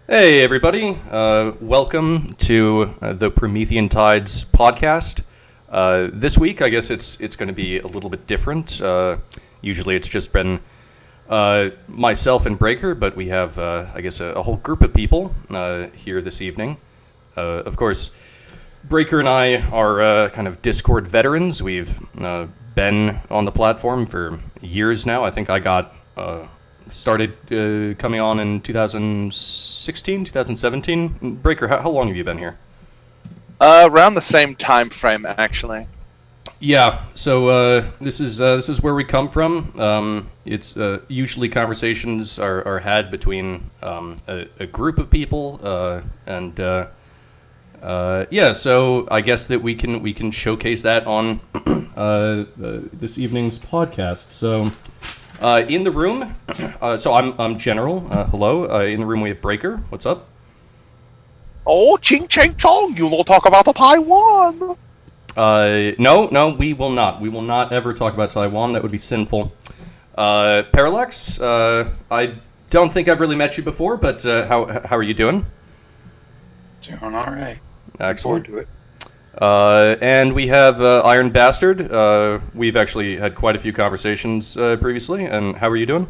Hey everybody, welcome to the Promethean Tides podcast. This week, I guess it's going to be a little bit different. Usually it's just been myself and Breaker, but we have, I guess, a whole group of people here this evening. Of course, Breaker and I are kind of Discord veterans. We've been on the platform for years now. I think I got... started coming on in 2016, 2017. Breaker, how long have you been here? Around the same time frame, actually. Yeah, so this is where we come from. It's usually conversations are had between a group of people, and yeah. So I guess that we can showcase that on this evening's podcast. So. In the room, so I'm General. Hello. In the room we have Breaker. What's up? Oh, ching chang chong! You will talk about the Taiwan. No, we will not. We will not ever talk about Taiwan. That would be sinful. Parallax. I don't think I've really met you before, but how are you doing? Doing all right. Excellent. Forward to it. And we have Iron Bastard. We've actually had quite a few conversations previously. And how are you doing?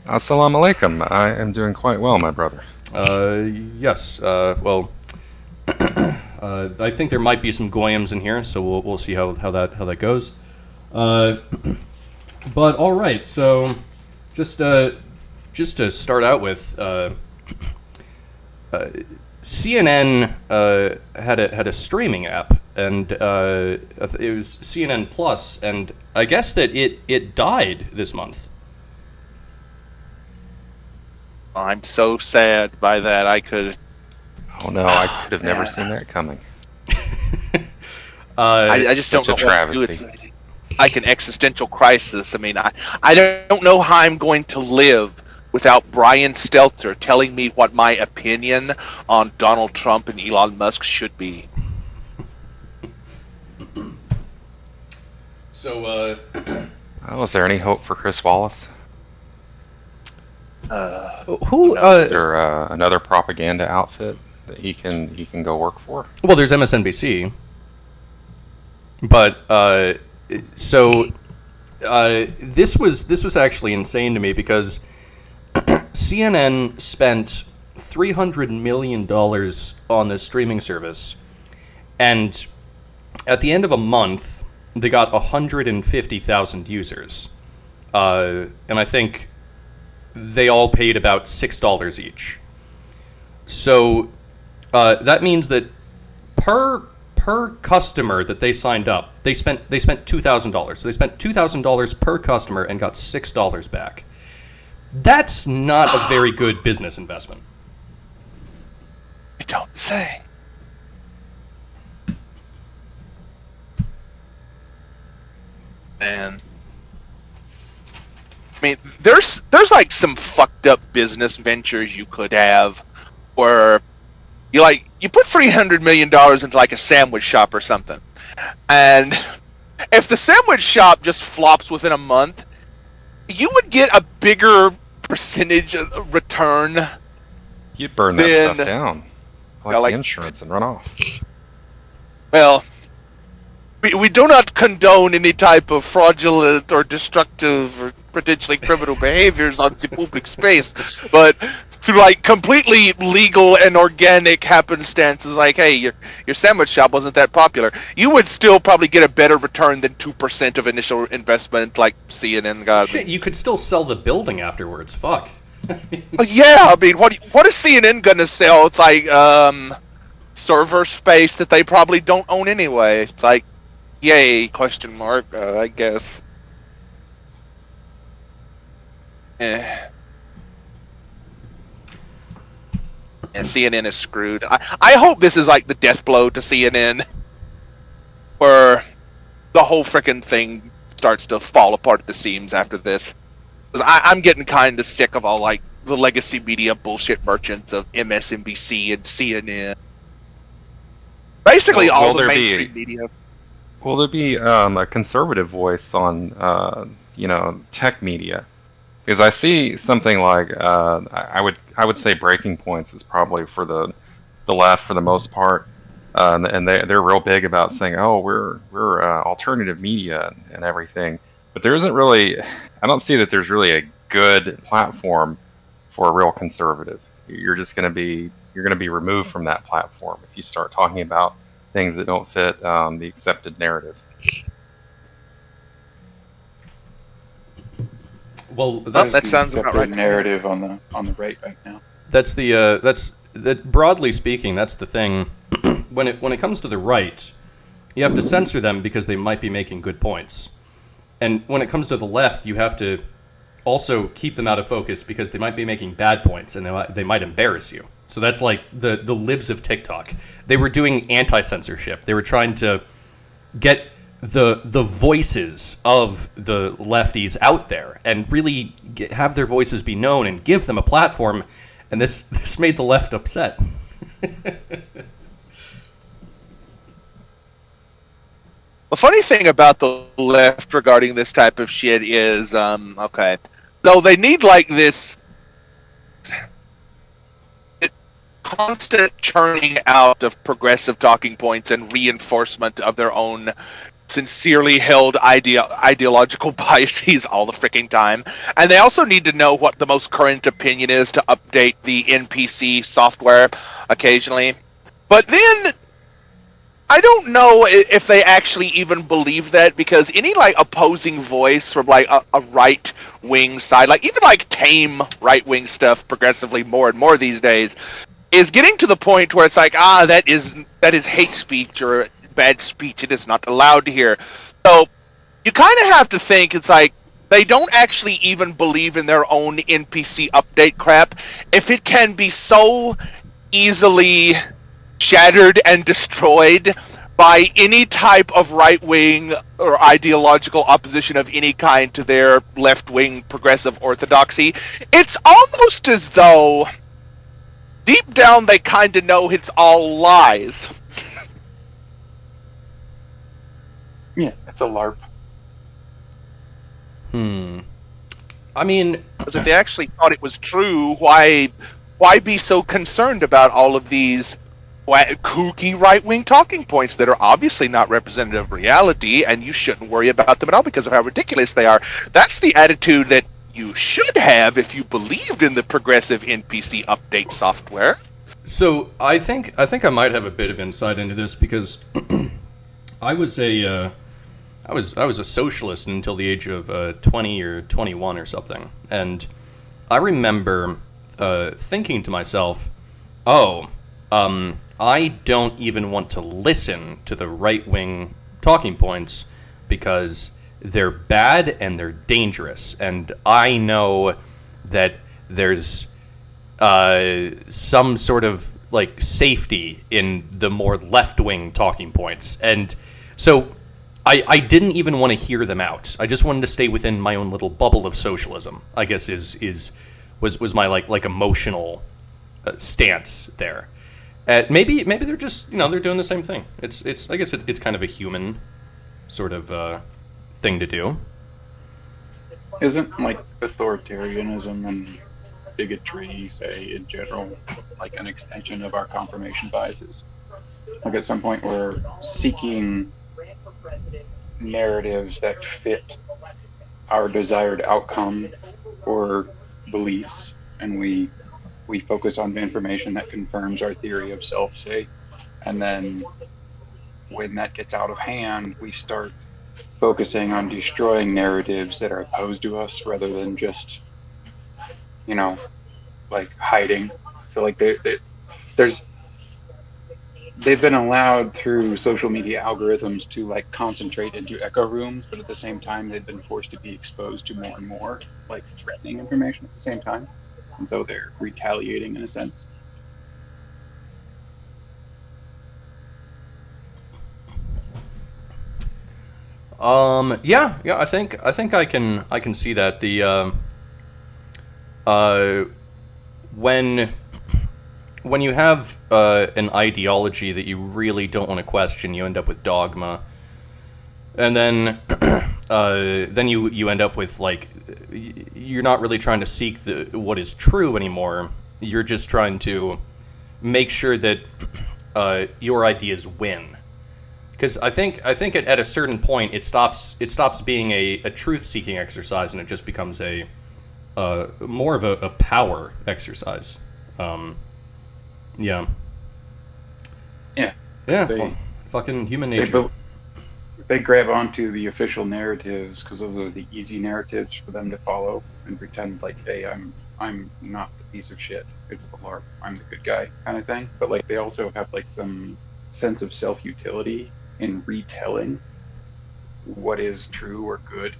Assalamu alaikum. I am doing quite well, my brother. Yes. Well, I think there might be some Goyams in here, so we'll see how that goes. But all right. So just to start out with. CNN had a streaming app, and it was CNN Plus, and I guess that it died this month. I'm so sad by that. Oh no, I could have never seen that coming. I just don't know Such a what to do. travesty. It's like an existential crisis. I mean, I don't know how I'm going to live without Brian Stelter telling me what my opinion on Donald Trump and Elon Musk should be. So, Is there any hope for Chris Wallace? who? Is there another propaganda outfit that he can go work for? Well, there's MSNBC, but this was actually insane to me because CNN spent $300 million on this streaming service, and at the end of a month, they got 150,000 users. And I think they all paid about $6 each. So that means that per customer that they signed up, they spent $2,000. They spent $2,000 per customer and got $6 back. That's not a very good business investment. You don't say. Man. I mean, there's like some fucked up business ventures you could have where you put $300 million into like a sandwich shop or something. And if the sandwich shop just flops within a month, you would get a bigger percentage of return. You'd burn that stuff down, like like the insurance, and run off. Well, we do not condone any type of fraudulent or destructive or potentially criminal behaviors on the public space, but through like completely legal and organic happenstances, like, hey, your sandwich shop wasn't that popular, you would still probably get a better return than 2% of initial investment, like CNN got. Shit, you could still sell the building afterwards. Fuck. Yeah, I mean, what is CNN gonna sell? It's like server space that they probably don't own anyway. It's like, yay, question mark, I guess. Yeah, CNN is screwed. I hope this is like the death blow to CNN, where the whole frickin' thing starts to fall apart at the seams after this. 'Cause I'm getting kind of sick of all like the legacy media bullshit merchants of MSNBC and CNN. Basically, all the mainstream media. Will there be a conservative voice on tech media? Because I see something like I would say breaking points is probably for the left for the most part, and they're real big about saying, oh, we're alternative media and everything, but there isn't really, I don't see that there's really a good platform for a real conservative. You're going to be removed from that platform if you start talking about things that don't fit the accepted narrative. Well, that That's sounds the about right. narrative on the right now. that's that broadly speaking, that's the thing. When it comes to the right, you have to censor them because they might be making good points. And when it comes to the left, you have to also keep them out of focus because they might be making bad points and they might embarrass you. So that's like the libs of TikTok. They were doing anti-censorship. They were trying to get the voices of the lefties out there and really have their voices be known and give them a platform. And this made the left upset. The funny thing about the left regarding this type of shit is, okay, so they need like this constant churning out of progressive talking points and reinforcement of their own sincerely held ideological biases all the freaking time. And they also need to know what the most current opinion is to update the NPC software occasionally. But then I don't know if they actually even believe that, because any like opposing voice from like a right-wing side, like even like tame right-wing stuff progressively more and more these days, is getting to the point where it's like, that is hate speech or bad speech. It is not allowed here. So you kind of have to think it's like they don't actually even believe in their own NPC update crap if it can be so easily shattered and destroyed by any type of right-wing or ideological opposition of any kind to their left-wing progressive orthodoxy. It's almost as though deep down they kind of know it's all lies. Yeah, it's a LARP. I mean, Because if they actually thought it was true, why be so concerned about all of these kooky right-wing talking points that are obviously not representative of reality, and you shouldn't worry about them at all because of how ridiculous they are? That's the attitude that you should have if you believed in the progressive NPC update software. so I think I might have a bit of insight into this because I was a socialist until the age of 20 or 21 or something, and I remember thinking to myself, I don't even want to listen to the right-wing talking points because they're bad and they're dangerous, and I know that there's some sort of like safety in the more left-wing talking points, and so I didn't even want to hear them out. I just wanted to stay within my own little bubble of socialism, I guess was my like emotional stance there. Maybe they're just, they're doing the same thing. It's I guess it's kind of a human sort of thing to do. Isn't like authoritarianism and bigotry, say in general, like an extension of our confirmation biases? Like at some point we're seeking narratives that fit our desired outcome or beliefs, and we focus on information that confirms our theory of self, say, and then when that gets out of hand, we start focusing on destroying narratives that are opposed to us rather than just, like hiding. So like they've been allowed through social media algorithms to like concentrate into echo rooms, but at the same time they've been forced to be exposed to more and more like threatening information at the same time, and so they're retaliating in a sense. Yeah, I think I can see that. When you have an ideology that you really don't want to question, you end up with dogma. And then then you end up with like you're not really trying to seek what is true anymore. You're just trying to make sure that your ideas win. Because I think at a certain point it stops being a truth-seeking exercise and it just becomes a more of a power exercise. Yeah. Yeah. Yeah. They- well, fucking human nature. They grab onto the official narratives because those are the easy narratives for them to follow and pretend like, hey, I'm not the piece of shit. It's the LARP. I'm the good guy kind of thing. But like they also have like some sense of self-utility in retelling what is true or good,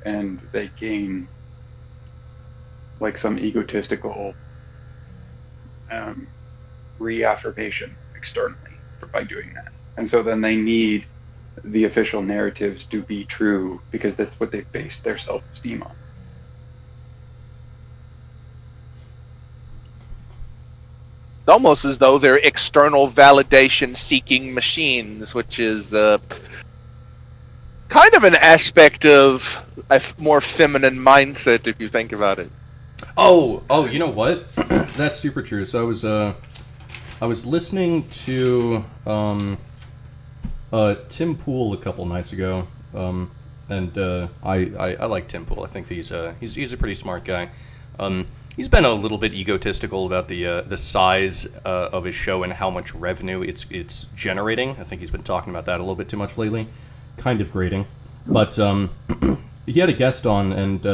and they gain like some egotistical reaffirmation externally by doing that. And so then they need the official narratives to be true because that's what they base their self-esteem on. It's almost as though they're external validation-seeking machines, which is kind of an aspect of a more feminine mindset, if you think about it. Oh, you know what? That's super true. So I was listening to Tim Pool a couple nights ago, and I like Tim Pool. I think he's a pretty smart guy. He's been a little bit egotistical about the size of his show and how much revenue it's generating. I think he's been talking about that a little bit too much lately, kind of grating. But he had a guest on, and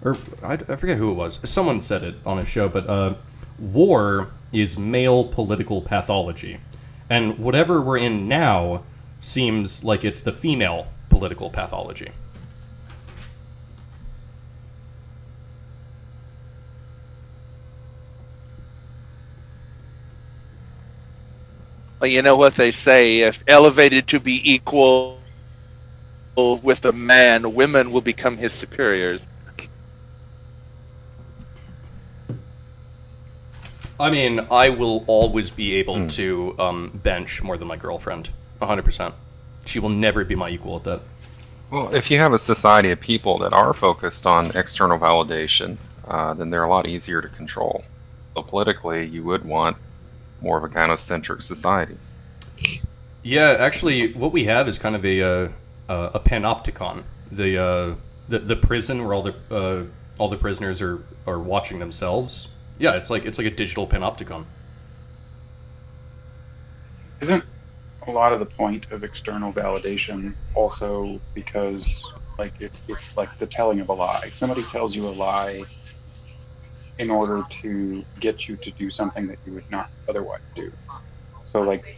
or I forget who it was. Someone said it on his show, but war is male political pathology, and whatever we're in now seems like it's the female political pathology. Well, you know what they say, if elevated to be equal with a man, women will become his superiors. I mean, I will always be able to bench more than my girlfriend, 100%. She will never be my equal at that. Well, if you have a society of people that are focused on external validation, then they're a lot easier to control. So politically, you would want more of a gynocentric society. Yeah, actually, what we have is kind of a panopticon. The prison where all the prisoners are watching themselves. Yeah, it's like a digital panopticon. Isn't a lot of the point of external validation also because like it's like the telling of a lie? Somebody tells you a lie in order to get you to do something that you would not otherwise do. So like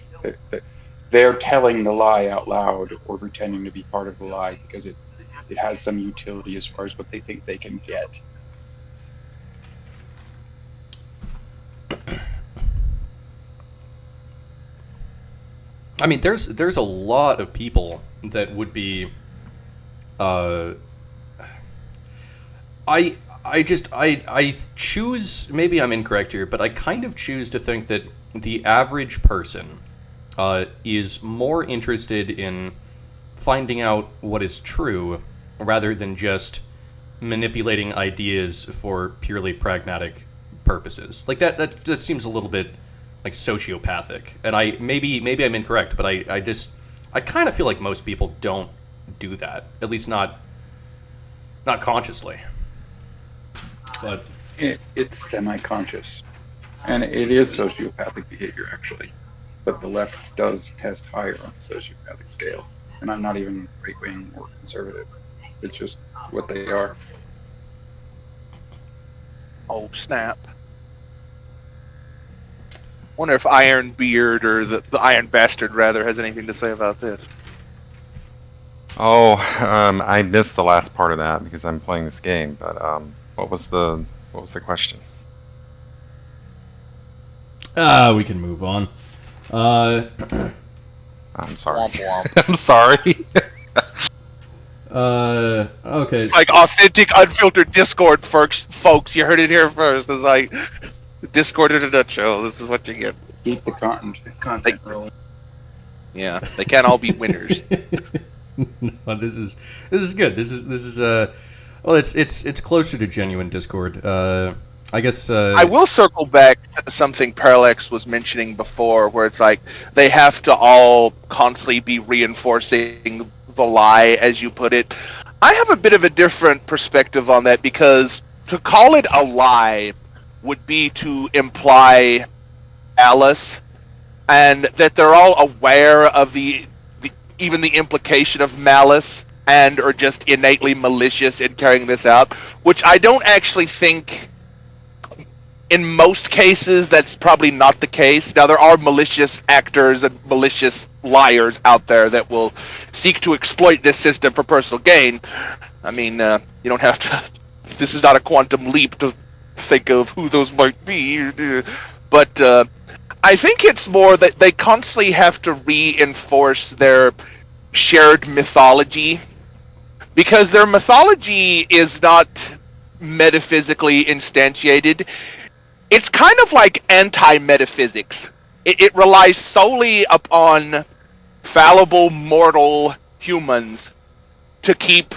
they're telling the lie out loud or pretending to be part of the lie because it has some utility as far as what they think they can get. I mean, there's a lot of people that would be, I choose, maybe I'm incorrect here, but I kind of choose to think that the average person is more interested in finding out what is true rather than just manipulating ideas for purely pragmatic purposes. Like that seems a little bit like sociopathic, and maybe I'm incorrect, but I kind of feel like most people don't do that, at least not consciously. But It's semi-conscious, and it is sociopathic behavior actually, but the left does test higher on the sociopathic scale, and I'm not even right-wing or conservative. It's just what they are. Oh, snap. Wonder if Iron Beard, or the Iron Bastard rather, has anything to say about this. Oh, I missed the last part of that because I'm playing this game. But what was the question? We can move on. I'm sorry. Womp womp. I'm sorry. Okay. It's like authentic, unfiltered Discord, folks. You heard it here first. It's like Discord in a nutshell. This is what you get. Keep the content rolling. Yeah, they can't all be winners. No, this is good. This is well, it's closer to genuine Discord. I guess I will circle back to something Parallax was mentioning before, where it's like they have to all constantly be reinforcing the lie, as you put it. I have a bit of a different perspective on that, because to call it a lie would be to imply malice, and that they're all aware of even the implication of malice, and are just innately malicious in carrying this out, which I don't actually think. In most cases, that's probably not the case. Now, there are malicious actors and malicious liars out there that will seek to exploit this system for personal gain. I mean, you don't have to... This is not a quantum leap to think of who those might be. But I think it's more that they constantly have to reinforce their shared mythology. Because their mythology is not metaphysically instantiated. It's kind of like anti-metaphysics. It relies solely upon fallible mortal humans to keep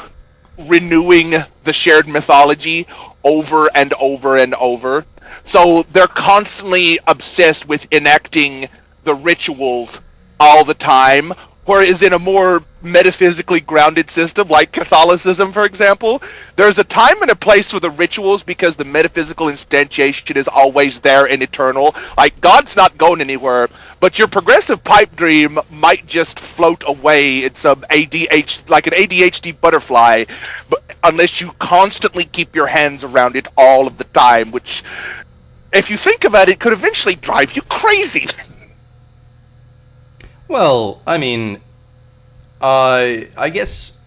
renewing the shared mythology over and over and over. So they're constantly obsessed with enacting the rituals all the time, whereas in a more metaphysically grounded system, like Catholicism, for example, there's a time and a place for the rituals because the metaphysical instantiation is always there and eternal. Like, God's not going anywhere, but your progressive pipe dream might just float away in some ADHD, like an ADHD butterfly, but unless you constantly keep your hands around it all of the time, which, if you think about it, could eventually drive you crazy. Well, I mean, I guess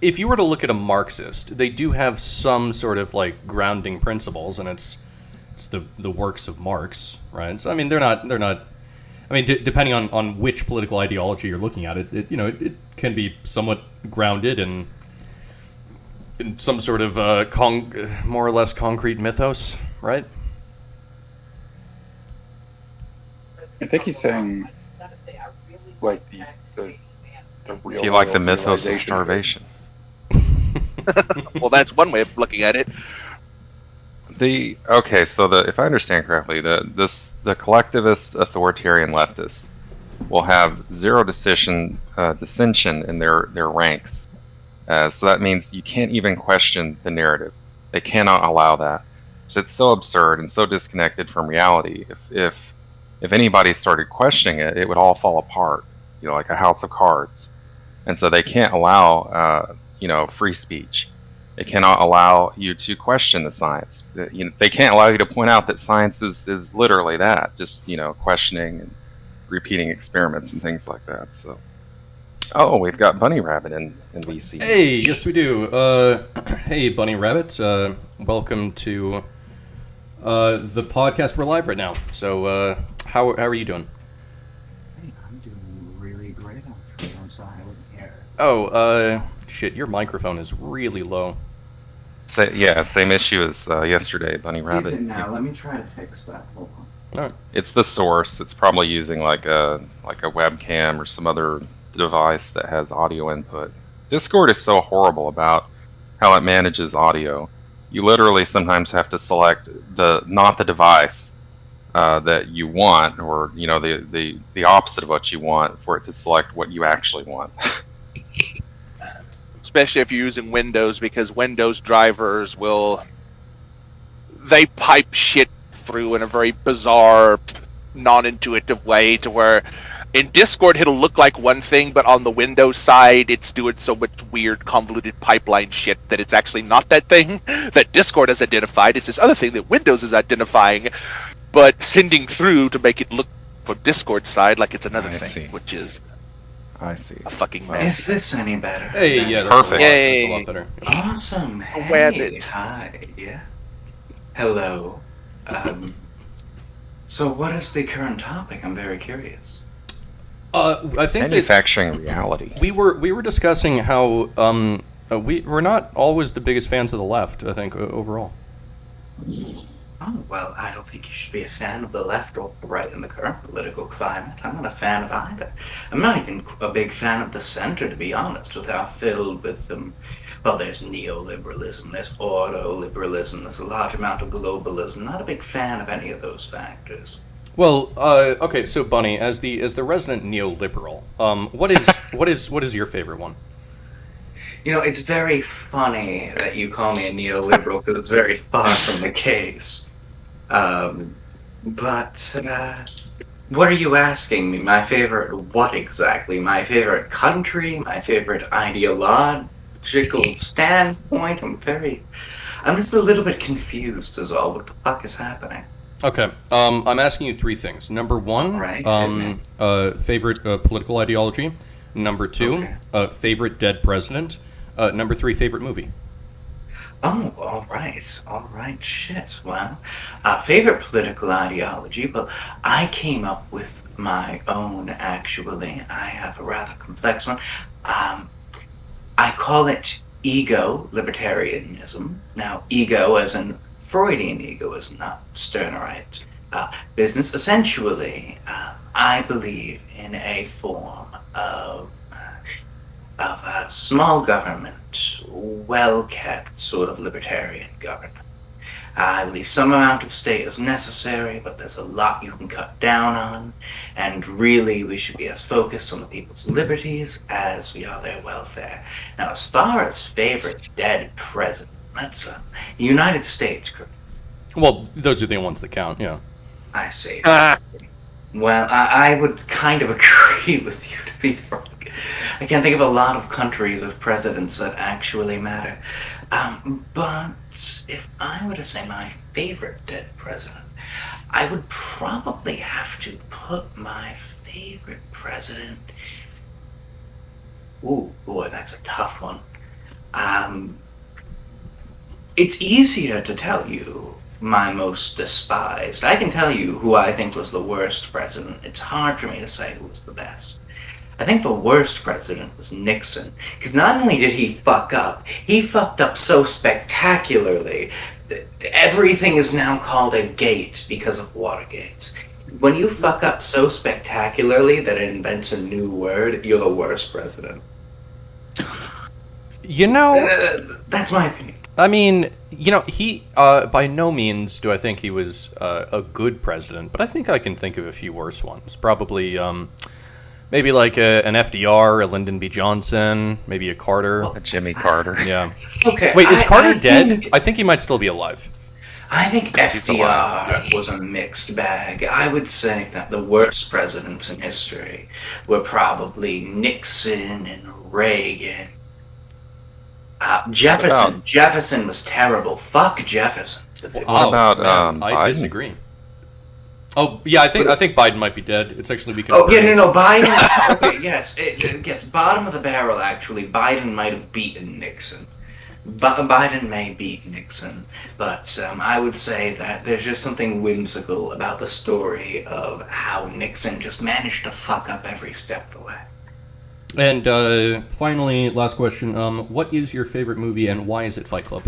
if you were to look at a Marxist, they do have some sort of like grounding principles, and it's the works of Marx, right? So I mean, they're not. I mean, depending on which political ideology you're looking at, it can be somewhat grounded in some sort of more or less concrete mythos, right? I think he's saying, like, the real If you like the world mythos of realization starvation. Well, that's one way of looking at it. If I understand correctly, the collectivist authoritarian leftists will have zero dissension in their ranks. So that means you can't even question the narrative. They cannot allow that. So it's so absurd and so disconnected from reality. If anybody started questioning it, it would all fall apart, like a house of cards. And so they can't allow, free speech. They cannot allow you to question the science. They can't allow you to point out that science is literally that, just, questioning and repeating experiments and things like that. So, we've got Bunny Rabbit in VC. Hey, yes we do. Hey, Bunny Rabbit. Welcome to the podcast. We're live right now. So, how are you doing? Hey, I'm doing really great. I'm sorry I wasn't here. Oh, shit, your microphone is really low. Same issue as yesterday, Bunny Rabbit. Is it now? Let me try to fix that. Hold on. All right. It's the source. It's probably using like a webcam or some other device that has audio input. Discord is so horrible about how it manages audio. You literally sometimes have to select not the device that you want, or the opposite of what you want, for it to select what you actually want. Especially if you're using Windows, because Windows drivers they pipe shit through in a very bizarre, non-intuitive way, to where in Discord it'll look like one thing, but on the Windows side it's doing so much weird convoluted pipeline shit that it's actually not that thing that Discord has identified. It's this other thing that Windows is identifying, but sending through to make it look from Discord side like it's another thing, which is I see. a fucking mess. Is this any better? Hey, yeah, Perfect. That's a lot better. Awesome. Hey, Rabbit. hi. Yeah. Hello. So what is the current topic? I'm very curious. I think that Manufacturing reality. we were discussing how we're not always the biggest fans of the left. I think overall. Oh, well, I don't think you should be a fan of the left or the right in the current political climate. I'm not a fan of either. I'm not even a big fan of the center, to be honest, with how filled with them. Well, there's neoliberalism, there's auto-liberalism, there's a large amount of globalism. Not a big fan of any of those factors. Well, okay, so Bunny, as the resident neoliberal, what is your favorite one? You know, it's very funny that you call me a neoliberal because it's very far from the case. But what are you asking me? My favorite what exactly? My favorite country? My favorite ideological standpoint? I'm just a little bit confused as all. What the fuck is happening? Okay, I'm asking you three things. Number one, Right. favorite political ideology. Number two, favorite dead president. Number three, favorite movie. Oh, all right, shit. Well, favorite political ideology, well, I came up with my own, actually. I have a rather complex one. I call it ego libertarianism. Now, ego as in Freudian egoism, not Stirnerite business. Essentially, I believe in a form of small government, well-kept sort of libertarian government. I believe some amount of state is necessary, but there's a lot you can cut down on, and really we should be as focused on the people's liberties as we are their welfare. Now, as far as favorite dead president, that's United States, correct? Well, those are the ones that count. Yeah. I see. Well, I would kind of agree with you, to be frank. I can't think of a lot of countries with presidents that actually matter. But if I were to say my favorite dead president, I would probably have to put my favorite president... Ooh, boy, that's a tough one. It's easier to tell you my most despised. I can tell you who I think was the worst president. It's hard for me to say who was the best. I think the worst president was Nixon, because not only did he fucked up so spectacularly that everything is now called a gate because of Watergate. When you fuck up so spectacularly that it invents a new word, you're the worst president. You know, that's my opinion. I mean, you know, he, by no means do I think he was a good president, but I think I can think of a few worse ones. Probably, maybe like an FDR, a Lyndon B. Johnson, maybe a Carter. A Jimmy Carter. Yeah. Okay. Wait, is Carter dead? I think he might still be alive. I think FDR was a mixed bag. I would say that the worst presidents in history were probably Nixon and Reagan. Jefferson was terrible. Fuck Jefferson. What about I Biden? disagree. Oh yeah, I think Biden might be dead. It's actually because. Oh yeah, no, Biden. Okay, yes, bottom of the barrel. Actually, Biden might have beaten Nixon. Biden may beat Nixon, but I would say that there's just something whimsical about the story of how Nixon just managed to fuck up every step of the way. And finally, last question. What is your favorite movie and why is it Fight Club?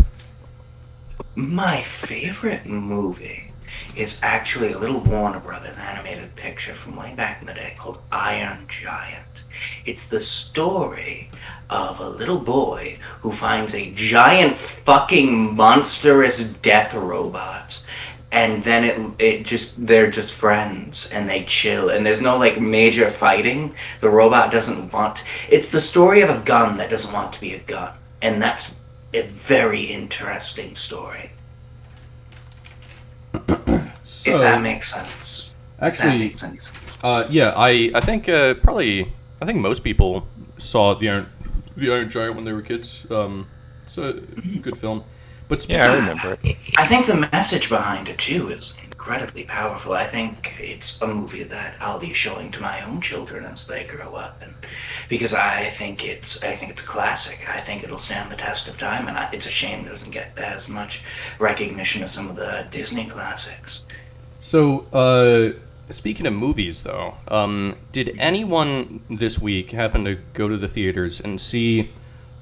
My favorite movie is actually a little Warner Brothers animated picture from way back in the day called Iron Giant. It's the story of a little boy who finds a giant fucking monstrous death robot. And then they're just friends and they chill and there's no like major fighting. The robot doesn't want, it's the story of a gun that doesn't want to be a gun. And that's a very interesting story. So, if that makes sense. Actually, if that makes any sense. Yeah, I think I think most people saw the Iron Giant when they were kids. It's a good film. But Yeah, I remember it. I think the message behind it too is incredibly powerful. I think it's a movie that I'll be showing to my own children as they grow up, and because I think it's a classic. I think it'll stand the test of time, and it's a shame it doesn't get as much recognition as some of the Disney classics. So, speaking of movies, though, did anyone this week happen to go to the theaters and see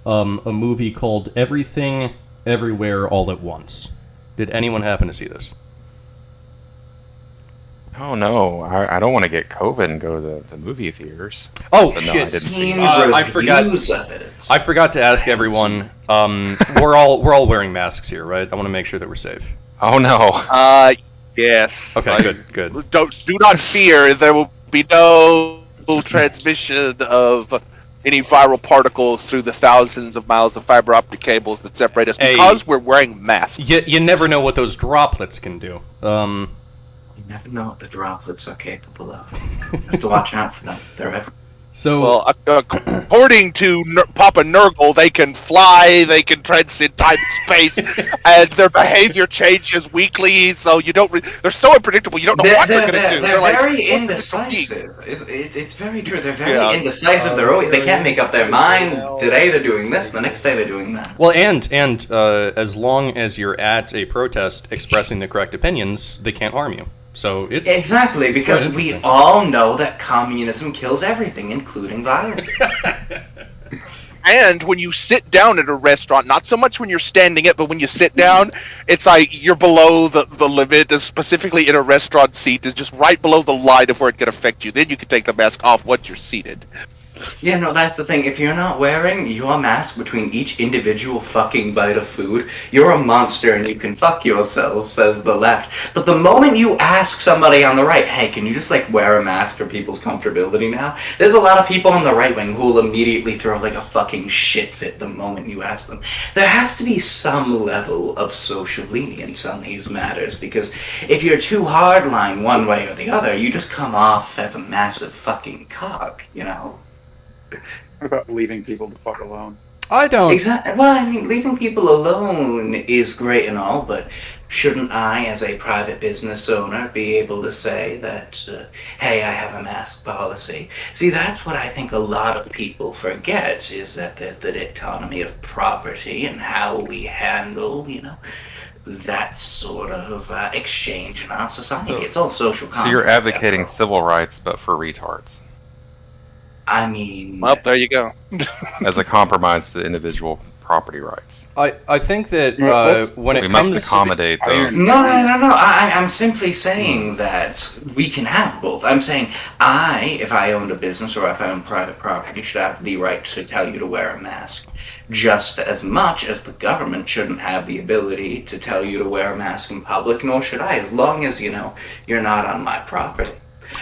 a movie called Everything Everywhere All at Once? Did anyone happen to see this? Oh no, I don't want to get COVID and go to the movie theaters. Oh But no, I shit! didn't see Seen that. I forgot. reviews of it. I forgot to ask everyone. We're all wearing masks here, right? I want to make sure that we're safe. Oh no. Yes. Okay, good. Do not fear. There will be no transmission of any viral particles through the thousands of miles of fiber optic cables that separate us because we're wearing masks. You never know what those droplets can do. You never know what the droplets are capable of. You have to watch out for them. They're everywhere. So Well, according to Papa Nurgle, they can fly, they can transcend time and space, and their behavior changes weekly. So you don't. They're so unpredictable. You don't know what they're going to do. They're like, very what indecisive. It's very true. They're very Yeah. indecisive. They can't make up their mind. Today they're doing this. The next day they're doing that. well, and as long as you're at a protest expressing the correct opinions, they can't harm you. So it's Exactly, because quite we interesting. all know that communism kills everything, including violence. And when you sit down at a restaurant, not so much when you're standing up, but when you sit down, it's like you're below the limit, specifically in a restaurant seat, is just right below the line of where it can affect you. Then you can take the mask off once you're seated. Yeah, no, that's the thing. If you're not wearing your mask between each individual fucking bite of food, you're a monster and you can fuck yourself, says the left. But the moment you ask somebody on the right, hey, can you just, like, wear a mask for people's comfortability now? There's a lot of people on the right wing who will immediately throw, like, a fucking shit fit the moment you ask them. There has to be some level of social lenience on these matters, because if you're too hardline one way or the other, you just come off as a massive fucking cock, you know? What about leaving people the fuck alone? I don't. Exactly. Well, I mean, leaving people alone is great and all, but shouldn't I, as a private business owner, be able to say that, hey, I have a mask policy? See, that's what I think a lot of people forget, is that there's the autonomy of property and how we handle, you know, that sort of exchange in our society. It's all social contract. So you're advocating after all. civil rights, but for retards, I mean... Well, there you go. as a compromise to individual property rights. I think that when We it must comes accommodate those. No. I'm simply saying that we can have both. I'm saying if I owned a business or if I owned private property, should have the right to tell you to wear a mask. Just as much as the government shouldn't have the ability to tell you to wear a mask in public, nor should I, as long as, you know, you're not on my property.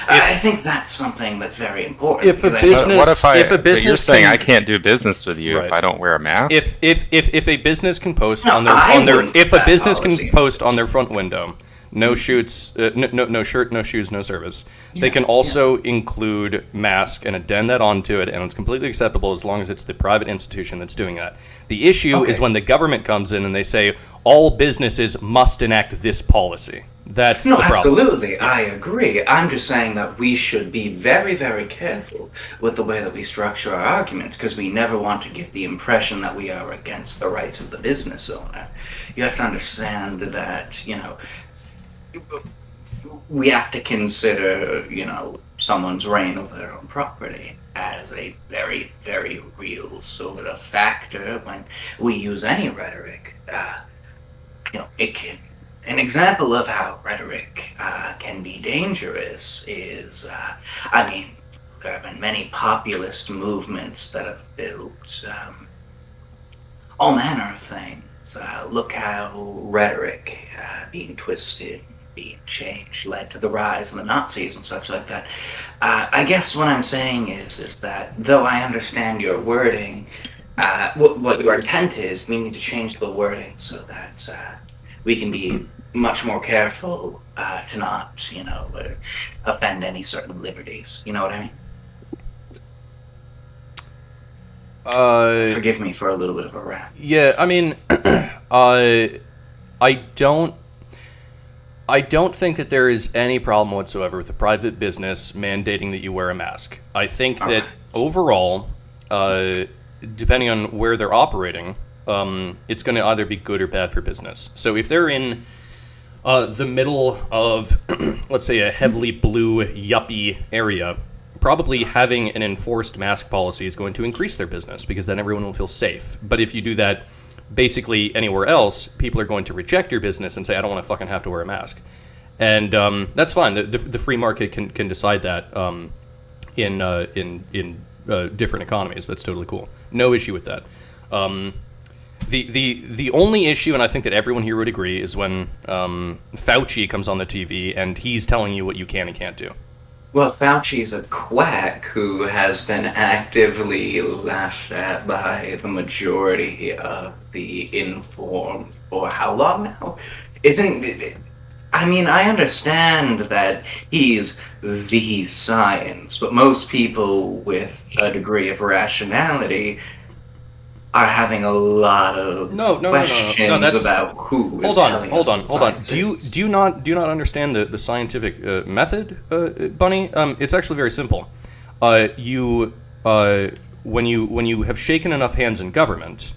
I think that's something that's very important. If a because I think- business- What if I? if a but business you're saying can- I can't do business with you Right. if I don't wear a mask. if a business can post No, on their I on their wouldn't if a put that business policy can in post on their front window, no shoots, no shirt, no shoes, no service. They can also include mask and addend that onto it, and it's completely acceptable as long as it's the private institution that's doing that. The issue is when the government comes in and they say all businesses must enact this policy. That's No, the problem. absolutely, I agree. I'm just saying that we should be very, very careful with the way that we structure our arguments, because we never want to give the impression that we are against the rights of the business owner. You have to understand that, you know, we have to consider, you know, someone's reign over their own property as a very, very real sort of factor when we use any rhetoric. You know, it can. An example of how rhetoric can be dangerous is, I mean, there have been many populist movements that have built all manner of things. Look how rhetoric being twisted, being changed, led to the rise of the Nazis and such like that. I guess what I'm saying is that though I understand your wording, what your intent is, we need to change the wording so that we can be much more careful to not, you know, offend any certain liberties. You know what I mean? Forgive me for a little bit of a rant. Yeah, I mean, I don't think that there is any problem whatsoever with a private business mandating that you wear a mask. I think that overall, depending on where they're operating, it's going to either be good or bad for business. So if they're in the middle of, let's say, a heavily blue yuppie area, probably having an enforced mask policy is going to increase their business because then everyone will feel safe. But if you do that basically anywhere else, people are going to reject your business and say, I don't want to fucking have to wear a mask. And that's fine. The free market can decide that in different economies. That's totally cool. No issue with that. The only issue, and I think that everyone here would agree, is when Fauci comes on the TV and he's telling you what you can and can't do. Well, Fauci's a quack who has been actively laughed at by the majority of the informed for how long now? I mean, I understand that he's the science, but most people with a degree of rationality are having a lot of questions about who is telling us what science is. Do you not understand the scientific method, Bunny? It's actually very simple. When you have shaken enough hands in government,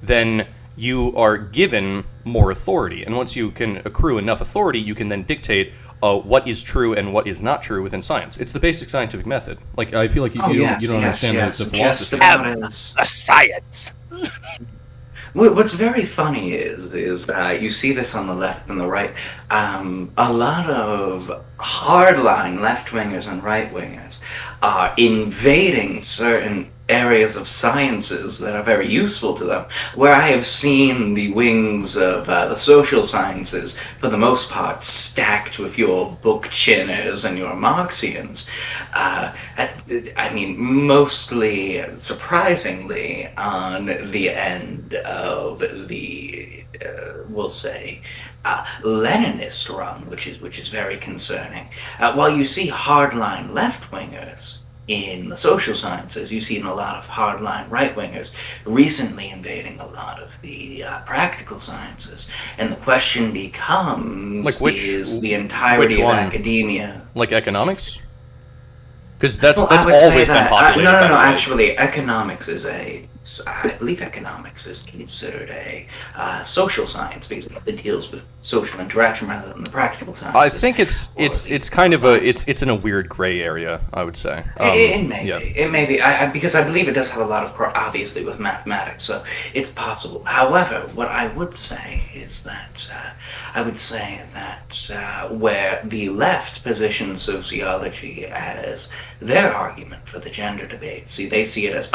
then you are given more authority, and once you can accrue enough authority, you can then dictate what is true and what is not true within science. It's the basic scientific method. Like, I feel like you don't understand the philosophy. A science. What's very funny is you see this on the left and the right. A lot of hardline left-wingers and right-wingers are invading certain areas of sciences that are very useful to them, where I have seen the wings of the social sciences, for the most part, stacked with your book-chinners and your Marxians. I mean, mostly, surprisingly, on the end of the, we'll say, Leninist run, which is very concerning. While you see hardline left-wingers in the social sciences, you've seen a lot of hardline right-wingers recently invading a lot of the practical sciences. And the question becomes, is the entirety of academia... Like economics? Because that's always been populated. No, actually, economics is I believe economics is considered a social science because it deals with social interaction rather than the practical sciences. I think it's kind of it's in a weird gray area, I would say. It may be because I believe it does have a lot of obviously with mathematics, so it's possible. However, what I would say is that where the left positions sociology as their argument for the gender debate, they see it as,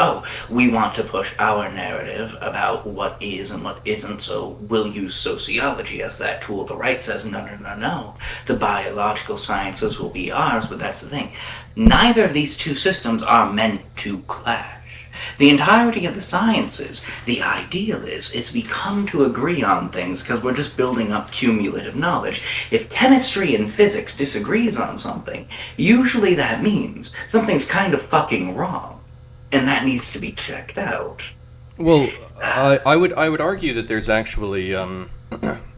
we want to push our narrative about what is and what isn't, so we'll use sociology as that tool. The right says, no, the biological sciences will be ours, but that's the thing. Neither of these two systems are meant to clash. The entirety of the sciences, the ideal is we come to agree on things because we're just building up cumulative knowledge. If chemistry and physics disagrees on something, usually that means something's kind of fucking wrong, and that needs to be checked out. Well, I would argue that there's actually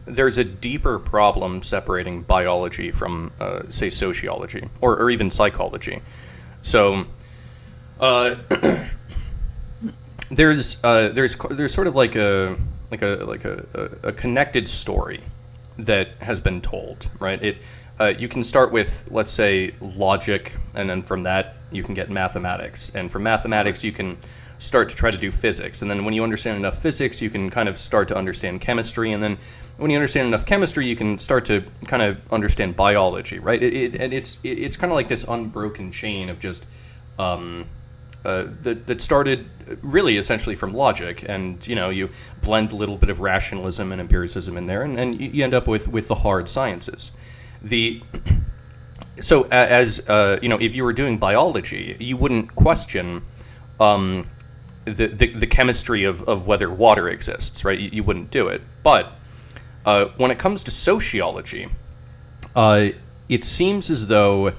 there's a deeper problem separating biology from say sociology or even psychology. So there's sort of like a connected story that has been told, right? You can start with, let's say, logic, and then from that you can get mathematics, and from mathematics you can start to try to do physics, and then when you understand enough physics you can kind of start to understand chemistry, and then when you understand enough chemistry you can start to kind of understand biology, right? And it's kind of like this unbroken chain of just that started really essentially from logic, and you blend a little bit of rationalism and empiricism in there, and you end up with the hard sciences. So as if you were doing biology, you wouldn't question the chemistry of whether water exists, right? You wouldn't do it. But when it comes to sociology, it seems as though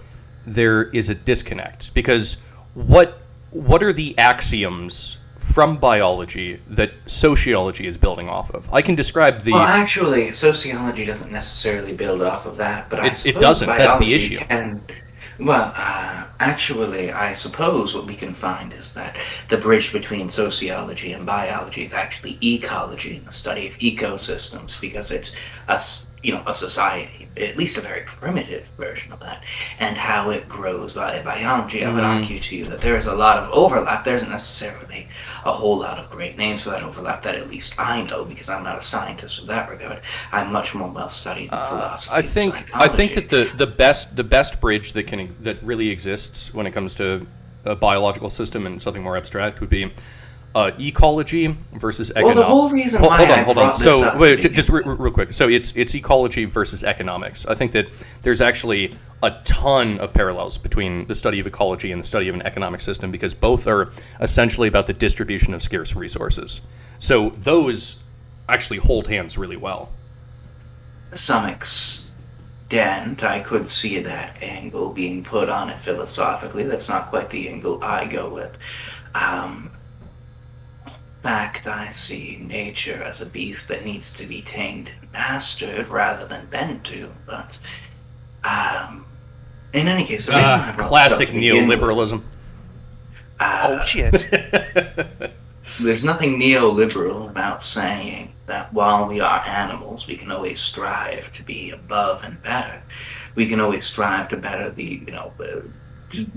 there is a disconnect, because what are the axioms from biology that sociology is building off of? I can describe the... Well, actually, sociology doesn't necessarily build off of that, but it doesn't. That's the issue. Actually, I suppose what we can find is that the bridge between sociology and biology is actually ecology, the study of ecosystems, because it's a society, at least a very primitive version of that, and how it grows by biology. I would argue to you that there is a lot of overlap. There isn't necessarily a whole lot of great names for that overlap that at least I know, because I'm not a scientist in that regard. I'm much more well studied in philosophy. I think that the best bridge that really exists when it comes to a biological system and something more abstract would be ecology versus economics. Well, the whole reason why I brought this up. Wait, just real quick. So it's ecology versus economics. I think that there's actually a ton of parallels between the study of ecology and the study of an economic system, because both are essentially about the distribution of scarce resources. So those actually hold hands really well. To some extent, I could see that angle being put on it philosophically. That's not quite the angle I go with. In fact, I see nature as a beast that needs to be tamed and mastered rather than bent to. But in any case, the reason I brought classic this up to begin with, neoliberalism. Oh shit. there's nothing neoliberal about saying that while we are animals, we can always strive to be above and better. We can always strive to better the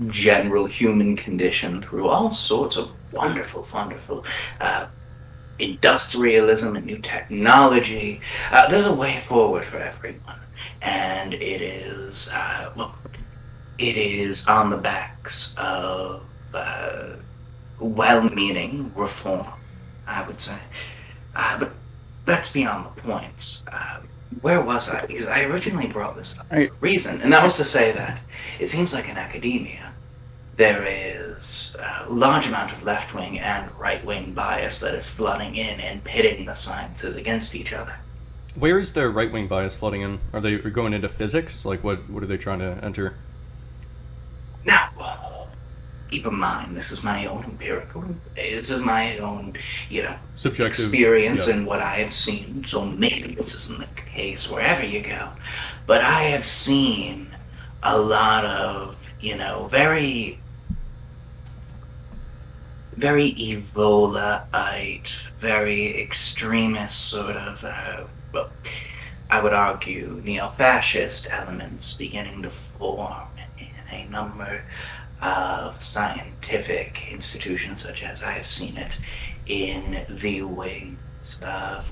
general human condition through all sorts of wonderful industrialism and new technology. There's a way forward for everyone, and it is on the backs of well-meaning reform, I would say. But that's beyond the points. Where was I? Because I originally brought this up for a reason, and that was to say that it seems like in academia there is a large amount of left-wing and right-wing bias that is flooding in and pitting the sciences against each other. Where is the right-wing bias flooding in? Are they going into physics? Like, what are they trying to enter? Now, keep in mind, this is my own subjective experience and what I have seen. So maybe this isn't the case wherever you go, but I have seen a lot of, very Ebola-ite, very extremist sort of, I would argue, neo-fascist elements beginning to form in a number of scientific institutions, such as I have seen it in the wings of,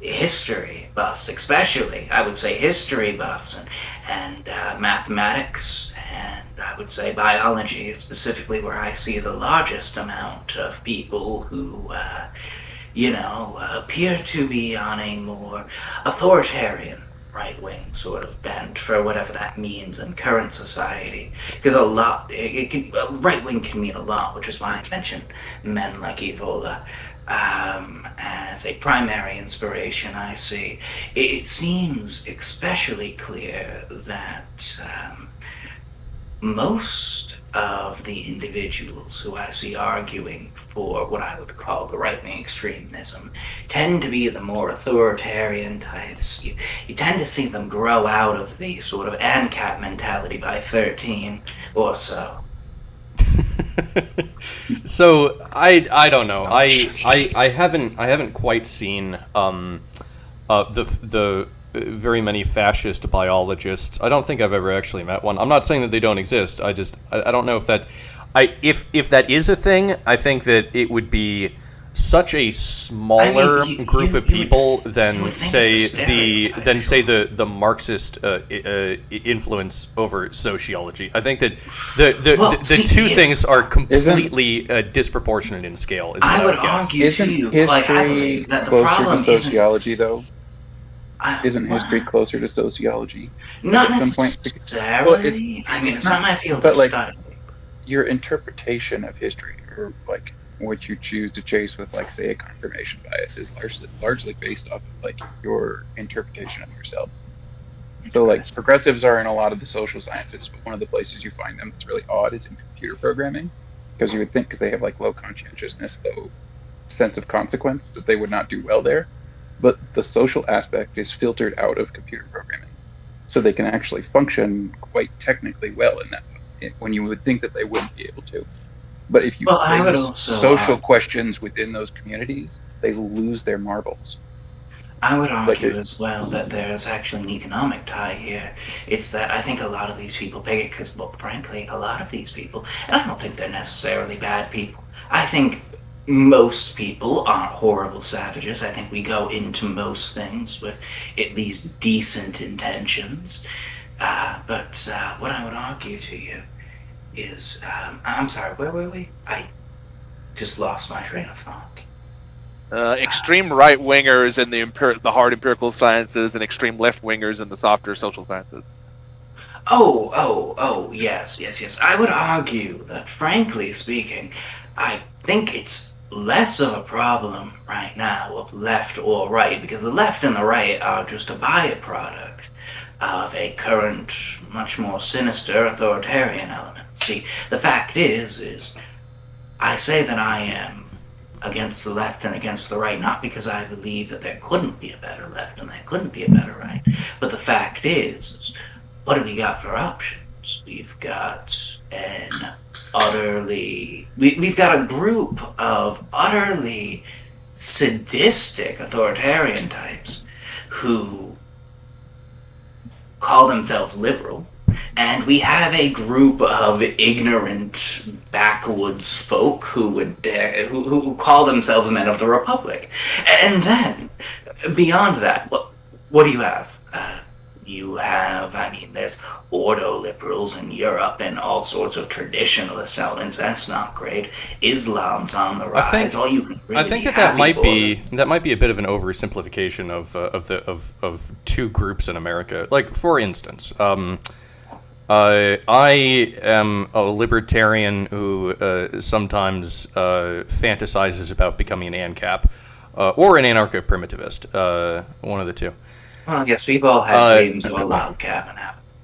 history buffs, especially, I would say history buffs and mathematics, and I would say biology is specifically where I see the largest amount of people who, appear to be on a more authoritarian right-wing sort of bent, for whatever that means in current society. Because right-wing can mean a lot, which is why I mentioned men like Evola as a primary inspiration. I see. It seems especially clear that most of the individuals who I see arguing for what I would call the right-wing extremism tend to be the more authoritarian types. You tend to see them grow out of the sort of ANCAP mentality by 13 or so. So I don't know. I haven't quite seen the very many fascist biologists. I don't think I've ever actually met one. I'm not saying that they don't exist. I don't know if that if that is a thing. I think that it would be such a smaller group of people than say the Marxist influence over sociology. I think that the two things are completely disproportionate in scale. Is I would guess. argue isn't to you, history that the closer problem to sociology, isn't, though? Isn't history closer to sociology? Not at some necessarily. Well, it's not my field but of study. Your interpretation of history, or like what you choose to chase with, like, say, a confirmation bias, is largely based off of like your interpretation of yourself. So, like, progressives are in a lot of the social sciences, but one of the places you find them that's really odd is in computer programming, because you would think, because they have like low conscientiousness, low sense of consequence, that they would not do well there. But the social aspect is filtered out of computer programming, so they can actually function quite technically well in that, when you would think that they wouldn't be able to. But if you Well, I would raise also, social questions within those communities, they lose their marbles. I would argue Like as well that there's actually an economic tie here. It's that I think a lot of these people pay it because, well, frankly, a lot of these people, and I don't think they're necessarily bad people. I think most people aren't horrible savages. I think we go into most things with at least decent intentions. But what I would argue to you is, I'm sorry, where were we? I just lost my train of thought. Extreme right wingers in the hard empirical sciences, and extreme left wingers in the softer social sciences. Oh, yes. I would argue that, frankly speaking, I think it's less of a problem right now of left or right, because the left and the right are just a byproduct of a current, much more sinister authoritarian element. See, the fact is I say that I am against the left and against the right, not because I believe that there couldn't be a better left and there couldn't be a better right, but the fact is what have we got for options? We've got we've got a group of utterly sadistic authoritarian types who call themselves liberal, and we have a group of ignorant backwoods folk who call themselves men of the Republic. And then, beyond that, what do you have? There's ordo-liberals in Europe and all sorts of traditionalist elements. That's not great. Islam's on the rise. I think that might be a bit of an oversimplification of two groups in America. Like, for instance, I am a libertarian who sometimes fantasizes about becoming an ANCAP or an anarcho-primitivist, one of the two. Well, yes, we've all had dreams of a log cabin.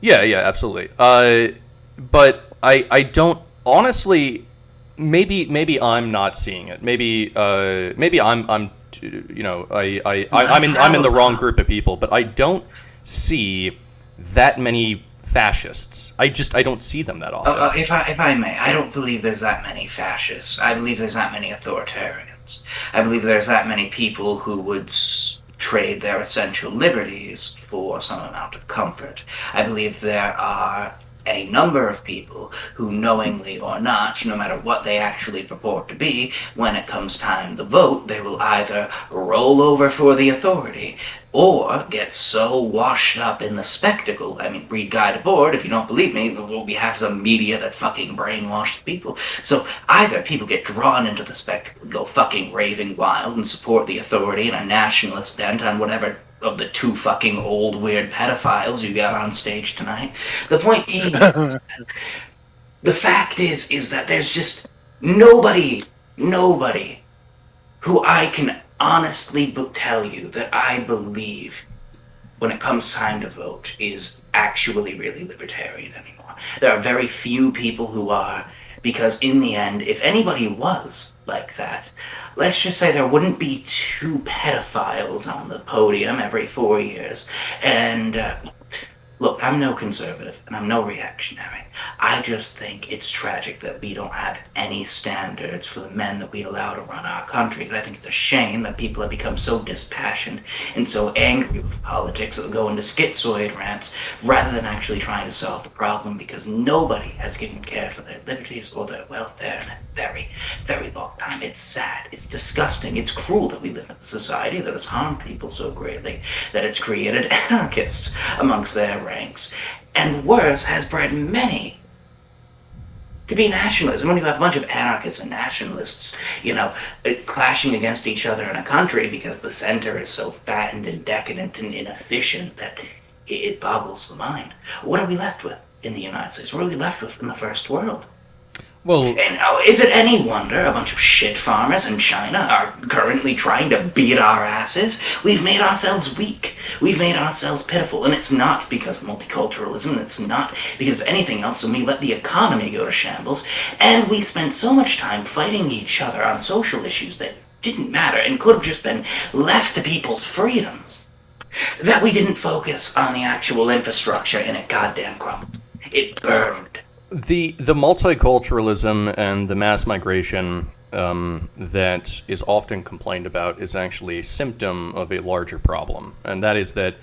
Yeah, absolutely. But I don't honestly. Maybe I'm not seeing it. Maybe I'm I'm in the wrong group of people. But I don't see that many fascists. I don't see them that often. If I may, I don't believe there's that many fascists. I believe there's that many authoritarians. I believe there's that many people who would trade their essential liberties for some amount of comfort. I believe there are a number of people who, knowingly or not, no matter what they actually purport to be, when it comes time to vote, they will either roll over for the authority or get so washed up in the spectacle. I mean, read Guy Debord. If you don't believe me, we have some media that's fucking brainwashed people. So either people get drawn into the spectacle, go fucking raving wild, and support the authority in a nationalist bent on whatever of the two fucking old weird pedophiles you got on stage tonight. The point is, the fact is that there's just nobody who I can honestly tell you that I believe when it comes time to vote is actually really libertarian anymore. There are very few people who are, because in the end, if anybody was like that, let's just say there wouldn't be two pedophiles on the podium every 4 years. And look, I'm no conservative and I'm no reactionary. I just think it's tragic that we don't have any standards for the men that we allow to run our countries. I think it's a shame that people have become so dispassionate and so angry with politics that they'll go into schizoid rants rather than actually trying to solve the problem, because nobody has given care for their liberties or their welfare in a very, very long time. It's sad. It's disgusting. It's cruel that we live in a society that has harmed people so greatly that it's created anarchists amongst their ranks, and worse, has bred many to be nationalists. When you have a bunch of anarchists and nationalists, clashing against each other in a country because the center is so fattened and decadent and inefficient that it boggles the mind. What are we left with in the United States? What are we left with in the first world? Well, and is it any wonder a bunch of shit farmers in China are currently trying to beat our asses? We've made ourselves weak. We've made ourselves pitiful. And it's not because of multiculturalism. It's not because of anything else. And we let the economy go to shambles. And we spent so much time fighting each other on social issues that didn't matter and could have just been left to people's freedoms, that we didn't focus on the actual infrastructure, and it goddamn crumbled. It burned. The multiculturalism and the mass migration that is often complained about is actually a symptom of a larger problem, and that is that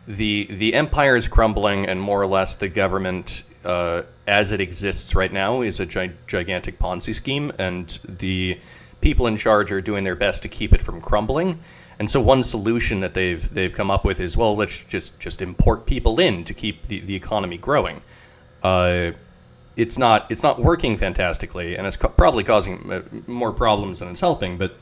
the empire is crumbling, and more or less the government, as it exists right now, is a gigantic Ponzi scheme, and the people in charge are doing their best to keep it from crumbling. And so one solution that they've come up with is, well, let's just import people in to keep the economy growing. It's not working fantastically, and it's probably causing more problems than it's helping. But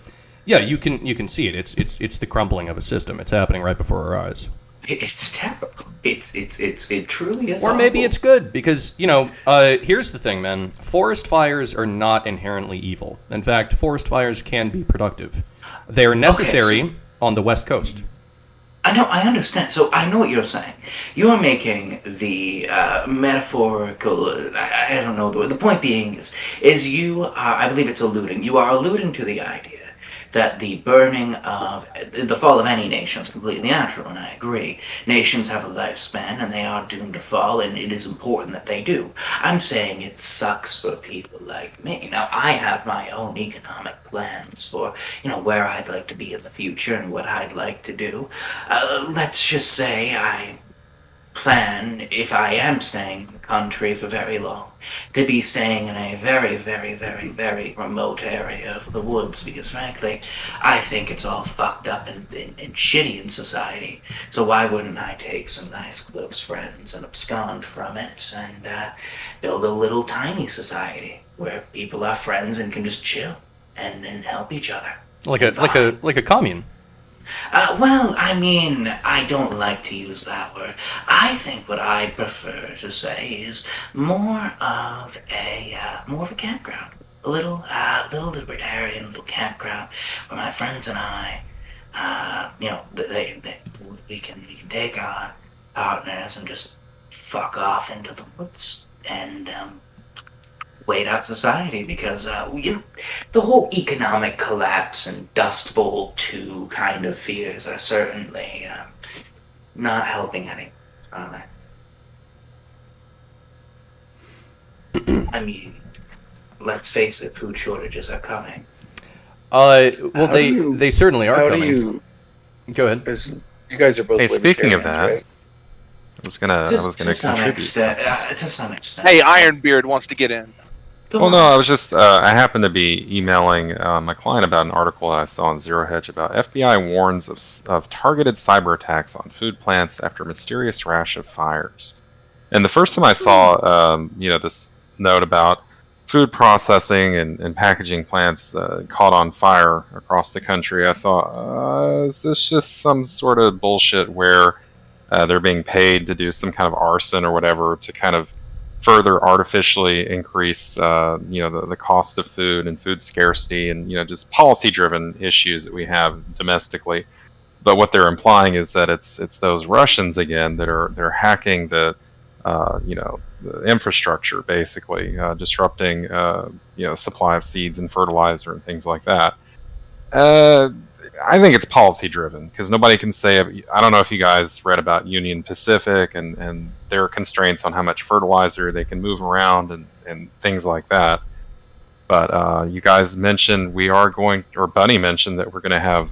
yeah, you can see it. It's the crumbling of a system. It's happening right before our eyes. It's terrible. It truly is. Or maybe awful. it's good because here's the thing, man. Forest fires are not inherently evil. In fact, forest fires can be productive. They are necessary on the West Coast. I know, I understand. So I know what you're saying. You're making the metaphorical. I don't know. The point being is you are. I believe it's alluding. You are alluding to the idea that the burning of the fall of any nation is completely natural, and I agree. Nations have a lifespan, and they are doomed to fall, and it is important that they do. I'm saying it sucks for people like me. Now, I have my own economic plans for, where I'd like to be in the future and what I'd like to do. Let's just say I plan, if I am staying in the country for very long, to be staying in a very, very, very, very remote area of the woods, because frankly, I think it's all fucked up and shitty in society. So why wouldn't I take some nice close friends and abscond from it and build a little tiny society where people are friends and can just chill and help each other. Like a commune. Well, I mean, I don't like to use that word. I think what I'd prefer to say is more of a campground, a little libertarian little campground where my friends and I, we can take our partners and just fuck off into the woods and wait out society, because the whole economic collapse and Dust Bowl 2 kind of fears are certainly not helping anyone, are they? I mean, let's face it, food shortages are coming. They certainly are coming. Go ahead. You guys are both. Hey, speaking of that, right? I was gonna contribute. To some extent. Hey, Ironbeard wants to get in. Well, no, I was just, I happened to be emailing my client about an article I saw on Zero Hedge about FBI warns of targeted cyber attacks on food plants after mysterious rash of fires. And the first time I saw, this note about food processing and packaging plants caught on fire across the country, I thought, is this just some sort of bullshit where they're being paid to do some kind of arson or whatever to kind of further artificially increase, the cost of food and food scarcity and, just policy-driven issues that we have domestically. But what they're implying is that it's those Russians again that they're hacking the infrastructure, basically disrupting, supply of seeds and fertilizer and things like that. I think it's policy driven because nobody can say. I don't know if you guys read about Union Pacific and their constraints on how much fertilizer they can move around and things like that. But you guys mentioned Bunny mentioned that we're going to have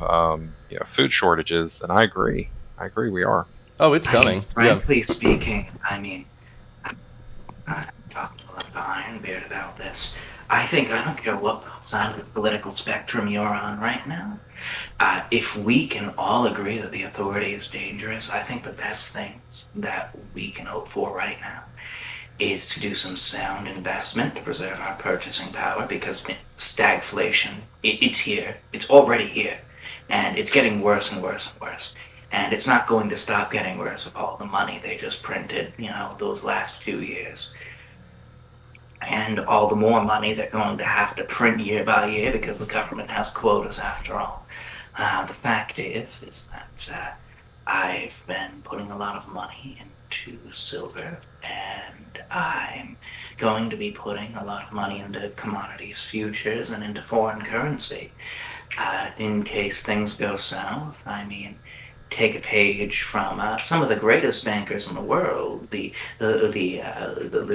food shortages, and I agree. We are. Oh, it's coming. Frankly speaking, I'm talking a lot behind Beard about this. I don't care what side of the political spectrum you're on right now. If we can all agree that the authority is dangerous, I think the best things that we can hope for right now is to do some sound investment to preserve our purchasing power, because stagflation, it's here. It's already here. And it's getting worse and worse and worse. And it's not going to stop getting worse with all the money they just printed, those last 2 years. And all the more money they're going to have to print year by year because the government has quotas after all. The fact is that I've been putting a lot of money into silver, and I'm going to be putting a lot of money into commodities futures and into foreign currency. In case things go south, take a page from some of the greatest bankers in the world, the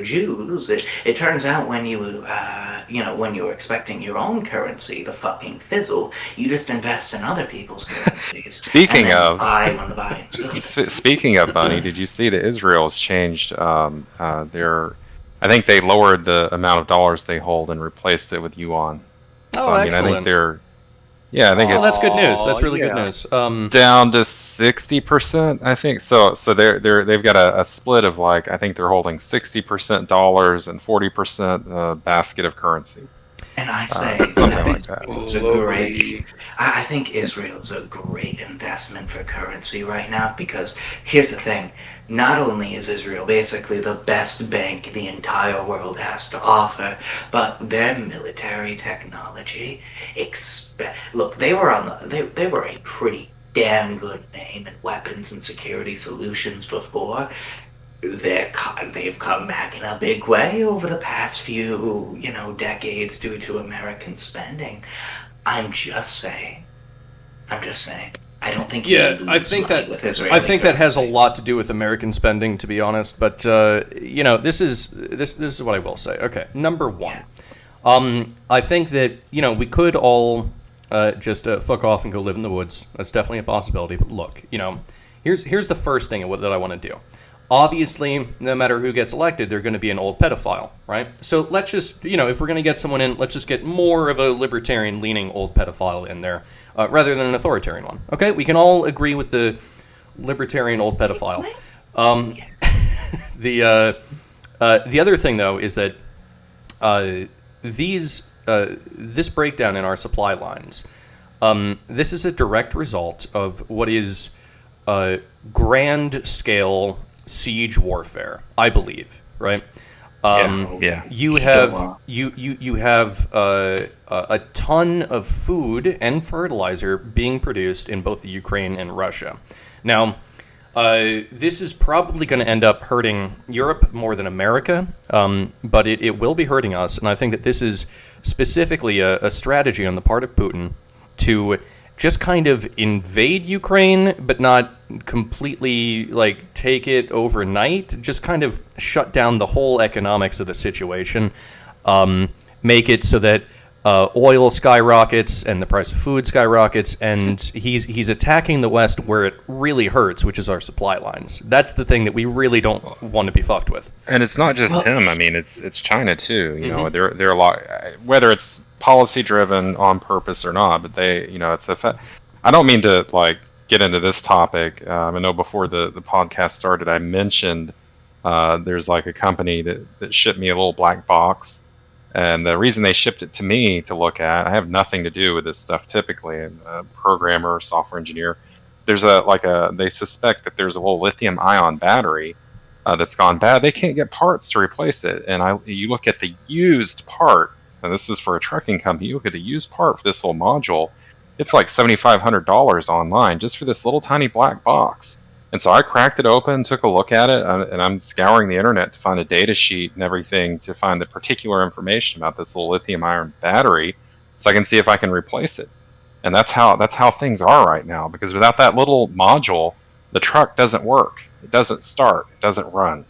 Jews. It turns out when when you're expecting your own currency to fucking fizzle, you just invest in other people's currencies. Speaking and then of- buy when the buying's good. Speaking of Bunny, did you see that Israel's changed their? I think they lowered the amount of dollars they hold and replaced it with yuan. Oh, So I excellent. think they're. Yeah, I think Oh, it's that's good news. That's really good yeah. news. down to 60%. I think so. So they've got a split of like I think they're holding 60% dollars and 40% basket of currency. And I say something like that. Israel's a great. I think Israel's a great investment for currency right now because here's the thing: not only is Israel basically the best bank the entire world has to offer, but their military technology. Look, they were they were a pretty damn good name in weapons and security solutions before. They've come back in a big way over the past few, decades due to American spending. I'm just saying. I don't think you lose I think money that with Israeli I think that has a currency. lot to do with American spending, to be honest. But this is what I will say. Okay, number one, I think that we could all just fuck off and go live in the woods. That's definitely a possibility. But look, here's the first thing that I want to do. Obviously, no matter who gets elected, they're going to be an old pedophile, right? So let's just, if we're going to get someone in, let's just get more of a libertarian-leaning old pedophile in there, rather than an authoritarian one. Okay, we can all agree with the libertarian old pedophile. The other thing, though, is that this breakdown in our supply lines, this is a direct result of what is grand-scale siege warfare, I believe, right? Yeah. You have you have a ton of food and fertilizer being produced in both the Ukraine and Russia. Now, this is probably going to end up hurting Europe more than America, but it will be hurting us, and I think that this is specifically a strategy on the part of Putin to just kind of invade Ukraine, but not completely take it overnight. Just kind of shut down the whole economics of the situation. Make it so that oil skyrockets and the price of food skyrockets, and he's attacking the West where it really hurts, which is our supply lines. That's the thing that we really don't want to be fucked with. And it's not just him. I mean, it's China too. They're a lot. Whether it's policy driven on purpose or not, but it's a. I don't mean to get into this topic. I know before the podcast started, I mentioned there's a company that shipped me a little black box, and the reason they shipped it to me to look at, I have nothing to do with this stuff typically. I'm a programmer, software engineer. There's they suspect that there's a little lithium ion battery that's gone bad. They can't get parts to replace it, and you look at the used part. And this is for a trucking company. You look at a used part for this little module. It's like $7,500 online just for this little tiny black box. And so I cracked it open, took a look at it, and I'm scouring the internet to find a data sheet and everything to find the particular information about this little lithium ion battery, so I can see if I can replace it. And that's how things are right now. Because without that little module, the truck doesn't work. It doesn't start. It doesn't run.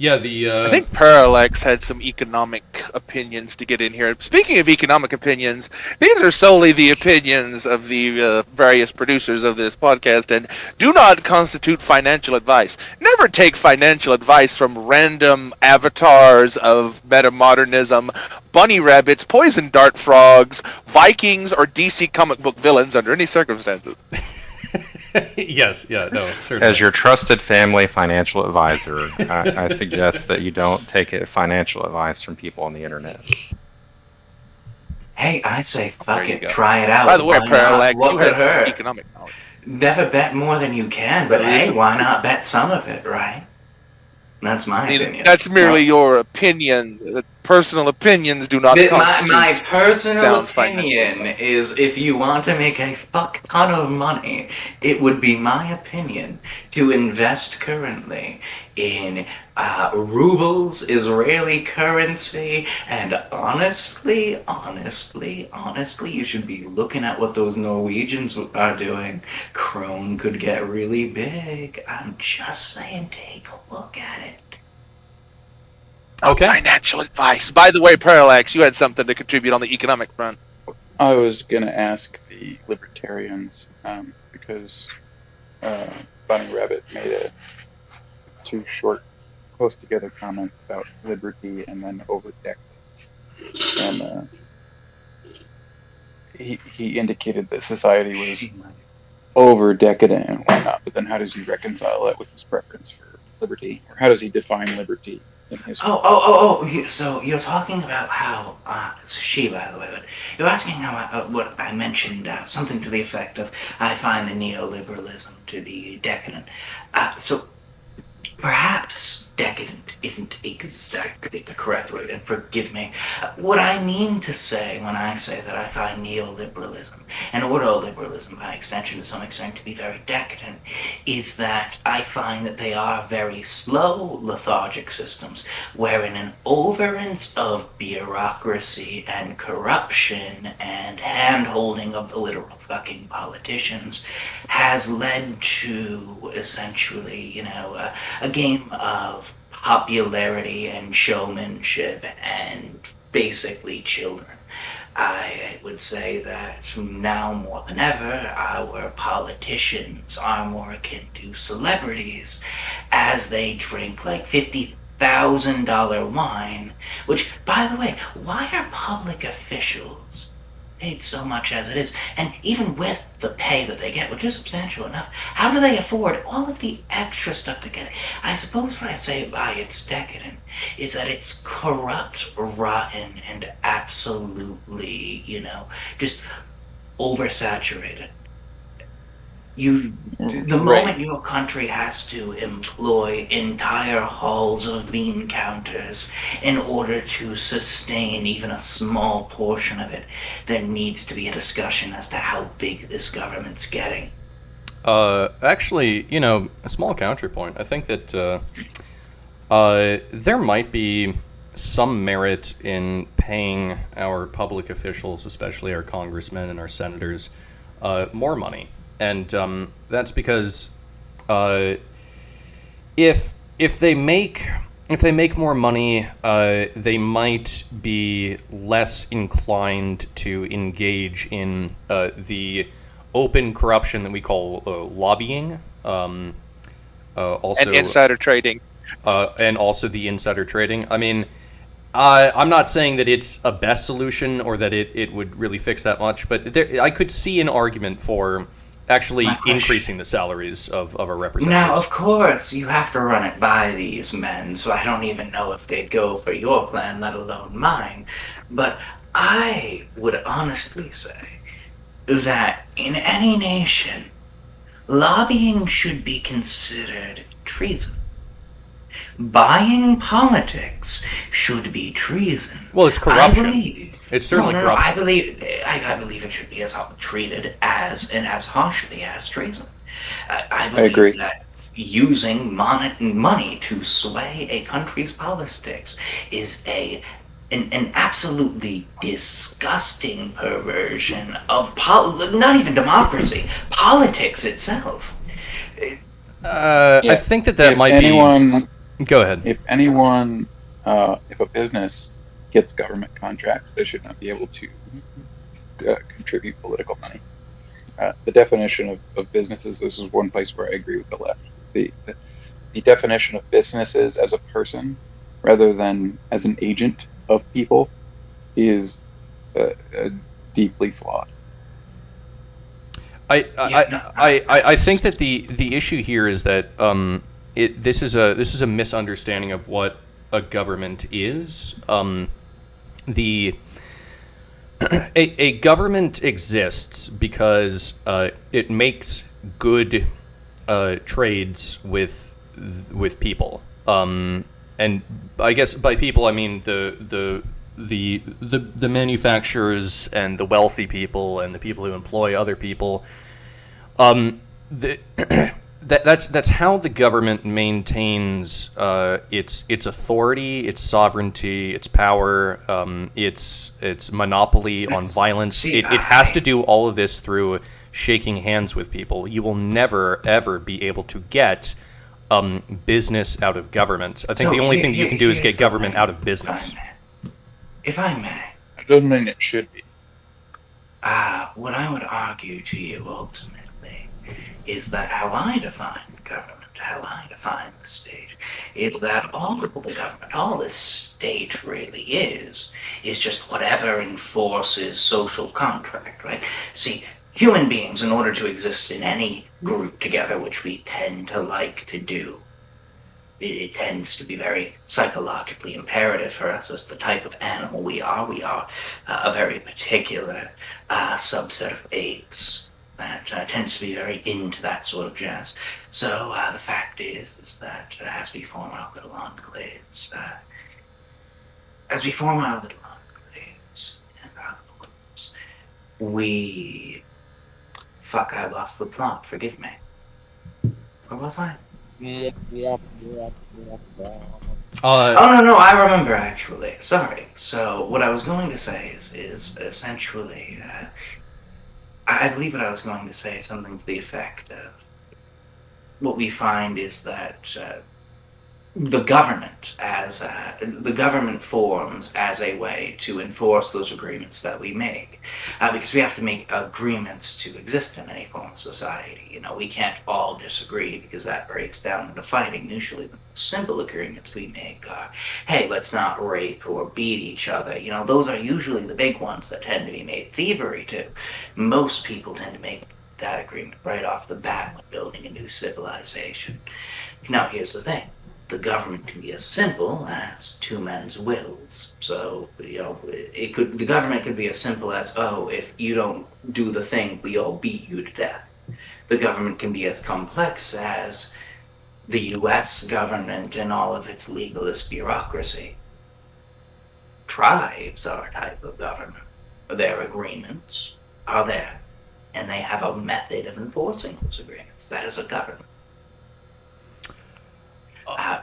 Yeah, I think Parallax had some economic opinions to get in here. Speaking of economic opinions, these are solely the opinions of the various producers of this podcast and do not constitute financial advice. Never take financial advice from random avatars of metamodernism, bunny rabbits, poison dart frogs, Vikings, or DC comic book villains under any circumstances. Yes, yeah, no, certainly. As your trusted family financial advisor, I suggest that you don't take financial advice from people on the internet. Hey, I say fuck There you it, go. try it out. By the way, Why not? Parallax, What you would have some hurt? economic knowledge. Never bet more than you can, but hey, why not bet some of it, right? That's my opinion. That's merely your opinion. Personal opinions do not constitute My personal sound opinion financial is if you want to make a fuck ton of money, it would be my opinion to invest currently in rubles, Israeli currency, and honestly, you should be looking at what those Norwegians are doing. Krone could get really big. I'm just saying, take a look at it. Okay. Financial advice. By the way, Parallax, you had something to contribute on the economic front. I was going to ask the Libertarians, because Bunny Rabbit made two short, close together comments about liberty and then over decades. And he indicated that society was over decadent and whatnot, but then how does he reconcile that with his preference for liberty? Or how does he define liberty? So you're talking about how it's she, by the way, but you're asking how what I mentioned, something to the effect of I find the neoliberalism to be decadent. So perhaps decadent isn't exactly the correct word, and forgive me. What I mean to say when I say that I find neoliberalism, and ordoliberalism by extension to some extent, to be very decadent, is that I find that they are very slow, lethargic systems, wherein an overance of bureaucracy and corruption and hand-holding of the literal fucking politicians has led to essentially, a game of popularity and showmanship and basically children. I would say that now more than ever, our politicians are more akin to celebrities as they drink like $50,000 wine, which, by the way, why are public officials paid so much as it is? And even with the pay that they get, which is substantial enough, how do they afford all of the extra stuff to get it? I suppose what I say by it's decadent is that it's corrupt, rotten, and absolutely, just oversaturated. The moment your country has to employ entire halls of bean counters in order to sustain even a small portion of it, there needs to be a discussion as to how big this government's getting. Actually, a small counterpoint. I think that there might be some merit in paying our public officials, especially our congressmen and our senators, more money. And that's because if they make more money, they might be less inclined to engage in the open corruption that we call lobbying. Also, and insider trading. And also the insider trading. I mean, I'm not saying that it's a best solution or that it would really fix that much, but I could see an argument for actually increasing the salaries of our representatives. Now, of course, you have to run it by these men, so I don't even know if they'd go for your plan, let alone mine. But I would honestly say that in any nation, lobbying should be considered treason. Buying politics should be treason. Well, it's corruption. I believe it's certainly corruption. I believe it should be treated as and as harshly as treason. I believe that using money to sway a country's politics is an absolutely disgusting perversion of not even democracy, politics itself. I think that might be. Go ahead. If a business gets government contracts, they should not be able to contribute political money. The definition of businesses, this is one place where I agree with the left. The definition of businesses as a person rather than as an agent of people is deeply flawed. I think that the issue here is that this is a misunderstanding of what a government is. A government exists because it makes good trades with people. and I guess by people I mean the manufacturers and the wealthy people and the people who employ other people. That's how the government maintains its authority, its sovereignty, its power, its monopoly on violence. It has to do all of this through shaking hands with people. You will never ever be able to get business out of government. I think the only thing that you can do is get government out of business. If I may. It doesn't mean it should be. What I would argue to you ultimately is that how I define government, how I define the state, is that all the government, all the state really is just whatever enforces social contract, right? See, human beings, in order to exist in any group together, which we tend to like to do, it tends to be very psychologically imperative for us as the type of animal we are. We are a very particular subset of apes that tends to be very into that sort of jazz. So the fact is that as we form our little enclaves, and our groups, we... Fuck, I lost the plot, forgive me. Where was I? Oh, no, I remember, actually. Sorry. So, what I was going to say is essentially... I believe what I was going to say is something to the effect of... What we find is that the government forms as a way to enforce those agreements that we make, because we have to make agreements to exist in any form of society. You know, we can't all disagree because that breaks down into fighting. Usually the most simple agreements we make are, hey, let's not rape or beat each other. You know, those are usually the big ones that tend to be made thievery to. Most people tend to make that agreement right off the bat when building a new civilization. Now, here's the thing. The government can be as simple as two men's wills. So, you know, the government could be as simple as, oh, if you don't do the thing, we all beat you to death. The government can be as complex as the U.S. government and all of its legalist bureaucracy. Tribes are a type of government. Their agreements are there, and they have a method of enforcing those agreements. That is a government.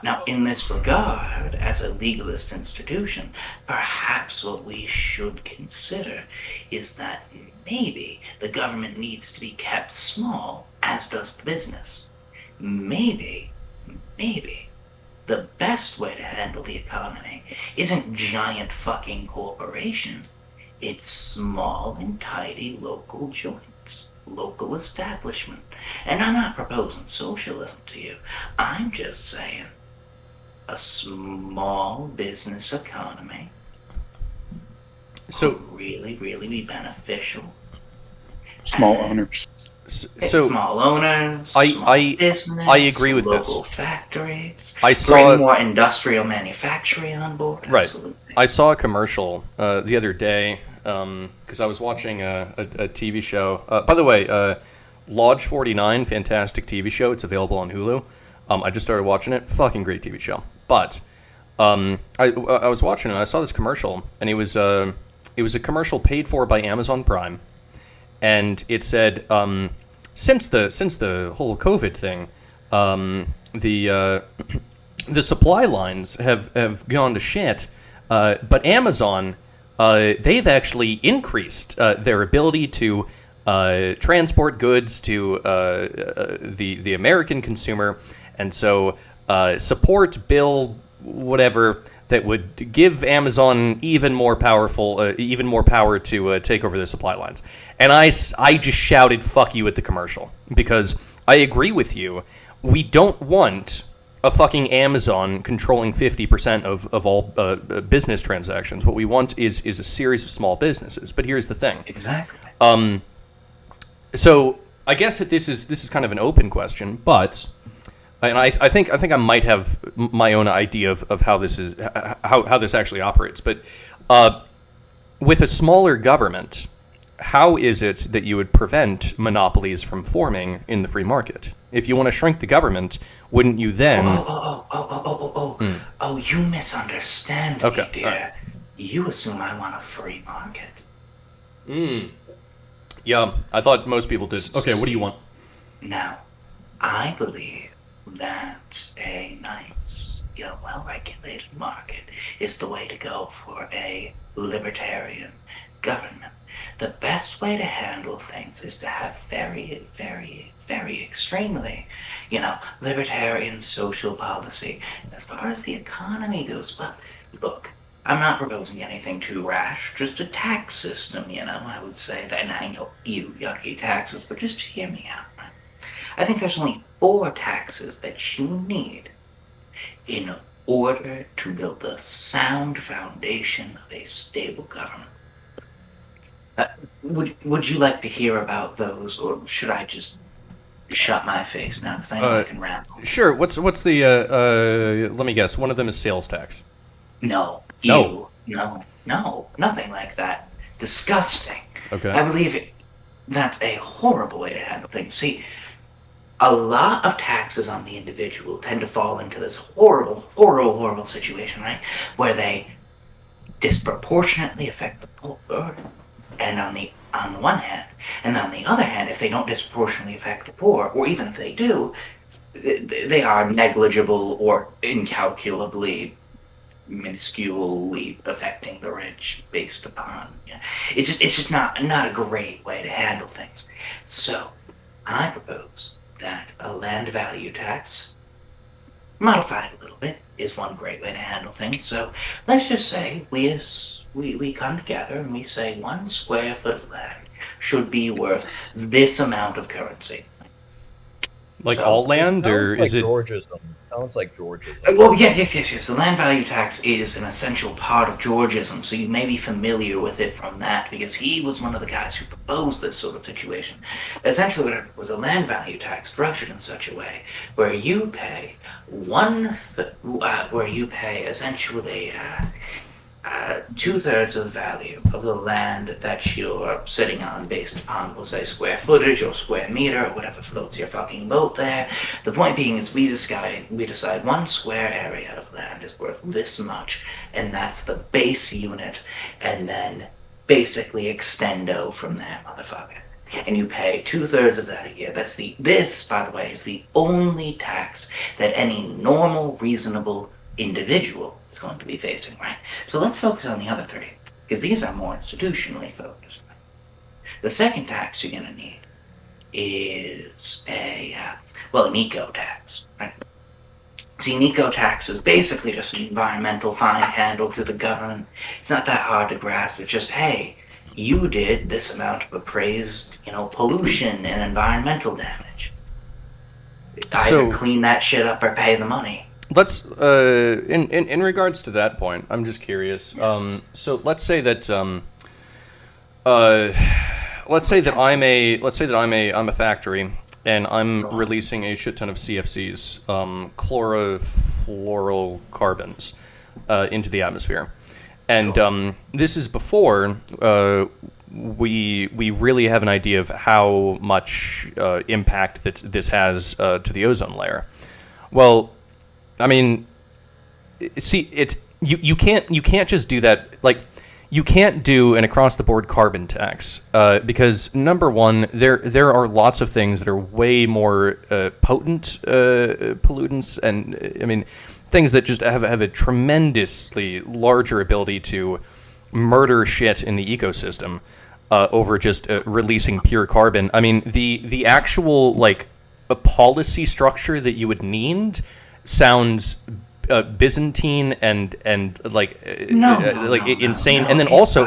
Now, in this regard, as a legalist institution, perhaps what we should consider is that maybe the government needs to be kept small, as does the business. Maybe, the best way to handle the economy isn't giant fucking corporations. It's small and tidy local joints. Local establishment. And I'm not proposing socialism to you. I'm just saying a small business economy could really, really be beneficial. Small owners. Small owners, small business, I agree with local this. Factories. I saw bring more industrial manufacturing on board. Right. Absolutely. I saw a commercial the other day because I was watching a TV show. By the way, Lodge 49, fantastic TV show. It's available on Hulu. I just started watching it. Fucking great TV show. But I was watching it and I saw this commercial, and it was a commercial paid for by Amazon Prime, and it said since the whole COVID thing, the supply lines have gone to shit, but Amazon they've actually increased their ability to transport goods to the American consumer, and so support bill whatever that would give Amazon even more power to take over the supply lines. And I just shouted "fuck you" at the commercial, because I agree with you. We don't want a fucking Amazon controlling 50% of all business transactions. What we want is a series of small businesses. But here's the thing. Exactly. So I guess that this is kind of an open question, but and I think I might have my own idea of how this is how this actually operates. But with a smaller government, how is it that you would prevent monopolies from forming in the free market? If you want to shrink the government, wouldn't you then... Oh, you misunderstand Okay, me, dear. You assume I want a free market. Yeah, I thought most people did. Okay, what do you want? Now, I believe that a nice, well-regulated market is the way to go for a libertarian government. The best way to handle things is to have very, very, very extremely, libertarian social policy. As far as the economy goes, well, look, I'm not proposing anything too rash, just a tax system, I would say that, and I know you yucky taxes, but just hear me out, right? I think there's only 4 taxes that you need in order to build the sound foundation of a stable government. Would you like to hear about those, or should I just shut my face now, because I know I can ramble? Sure, what's the, let me guess, one of them is sales tax. No, nothing like that. Disgusting. Okay. I believe that's a horrible way to handle things. See, a lot of taxes on the individual tend to fall into this horrible situation, right? Where they disproportionately affect the poor, and on the one hand, and on the other hand, if they don't disproportionately affect the poor, or even if they do, they are negligible or incalculably minusculely affecting the rich based upon it's just not a great way to handle things. So I propose that a land value tax, modified a little bit, is one great way to handle things. So let's just say we come together and we say 1 square foot of land should be worth this amount of currency. Like all land, or is it... Georgism. Sounds like Georgism. Well, yes. The land value tax is an essential part of Georgism, so you may be familiar with it from that, because he was one of the guys who proposed this sort of situation. Essentially, what it was, a land value tax structured in such a way where you pay essentially 2/3 of the value of the land that you're sitting on based upon, we'll say, square footage or square meter or whatever floats your fucking boat there. The point being is we decide 1 square area of land is worth this much, and that's the base unit, and then basically extendo from there, motherfucker. And you pay 2/3 of that a year. This, by the way, is the only tax that any normal, reasonable individual is going to be facing, right? So let's focus on the other 3, because these are more institutionally focused. The second tax you're going to need is an eco-tax, right? See, an eco-tax is basically just an environmental fine handled through the government. It's not that hard to grasp. It's just, hey, you did this amount of appraised, pollution and environmental damage. Either clean that shit up or pay the money. Let's in regards to that point, I'm just curious. So let's say that I'm a factory and I'm releasing a shit ton of CFCs, chlorofluorocarbons, into the atmosphere, and this is before we really have an idea of how much impact that this has to the ozone layer. Well, I mean, see, you can't just do that. Like, you can't do an across-the-board carbon tax because, number one, there are lots of things that are way more potent pollutants, and I mean, things that just have a tremendously larger ability to murder shit in the ecosystem over just releasing pure carbon. I mean, the actual a policy structure that you would need sounds Byzantine and insane. And then also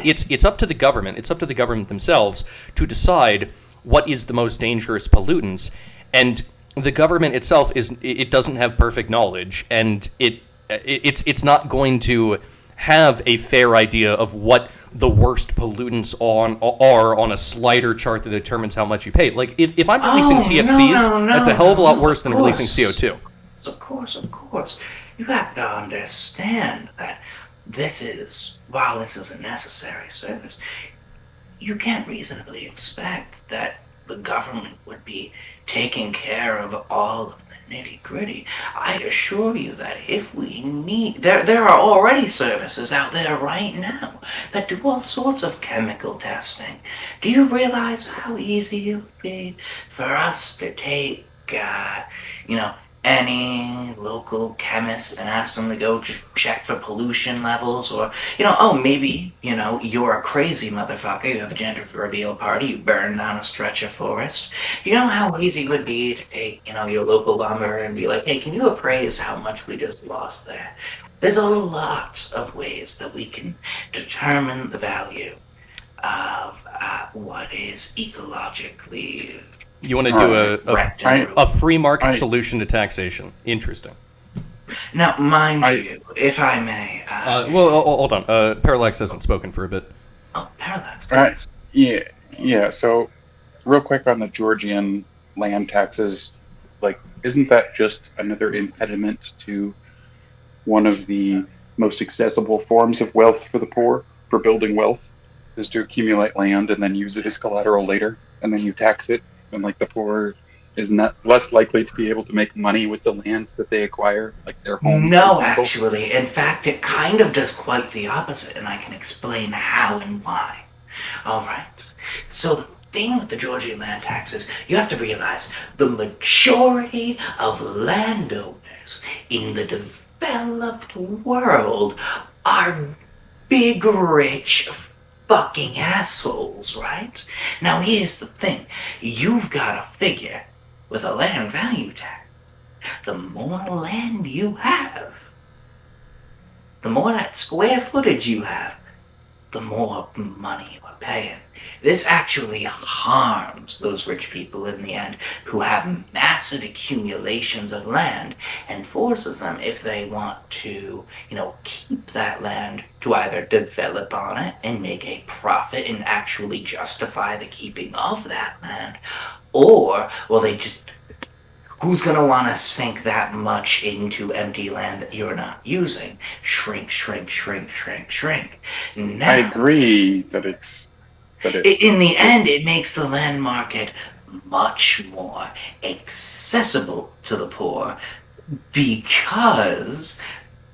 it's up to the government. It's up to the government themselves to decide what is the most dangerous pollutants. And the government itself it doesn't have perfect knowledge, and it's not going to have a fair idea of what the worst pollutants are on a slider chart that determines how much you pay. Like, if I'm releasing CFCs, that's a hell of a lot worse than releasing CO2. Of course. You have to understand that while this is a necessary service, you can't reasonably expect that the government would be taking care of all of the nitty-gritty. I assure you that if we need... There are already services out there right now that do all sorts of chemical testing. Do you realize how easy it would be for us to take, any local chemist and ask them to go check for pollution levels, or, maybe, you're a crazy motherfucker, you have a gender reveal party, you burn down a stretch of forest. You know how easy it would be to take, your local lumber and be like, hey, can you appraise how much we just lost there? There's a lot of ways that we can determine the value of what is ecologically... You want to do a free market solution to taxation. Interesting. Now, mind you, if I may... hold on. Parallax hasn't spoken for a bit. Oh, Parallax, please. Yeah, so real quick on the Georgian land taxes, isn't that just another impediment to one of the most accessible forms of wealth for the poor, for building wealth, is to accumulate land and then use it as collateral later, and then you tax it? And the poor is not less likely to be able to make money with the land that they acquire, their home. No, actually. In fact, it kind of does quite the opposite, and I can explain how and why. All right. So the thing with the Georgian land taxes, you have to realize the majority of landowners in the developed world are big, rich, fucking assholes, right? Now here's the thing. You've got to figure, with a land value tax, the more land you have, the more that square footage you have, the more money you're paying. This actually harms those rich people in the end who have massive accumulations of land, and forces them, if they want to, keep that land, to either develop on it and make a profit and actually justify the keeping of that land, or, they just... Who's going to want to sink that much into empty land that you're not using? Shrink, shrink, shrink, shrink, shrink. Now, I agree that in the end, it makes the land market much more accessible to the poor, because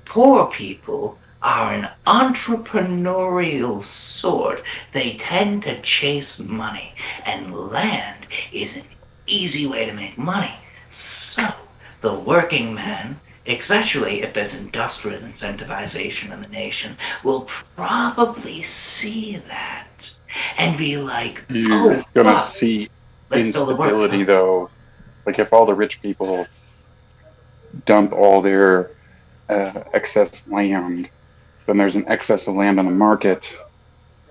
poor people are an entrepreneurial sort. They tend to chase money, and land is an easy way to make money. So, the working man, especially if there's industrial incentivization in the nation, will probably see that and be like, you're gonna see instability, though. If all the rich people dump all their excess land, then there's an excess of land on the market.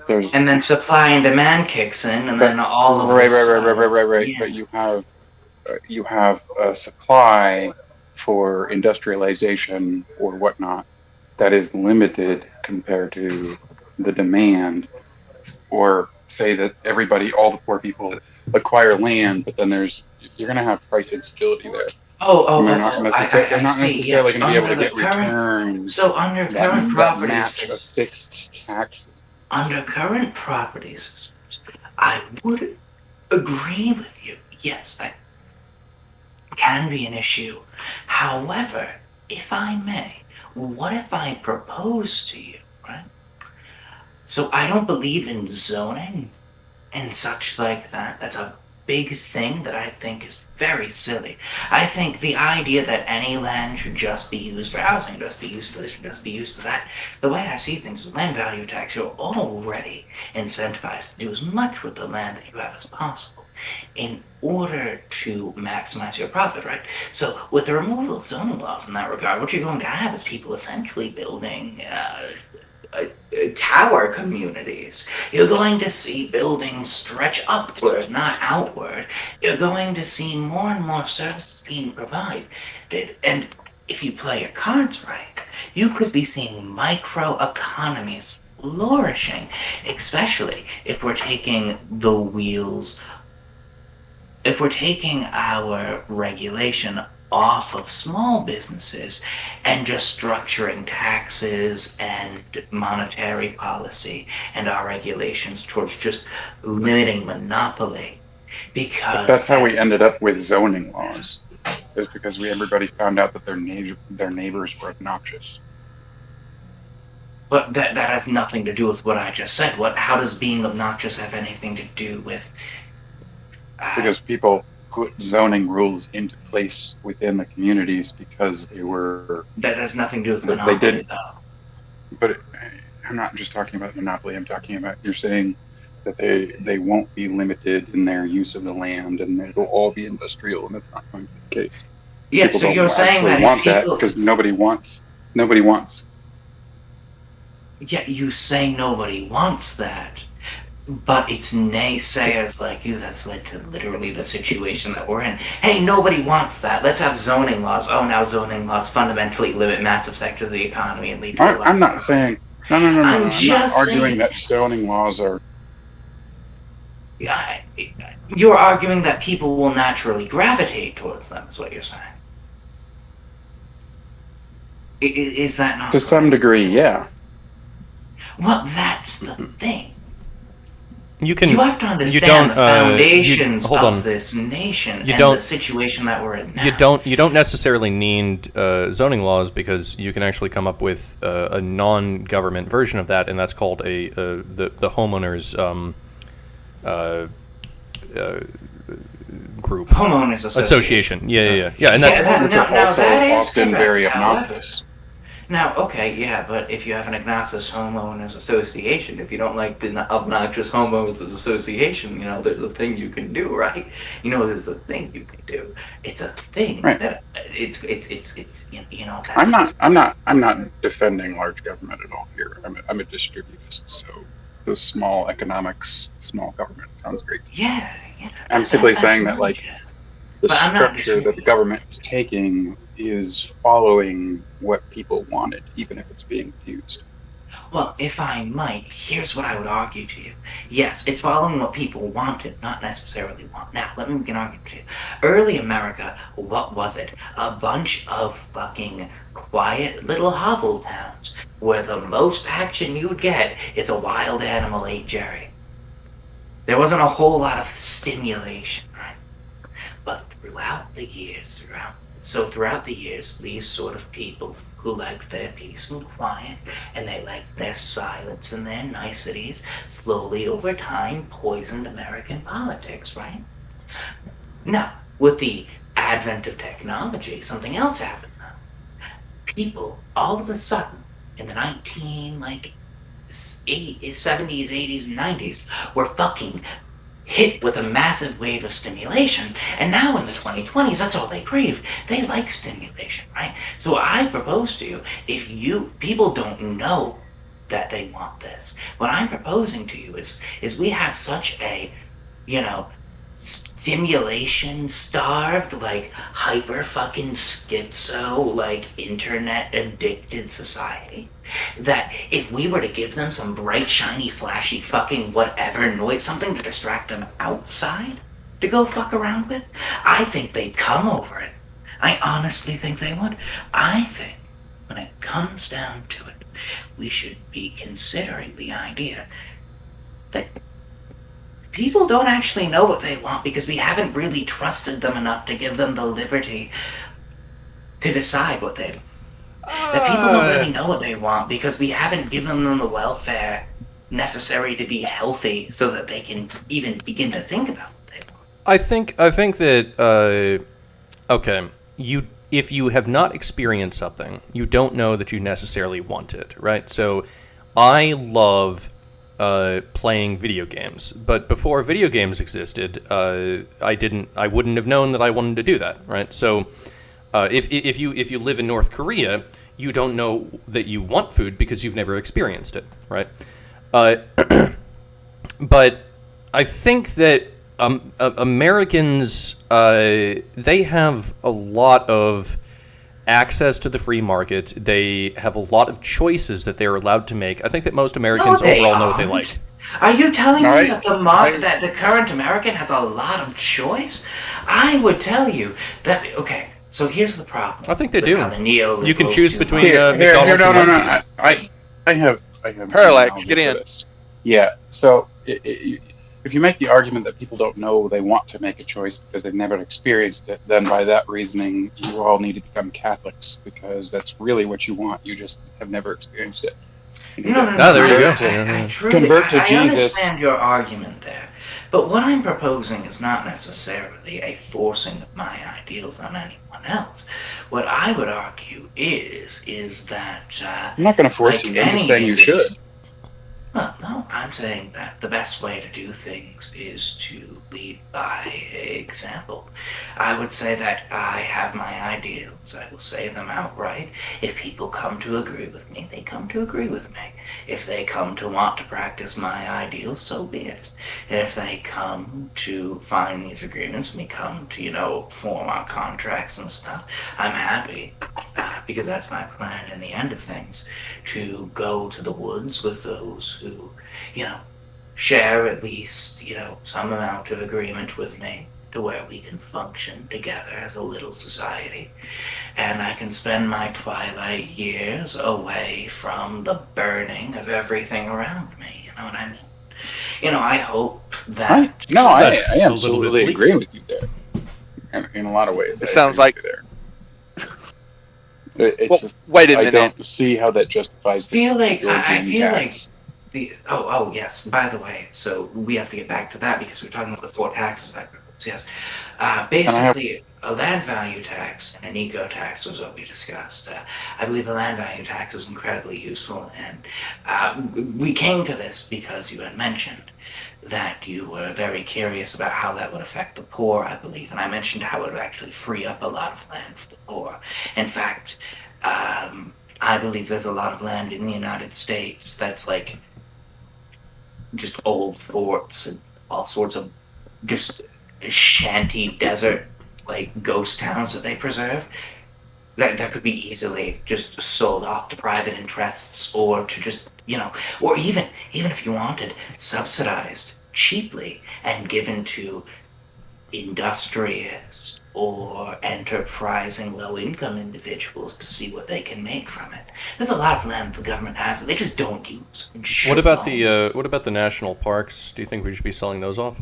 And then supply and demand kicks in, and then all of right. Yeah. But you have a supply for industrialization or whatnot that is limited compared to the demand. Or say that all the poor people acquire land, but then you're going to have price instability there. They're not necessarily going to be able to get returns. So under current property match a fixed tax. Under current property systems, I would agree with you. Yes, that can be an issue. However, if I may, what if I propose to you, right? So I don't believe in zoning and such like that. That's a big thing that I think is very silly. I think the idea that any land should just be used for housing, just be used for this, just be used for that, the way I see things with land value tax, you're already incentivized to do as much with the land that you have as possible in order to maximize your profit, right? So with the removal of zoning laws in that regard, what you're going to have is people essentially building tower communities. You're going to see buildings stretch upward, not outward. You're going to see more and more services being provided. And if you play your cards right, you could be seeing micro-economies flourishing, especially if we're taking the wheels if we're taking our regulation off of small businesses and just structuring taxes and monetary policy and our regulations towards just limiting monopoly, because That's how we ended up with zoning laws. Is because everybody found out that their neighbors were obnoxious. but that has nothing to do with what I just said. How does being obnoxious have anything to do with? Because people put zoning rules into place within the communities because they were. That has nothing to do with They monopoly, did. though. But I'm not just talking about monopoly. I'm talking about you're saying that they won't be limited in their use of the land and it'll all be industrial, and that's not going to be the case. Yeah, People so don't you're saying that want if that people, because nobody wants. yeah, you say nobody wants that, but it's naysayers like you that's led to literally the situation that we're in. Hey, nobody wants that. Let's have zoning laws. Oh, now zoning laws fundamentally limit massive sectors of the economy and lead to. I'm not saying. No. I'm I'm not just arguing saying- that zoning laws are. You're arguing that people will naturally gravitate towards them, is what you're saying. Is that not To correct? some degree, yeah. Well, that's the thing. You can. You have to don't, understand the foundations hold of on. this nation You and don't- the situation that we're in now. You don't necessarily need zoning laws, because you can actually come up with a non-government version of that, and that's called the homeowners group. Homeowners Association. Yeah, and that's Yeah, Which now- are now also that is often correct, very however. obnoxious. Now, okay, yeah, but if you have an obnoxious homeowners association, if you don't like the obnoxious homeowners association, there's a thing you can do, right? There's a thing you can do. It's a thing Right. that it's that I'm not defending large government at all here. I'm a distributist, so the small economics, small government sounds great. yeah. I'm simply that's saying that, bullshit. The But I'm not structure that the distributing. government is taking is following what people wanted, even if it's being abused. Well, if I might, here's what I would argue to you. Yes, it's following what people wanted, not necessarily want. Now, let me make an argument to you. Early America, what was it? A bunch of fucking quiet little hovel towns where the most action you'd get is a wild animal ate Jerry. There wasn't a whole lot of stimulation, right? But throughout the years, these sort of people who like their peace and quiet, and they like their silence and their niceties, slowly over time poisoned American politics, right? Now, with the advent of technology, something else happened though. People, all of a sudden, in the 70s, 80s, and 90s, were fucking hit with a massive wave of stimulation, and now in the 2020s, that's all they crave. They like stimulation, right? So I propose to you, if people don't know that they want this, what I'm proposing to you is we have such a, stimulation starved, like hyper fucking schizo, like internet addicted society, that if we were to give them some bright, shiny, flashy fucking whatever noise, something to distract them outside to go fuck around with, I think they'd come over it. I honestly think they would. I think when it comes down to it, we should be considering the idea that people don't actually know what they want because we haven't really trusted them enough to give them the liberty to decide what they want. That people don't really know what they want because we haven't given them the welfare necessary to be healthy so that they can even begin to think about what they want. I think that okay, if you have not experienced something, you don't know that you necessarily want it, right? So I love playing video games, but before video games existed, I wouldn't have known that I wanted to do that, right? So if you live in North Korea, you don't know that you want food because you've never experienced it, right? But I think that Americans, they have a lot of access to the free market. They have a lot of choices that they're allowed to make. I think that most Americans overall know what they like. Are you telling me Right. that that the current American has a lot of choice? I would tell you that. Okay, so here's the problem. I think they with do. how the neoliberals You can choose do between market. McDonald's no, and no, Wendy's. I have Parallax, an get analogy in. for this. Yeah. So if you make the argument that people don't know they want to make a choice because they've never experienced it, then by that reasoning, you all need to become Catholics because that's really what you want. You just have never experienced it. No. Ah, there you go. I truly, Convert to I Jesus. understand your argument there, but what I'm proposing is not necessarily a forcing of my ideals on anyone else. What I would argue is that I'm not going to force like you. I'm just any saying you should. Well, no, I'm saying that the best way to do things is to lead by example. I would say that I have my ideals. I will say them outright. If people come to agree with me, they come to agree with me. If they come to want to practice my ideals, so be it. And if they come to find these agreements and we come to, form our contracts and stuff, I'm happy. Because that's my plan in the end of things, to go to the woods with those who, share at least, some amount of agreement with me to where we can function together as a little society. And I can spend my twilight years away from the burning of everything around me, you know what I mean? I hope that... I That's a little absolutely bit agree with you there. In a lot of ways. It I sounds agree like- with you there. It's Well, just, wait a I minute. don't see how that justifies the I Georgian feel like tax. oh yes, by the way, so we have to get back to that because we're talking about the four taxes I proposed. Yes, basically a land value tax and an eco tax was what we discussed. I believe the land value tax is incredibly useful, and we came to this because you had mentioned that you were very curious about how that would affect the poor, I believe, and I mentioned how it would actually free up a lot of land for the poor. In fact, I believe there's a lot of land in the United States that's like just old forts and all sorts of just shanty desert like ghost towns that they preserve that could be easily just sold off to private interests or to just or even if you wanted, subsidized cheaply and given to industrious or enterprising low-income individuals to see what they can make from it. There's a lot of land the government has that they just don't use. What about the national parks? Do you think we should be selling those off?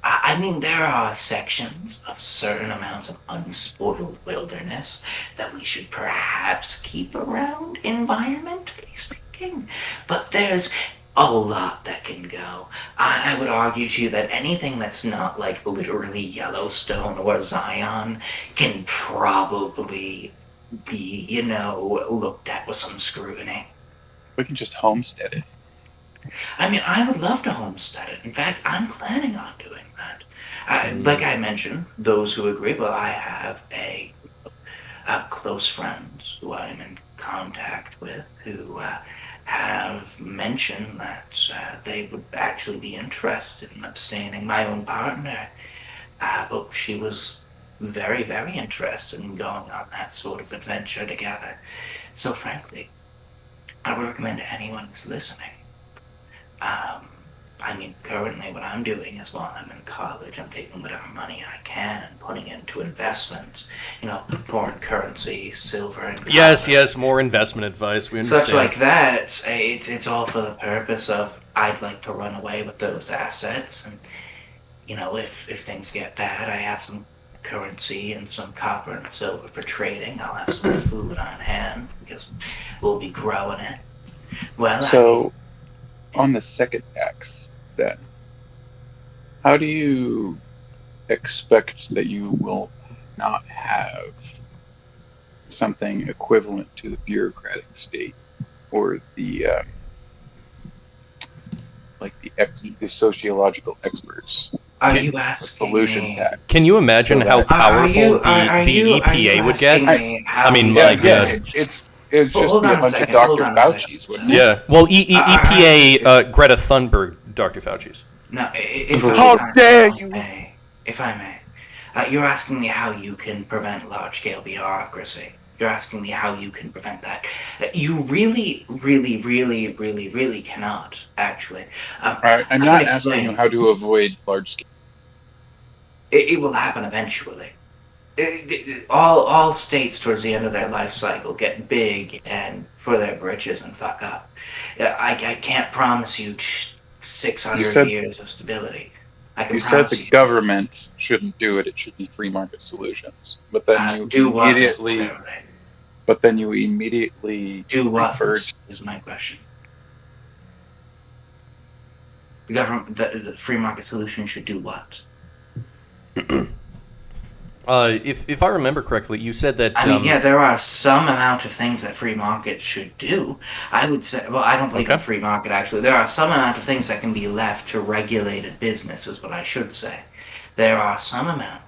I mean, there are sections of certain amounts of unspoiled wilderness that we should perhaps keep around, environmentally speaking. But there's a lot that can go. I would argue to you that anything that's not like literally Yellowstone or Zion can probably be, looked at with some scrutiny. We can just homestead it. I mean, I would love to homestead it. In fact, I'm planning on doing that. Like I mentioned, those who agree, well, I have a close friends who I'm in contact with who have mentioned that they would actually be interested in abstaining. My own partner, but she was very, very interested in going on that sort of adventure together. So frankly, I would recommend to anyone who's listening. I mean, currently what I'm doing is while I'm in college, I'm taking whatever money I can and putting it into investments, foreign currency, silver, and copper. Yes, more investment advice. We understand. Such like that. It's all for the purpose of I'd like to run away with those assets, and if things get bad, I have some currency and some copper and silver for trading. I'll have some food on hand because we'll be growing it. Well, So, on the second tax, then, how do you expect that you will not have something equivalent to the bureaucratic state or the the sociological experts? are you asking Pollution me? tax. Can you imagine So how that- powerful the EPA would get? I mean, like, it's just hold be on a a bunch second, of Dr. hold on a Fauci's, second. wouldn't it? Yeah. Well, EPA, Greta Thunberg, Dr. Fauci's. No, if How dare you! If I may, you're asking me how you can prevent large-scale bureaucracy. You're asking me how you can prevent that. You really, really, really, really, really cannot, actually. I'm I can not asking explain. you how to avoid large scale. It will happen eventually. All states towards the end of their life cycle get big and for their britches and fuck up. I can't promise you 600 years of stability. I can You said promise the you. government shouldn't do it. It should be free market solutions. But then you Do what? immediately. But then you immediately Do what referred. is my question. The government, the free market solution should do what? If I remember correctly, you said that. I mean, yeah, there are some amount of things that free market should do. I would say, well, I don't believe in free market, actually. There are some amount of things that can be left to regulated business, is what I should say. There are some amount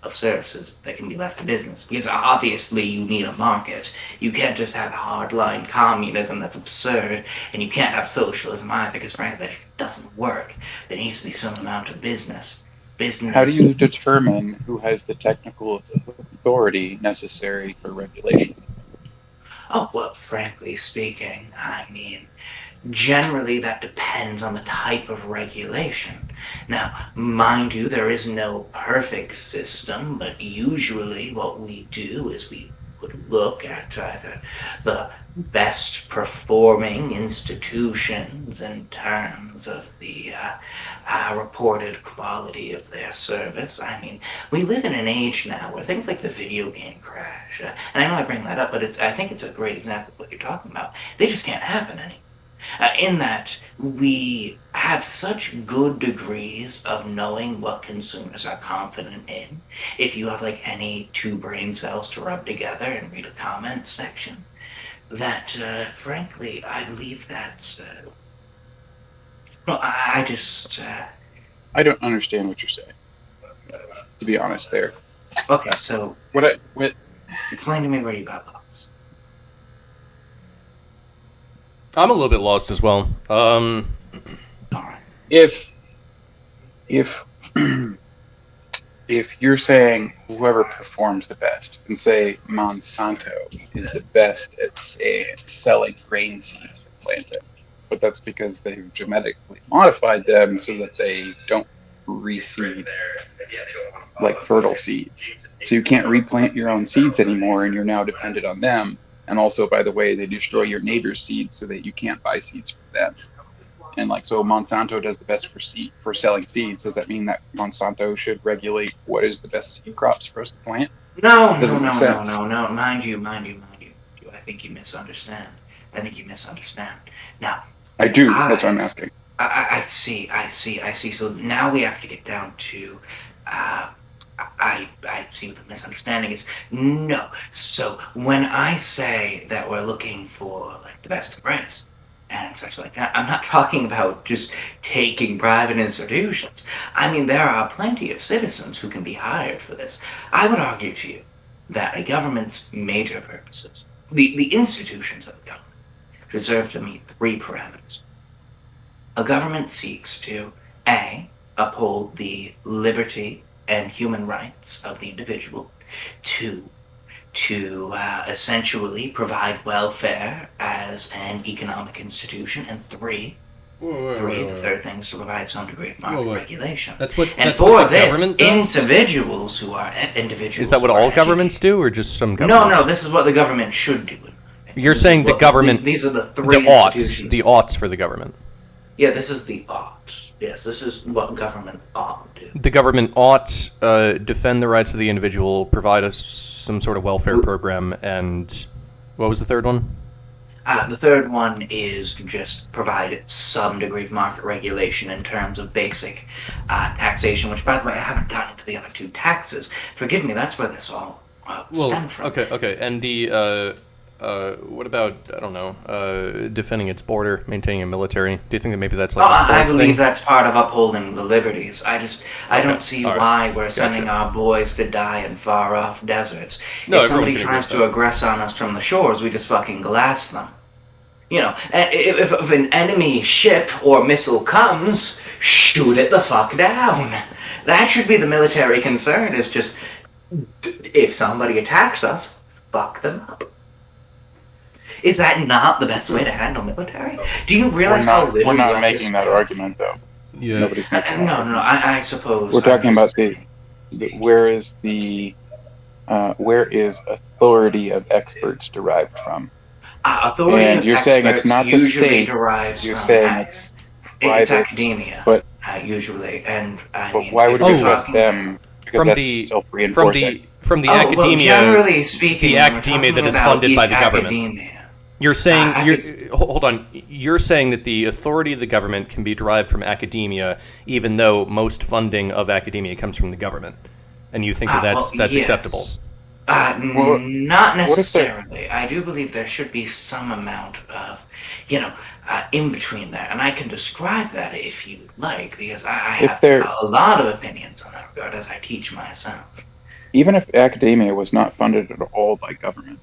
of services that can be left to business, because obviously you need a market. You can't just have hardline communism, that's absurd, and you can't have socialism either, because frankly, that doesn't work. There needs to be some amount of business. How do you determine who has the technical authority necessary for regulation? Oh, well, frankly speaking, I mean, generally that depends on the type of regulation. Now, mind you, there is no perfect system, but usually what we do is we would look at either the best performing institutions in terms of the reported quality of their service. I mean, we live in an age now where things like the video game crash, and I know I bring that up, but I think it's a great example of what you're talking about. They just can't happen anymore. In that we have such good degrees of knowing what consumers are confident in. If you have like any two brain cells to rub together and read a comment section, that frankly, I believe that. Well, I just. I don't understand what you're saying. To be honest, there. Okay, so What? explain to me where you got lost. I'm a little bit lost as well. All right. If if you're saying whoever performs the best, and say Monsanto is the best at selling grain seeds for planting, but that's because they've genetically modified them so that they don't reseed like fertile seeds. So you can't replant your own seeds anymore, and you're now dependent on them. And also, by the way, they destroy your neighbor's seeds so that you can't buy seeds from them. And like, so Monsanto does the best for selling seeds. Does that mean that Monsanto should regulate what is the best seed crops for us to plant? No. Mind you. I think you misunderstand. Now, I do. That's what I'm asking. I see. So now we have to get down to. I see what the misunderstanding is. No. So when I say that we're looking for like the best and brightest and such like that, I'm not talking about just taking private institutions. I mean, there are plenty of citizens who can be hired for this. I would argue to you that a government's major purposes, the institutions of the government, should serve to meet 3 parameters. A government seeks to A, uphold the liberty and human rights of the individual, 2, to essentially provide welfare as an economic institution, and 3, the third thing is to provide some degree of market regulation. And for this, individuals who are individuals. Is that what all governments do, or just some governments? No, this is what the government should do. You're saying the government. These are the 3 institutions. The oughts for the government. Yeah, this is the ought. Yes, this is what government ought to do. The government ought defend the rights of the individual, provide us some sort of welfare program, and what was the third one? The third one is just provide some degree of market regulation in terms of basic taxation, which, by the way, I haven't gotten to the other 2 taxes. Forgive me, that's where this all stemmed from. Okay, and the... what about, I don't know, defending its border, maintaining a military? Do you think that maybe that's like I believe that's part of upholding the liberties. I don't see why we're sending our boys to die in far-off deserts. If somebody tries to aggress on us from the shores, we just fucking glass them. You know, if an enemy ship or missile comes, shoot it the fuck down. That should be the military concern, is just, if somebody attacks us, fuck them up. Is that not the best way to handle military? Do you realize how little we're you not have making to that spend? argument, though. Yeah. Nobody's making that No, argument. I suppose. We're talking I'm about just- where is authority of experts derived from? authority And of you're saying it's experts not the usually state. derives You're from saying it's private. it's academia, but usually, and I but mean, why if would we're we trust talking- them? Because From that's the self-reinforcing. from the Well, academia, generally speaking, the when we're academia that talking is about funded by the government. academia, you're saying I hold on. You're saying that the authority of the government can be derived from academia, even though most funding of academia comes from the government, and you think that that's yes. acceptable. Not what if necessarily. I do believe there should be some amount of, in between that, and I can describe that if you like, because I If have there- a lot of opinions on that regard as I teach myself. Even if academia was not funded at all by government,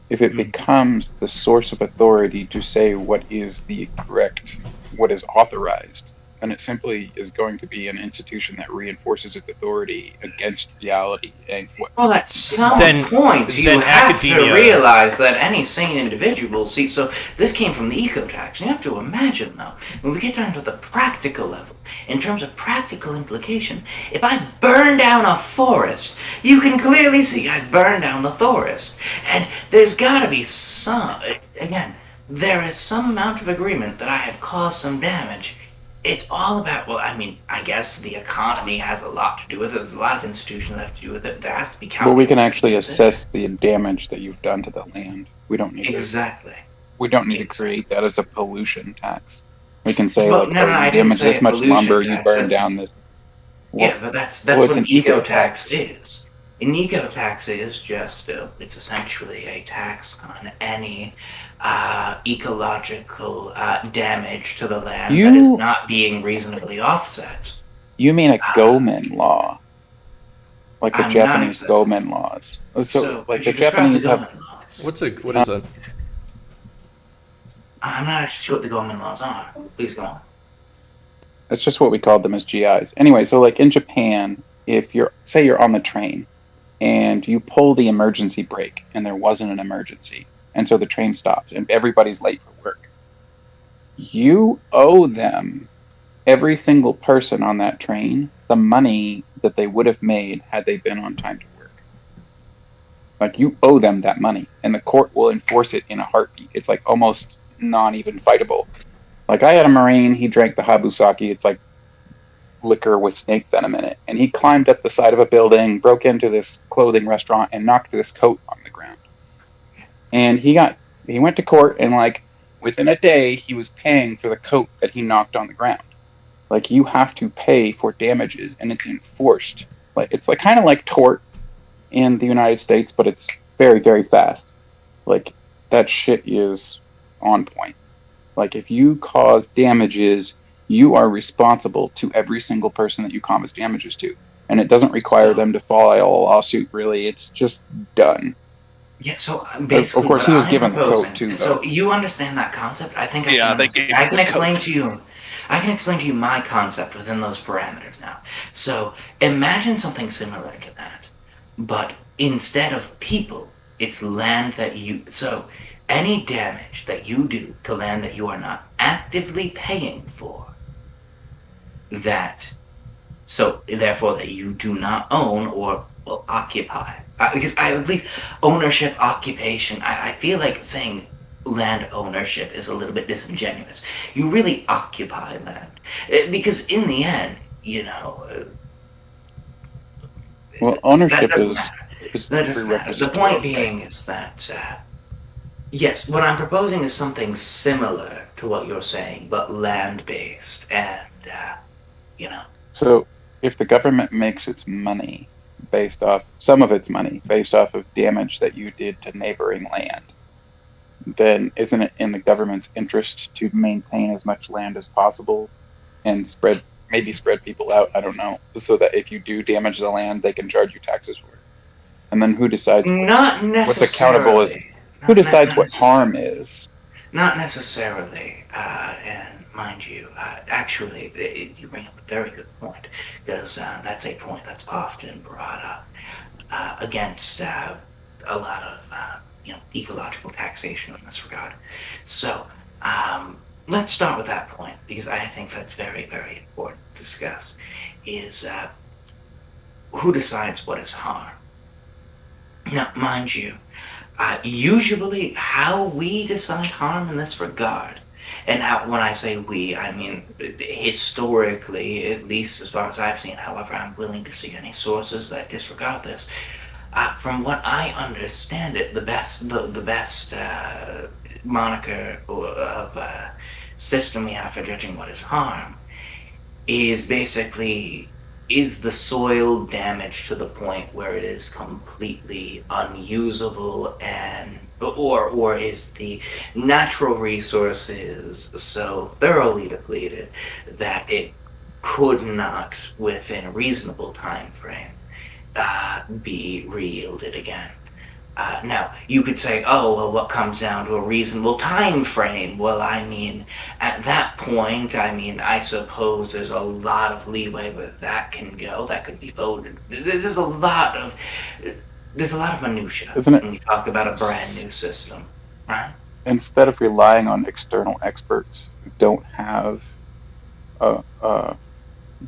if it Mhm. becomes the source of authority to say what is the correct, what is authorized, then it simply is going to be an institution that reinforces its authority against reality and what. Well, at some Then- point, you then have academia- to realize that any sane individual sees. So this came from the eco-tax. You have to imagine, though, when we get down to the practical level, in terms of practical implication, if I burn down a forest, you can clearly see I've burned down the forest. And there's got to be some, again, there is some amount of agreement that I have caused some damage. It's all about, well, I mean, I guess the economy has a lot to do with it. There's a lot of institutions that have to do with it. There has to be Well, we can calculations actually to use it. assess the damage that you've done to the land. We don't need Exactly. to Exactly. create that as a pollution tax. We can say Well, like, no, oh, I you didn't damaged say this a much pollution lumber, you tax, burned that's- down this. Yeah, but that's well, what it's an an eco-tax eco-tax. is. An eco-tax is just it's essentially a tax on any ecological damage to the land that is not being reasonably offset. You mean a Gomen law, like the I'm not Japanese exactly- Gomen laws? So, like could the you describe Japanese the have. Goldman laws? What is that? I'm not actually sure what the Goldman laws are. Please go on. That's just what we called them as GIs. Anyway, so like in Japan, if you're on the train and you pull the emergency brake and there wasn't an emergency, and so the train stopped and everybody's late for work, you owe them, every single person on that train, the money that they would have made had they been on time to work. Like, you owe them that money, and the court will enforce it in a heartbeat. It's like almost non-even fightable. Like, I had a Marine, he drank the Habusaki, it's like liquor with snake venom in it, and he climbed up the side of a building, broke into this clothing restaurant, and knocked this coat on the ground. And he went to court, and like, within a day, he was paying for the coat that he knocked on the ground. Like, you have to pay for damages, and it's enforced. Like, it's like kind of like tort in the United States, but it's very, very fast. Like, that shit is on point. Like, if you cause damages, you are responsible to every single person that you cause damages to. And it doesn't require them to file a lawsuit, really. It's just done. Yeah, so basically, Of course, what he was I'm given the proposing- coat, too, So though. you understand that concept? I think I Yeah, can. they understand- gave I him can the explain coat. to you. I can explain to you my concept within those parameters now. So imagine something similar to that, but instead of people, it's land that you. So any damage that you do to land that you are not actively paying for, that. So therefore, that you do not own or will occupy. Because I believe ownership, occupation, I feel like saying land ownership is a little bit disingenuous. You really occupy land. Because in the end, Well, that ownership doesn't is matter. is That doesn't matter. prerequisite. The point being is that, yes, what I'm proposing is something similar to what you're saying, but land-based and, So, if the government makes its money based off of damage that you did to neighboring land, then isn't it in the government's interest to maintain as much land as possible and spread people out? I don't know, so that if you do damage the land, they can charge you taxes for it. And then who decides not necessarily. what's accountable is who decides what harm is? Not necessarily, and mind you, actually, you bring up a very good point, because that's a point that's often brought up against a lot of ecological taxation in this regard. So let's start with that point, because I think that's very, very important to discuss, is who decides what is harm. Now, mind you, usually how we decide harm in this regard, and when I say we, I mean historically, at least as far as I've seen, however, I'm willing to see any sources that disregard this. From what I understand it, the best moniker of system we have for judging what is harm is basically, is the soil damaged to the point where it is completely unusable, or is the natural resources so thoroughly depleted that it could not, within a reasonable time frame, be re-yielded again. Now, you could say, oh, well, what comes down to a reasonable time frame? Well, I mean, at that point, I suppose there's a lot of leeway where that can go. That could be voted. There's a lot of minutia when we talk about a brand new system, right? Instead of relying on external experts who don't have,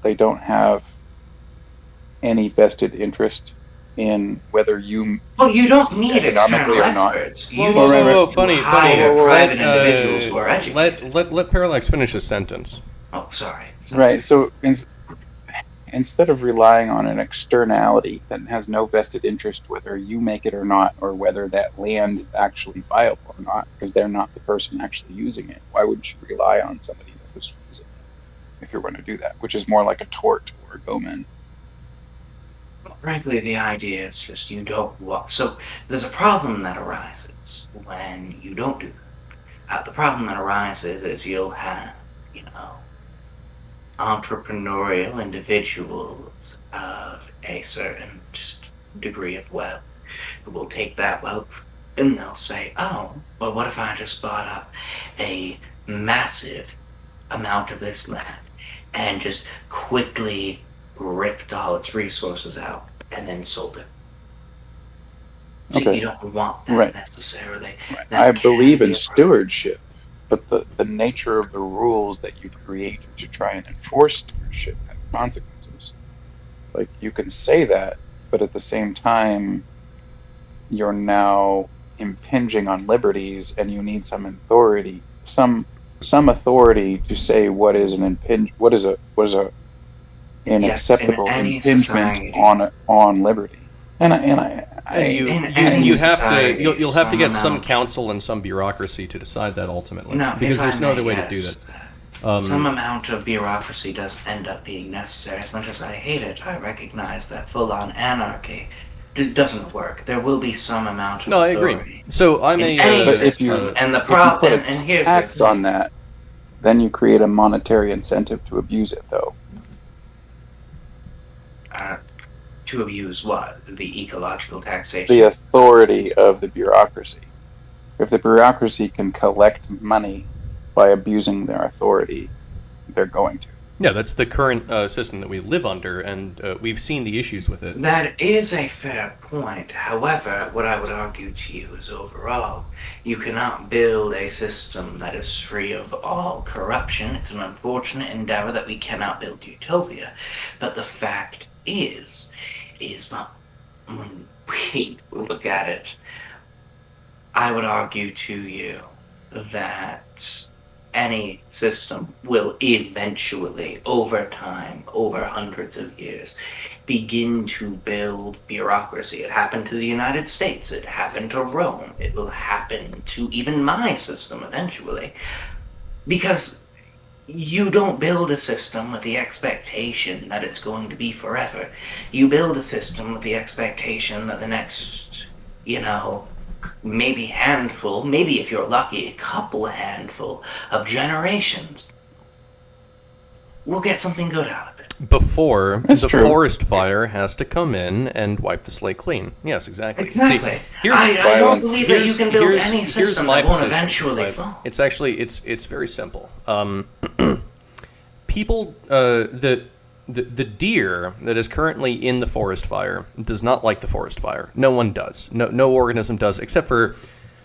they don't have any vested interest in whether you don't need external or not. experts. You just hire private individuals who are educated. Let Parallax finish his sentence. Oh, sorry. Right. So instead of relying on an externality that has no vested interest whether you make it or not, or whether that land is actually viable or not, because they're not the person actually using it, why would you rely on somebody that was using it if you're going to do that? Which is more like a tort or a Goman. Frankly, the idea is just you don't walk. So there's a problem that arises when you don't do that. The problem that arises is you'll have, entrepreneurial individuals of a certain degree of wealth who will take that wealth and they'll say, oh, well, what if I just bought up a massive amount of this land and just quickly ripped all its resources out and then sold it? See, Okay. you don't want that necessarily. Right. That I believe in can be a stewardship, but the nature of the rules that you create to try and enforce stewardship have consequences. Like, you can say that, but at the same time, you're now impinging on liberties, and you need some authority, some authority to say what is an acceptable impingement on liberty. You'll have to get some council and some bureaucracy to decide that ultimately. No, because there's no other way to do that. Some amount of bureaucracy does end up being necessary. As much as I hate it, I recognize that full-on anarchy just doesn't work. There will be some amount of authority. I agree. So I may. But if you put a tax on that, then you create a monetary incentive to abuse it, though. To abuse what? The ecological taxation? The authority of the bureaucracy. If the bureaucracy can collect money by abusing their authority, they're going to. Yeah, that's the current system that we live under, and we've seen the issues with it. That is a fair point. However, what I would argue to you is overall, you cannot build a system that is free of all corruption. It's an unfortunate endeavor that we cannot build utopia. But the fact is well, when we look at it, I would argue to you that any system will eventually, over time, over hundreds of years, begin to build bureaucracy. It happened to the United States. It happened to Rome. It will happen to even my system eventually. Because you don't build a system with the expectation that it's going to be forever. You build a system with the expectation that the next, maybe handful, maybe if you're lucky, a couple handful of generations will get something good out of it. Before forest fire has to come in and wipe the slate clean. Yes, exactly. Exactly. See, I don't believe that you can build any system that won't eventually fall. It's actually, it's very simple. People, the the deer that is currently in the forest fire does not like the forest fire. No one does. No organism does, except for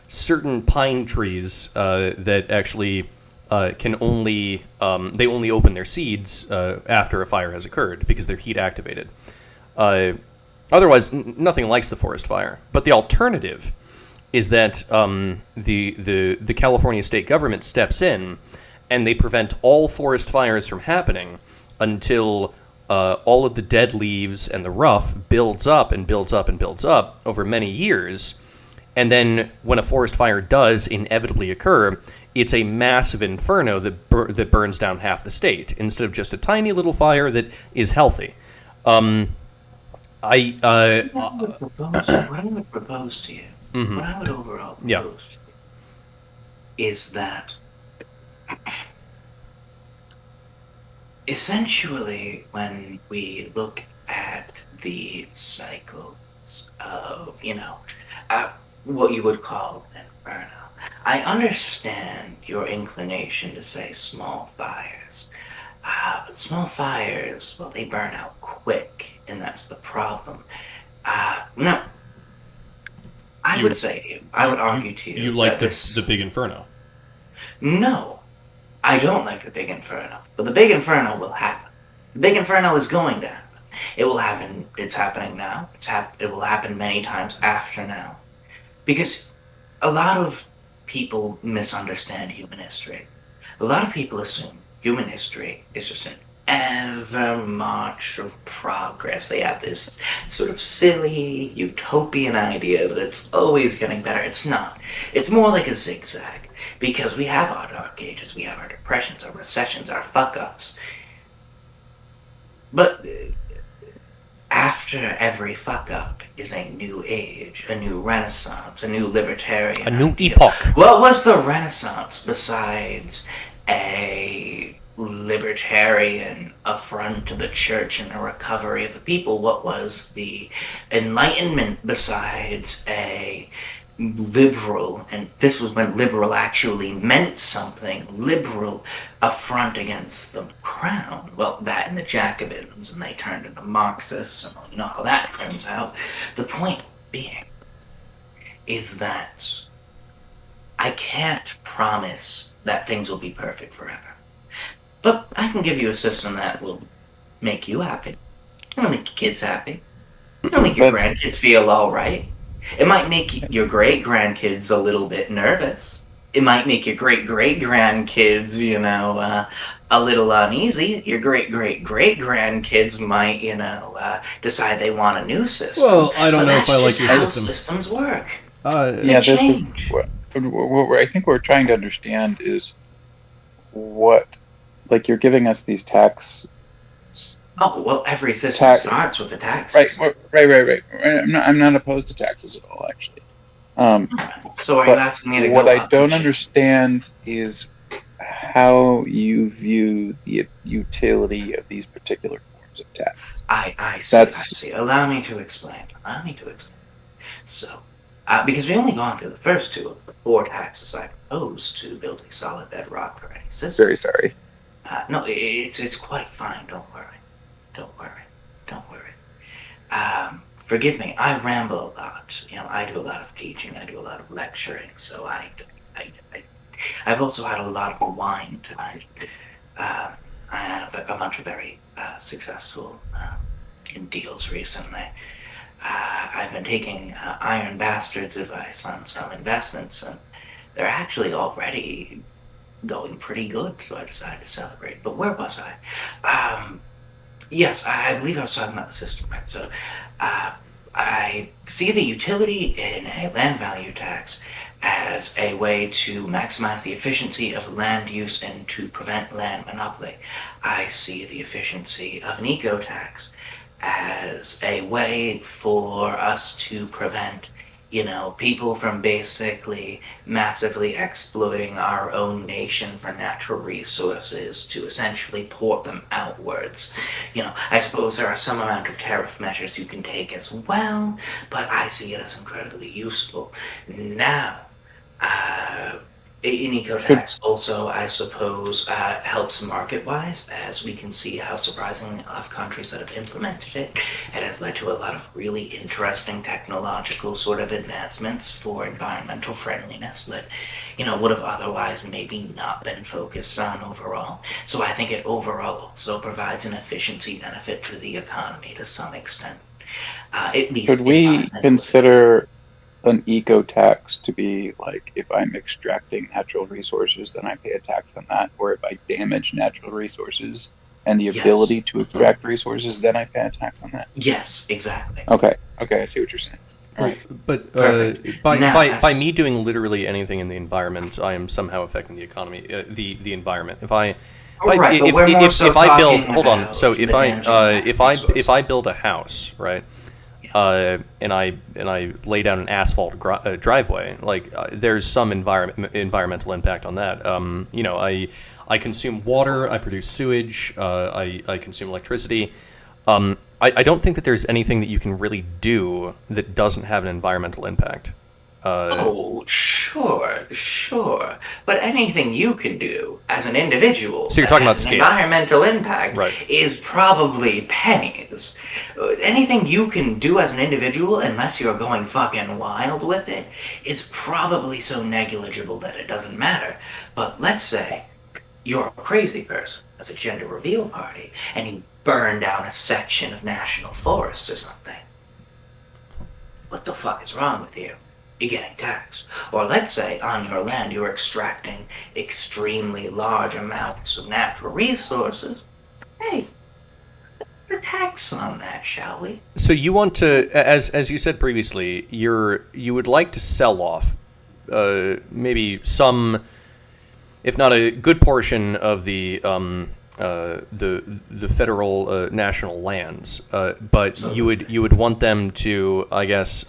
certain pine trees that actually can only they only open their seeds after a fire has occurred because they're heat activated. Otherwise, nothing likes the forest fire. But the alternative is that the California state government steps in and they prevent all forest fires from happening until all of the dead leaves and the rough builds up and builds up and builds up over many years. And then when a forest fire does inevitably occur, it's a massive inferno that burns down half the state instead of just a tiny little fire that is healthy. What I would propose to you, Mhm. what I would overall Yeah. propose to you is that essentially when we look at the cycles of, what you would call an inferno, I understand your inclination to say small fires. But small fires, well, they burn out quick, and that's the problem. No, I would argue to you that this... the big inferno. No, I don't like the big inferno, but the big inferno will happen. The big inferno is going to happen. It will happen. It's happening now. It will happen many times after now. Because a lot of people misunderstand human history. A lot of people assume human history is just an ever march of progress. They have this sort of silly utopian idea that it's always getting better. It's not. It's more like a zigzag. Because we have our dark ages, we have our depressions, our recessions, our fuck-ups. But after every fuck-up is a new age, a new renaissance, a new libertarian A new idea. epoch. What was the Renaissance besides a libertarian affront to the church and a recovery of the people? What was the Enlightenment besides a liberal, and this was when liberal actually meant something, liberal affront against the crown? Well, that and the Jacobins, and they turned into Marxists, and you know how that turns out. The point being is that I can't promise that things will be perfect forever. But I can give you a system that will make you happy. It'll make your kids happy. It'll make your grandkids feel alright. It might make your great-grandkids a little bit nervous. It might make your great-great-grandkids, a little uneasy. Your great-great-great-grandkids might, decide they want a new system. Well, I don't But know if I like your that's system. just how systems work. Yeah, this is what I think we're trying to understand is what, like, you're giving us these tax. Oh, well, every system starts with a tax Right, system. right. I'm not opposed to taxes at all, actually. So are you asking me to go what I up don't and understand is how you view the utility of these particular forms of tax. I see. Allow me to explain. So, because we only gone through the first two of the four taxes I propose to build a solid bedrock for any system. Very sorry. No, it's quite fine. Don't worry. Forgive me. I ramble a lot. I do a lot of teaching. I do a lot of lecturing. So I've also had a lot of wine tonight. I had a bunch of very successful deals recently. I've been taking Iron Bastard's advice on some investments, and they're actually already going pretty good, so I decided to celebrate. But where was I? Yes, I believe I was talking about the system, right? So I see the utility in a land value tax as a way to maximize the efficiency of land use and to prevent land monopoly. I see the efficiency of an eco tax as a way for us to prevent, people from basically massively exploiting our own nation for natural resources to essentially port them outwards. I suppose there are some amount of tariff measures you can take as well, but I see it as incredibly useful. Now, An eco-tax also, I suppose, helps market-wise, as we can see how surprisingly a lot of countries that have implemented it, it has led to a lot of really interesting technological sort of advancements for environmental friendliness that, would have otherwise maybe not been focused on overall. So I think it overall also provides an efficiency benefit to the economy to some extent. At least Could we consider an eco-tax to be like, if I'm extracting natural resources, then I pay a tax on that, or if I damage natural resources and the ability to extract resources, then I pay a tax on that? Yes, exactly. Okay, I see what you're saying. All right. But Perfect. by me doing literally anything in the environment, I am somehow affecting the economy, the environment. If I build a house, right, and I lay down an asphalt driveway, like there's some environmental impact on that. I consume water, I produce sewage, I consume electricity. I don't think that there's anything that you can really do that doesn't have an environmental impact. Sure. But anything you can do as an individual so you're talking about scale. Environmental impact Right. is probably pennies. Anything you can do as an individual, unless you're going fucking wild with it, is probably so negligible that it doesn't matter. But let's say you're a crazy person as a gender reveal party, and you burn down a section of national forest or something. What the fuck is wrong with you? You're getting taxed. Or let's say on your land you're extracting extremely large amounts of natural resources. Hey, put a tax on that, shall we? So you want to, as you said previously, you would like to sell off maybe some, if not a good portion of the federal national lands, but you would want them to, I guess,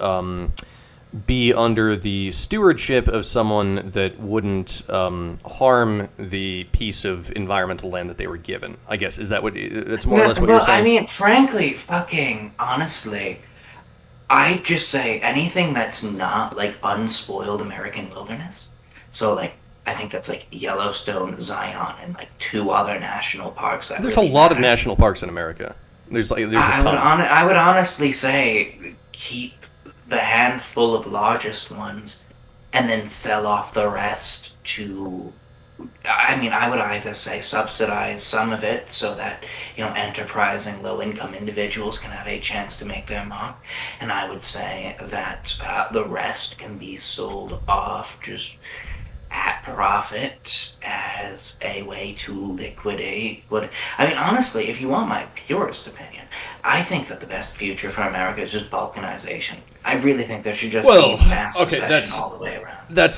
be under the stewardship of someone that wouldn't harm the piece of environmental land that they were given. I guess that's more or less what you're saying. I mean, frankly, fucking honestly, I just say anything that's not like unspoiled American wilderness. So like, I think that's like Yellowstone, Zion, and like 2 other national parks. There's a lot of national parks in America. There's a ton. I would honestly say keep the handful of largest ones, and then sell off the rest to. I mean, I would either say subsidize some of it so that enterprising low-income individuals can have a chance to make their mark, and I would say that the rest can be sold off just at profit as a way to liquidate I mean, honestly, if you want my purest opinion, I think that the best future for America is just balkanization. I really think there should just be mass secession all the way around. That's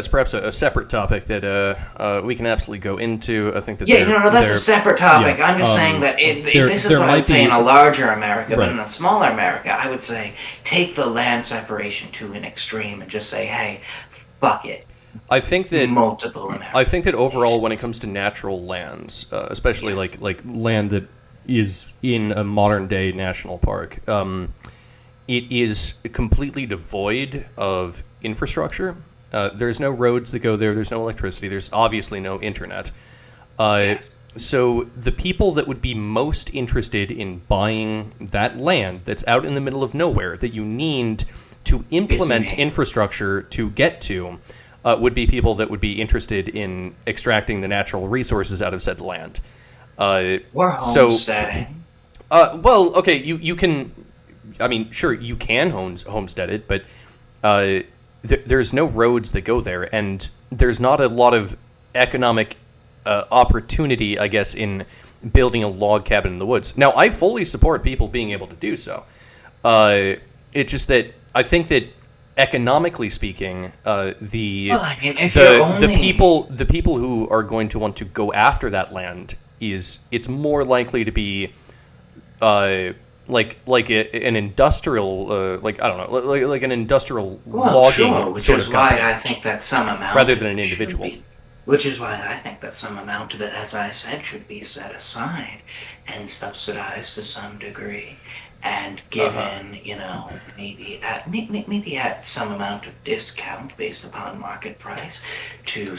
perhaps a separate topic that we can absolutely go into. I think that that's a separate topic. Yeah, I'm just saying that this is what I would say in a larger America, but in a smaller America, I would say take the land separation to an extreme and just say, hey, fuck it. I think that multiple I think that overall, when it comes to natural lands, especially like land that is in a modern day national park, it is completely devoid of infrastructure. There's no roads that go there. There's no electricity. There's obviously no internet. So the people that would be most interested in buying that land that's out in the middle of nowhere that you need to implement infrastructure to get to would be people that would be interested in extracting the natural resources out of said land. Or homesteading. Well, okay, you can. I mean, sure, you can homestead it, but there's no roads that go there, and there's not a lot of economic opportunity, I guess, in building a log cabin in the woods. Now, I fully support people being able to do so. It's just that I think that economically speaking, the people who are going to want to go after that land it's more likely to be an industrial like I don't know like an industrial logging which sort is of why company, I think that some amount rather than an individual. Which is why I think that some amount of it, as I said, should be set aside and subsidized to some degree. and given, maybe at some amount of discount based upon market price to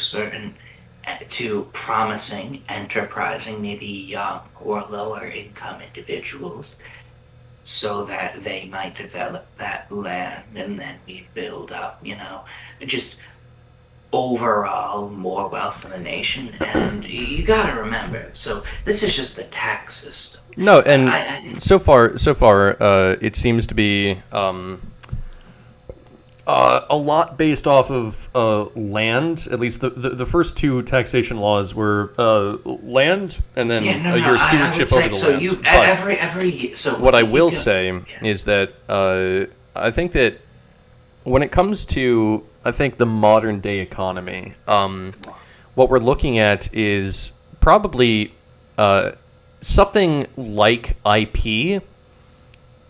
promising, enterprising, maybe young or lower income individuals, so that they might develop that land, and then we build up, just overall more wealth in the nation. And you gotta remember, so this is just the tax system. No, and so far, it seems to be a lot based off of land. At least the first two taxation laws were land, and then your stewardship over the land. What I will say is that I think that when it comes to the modern day economy, what we're looking at is probably something like IP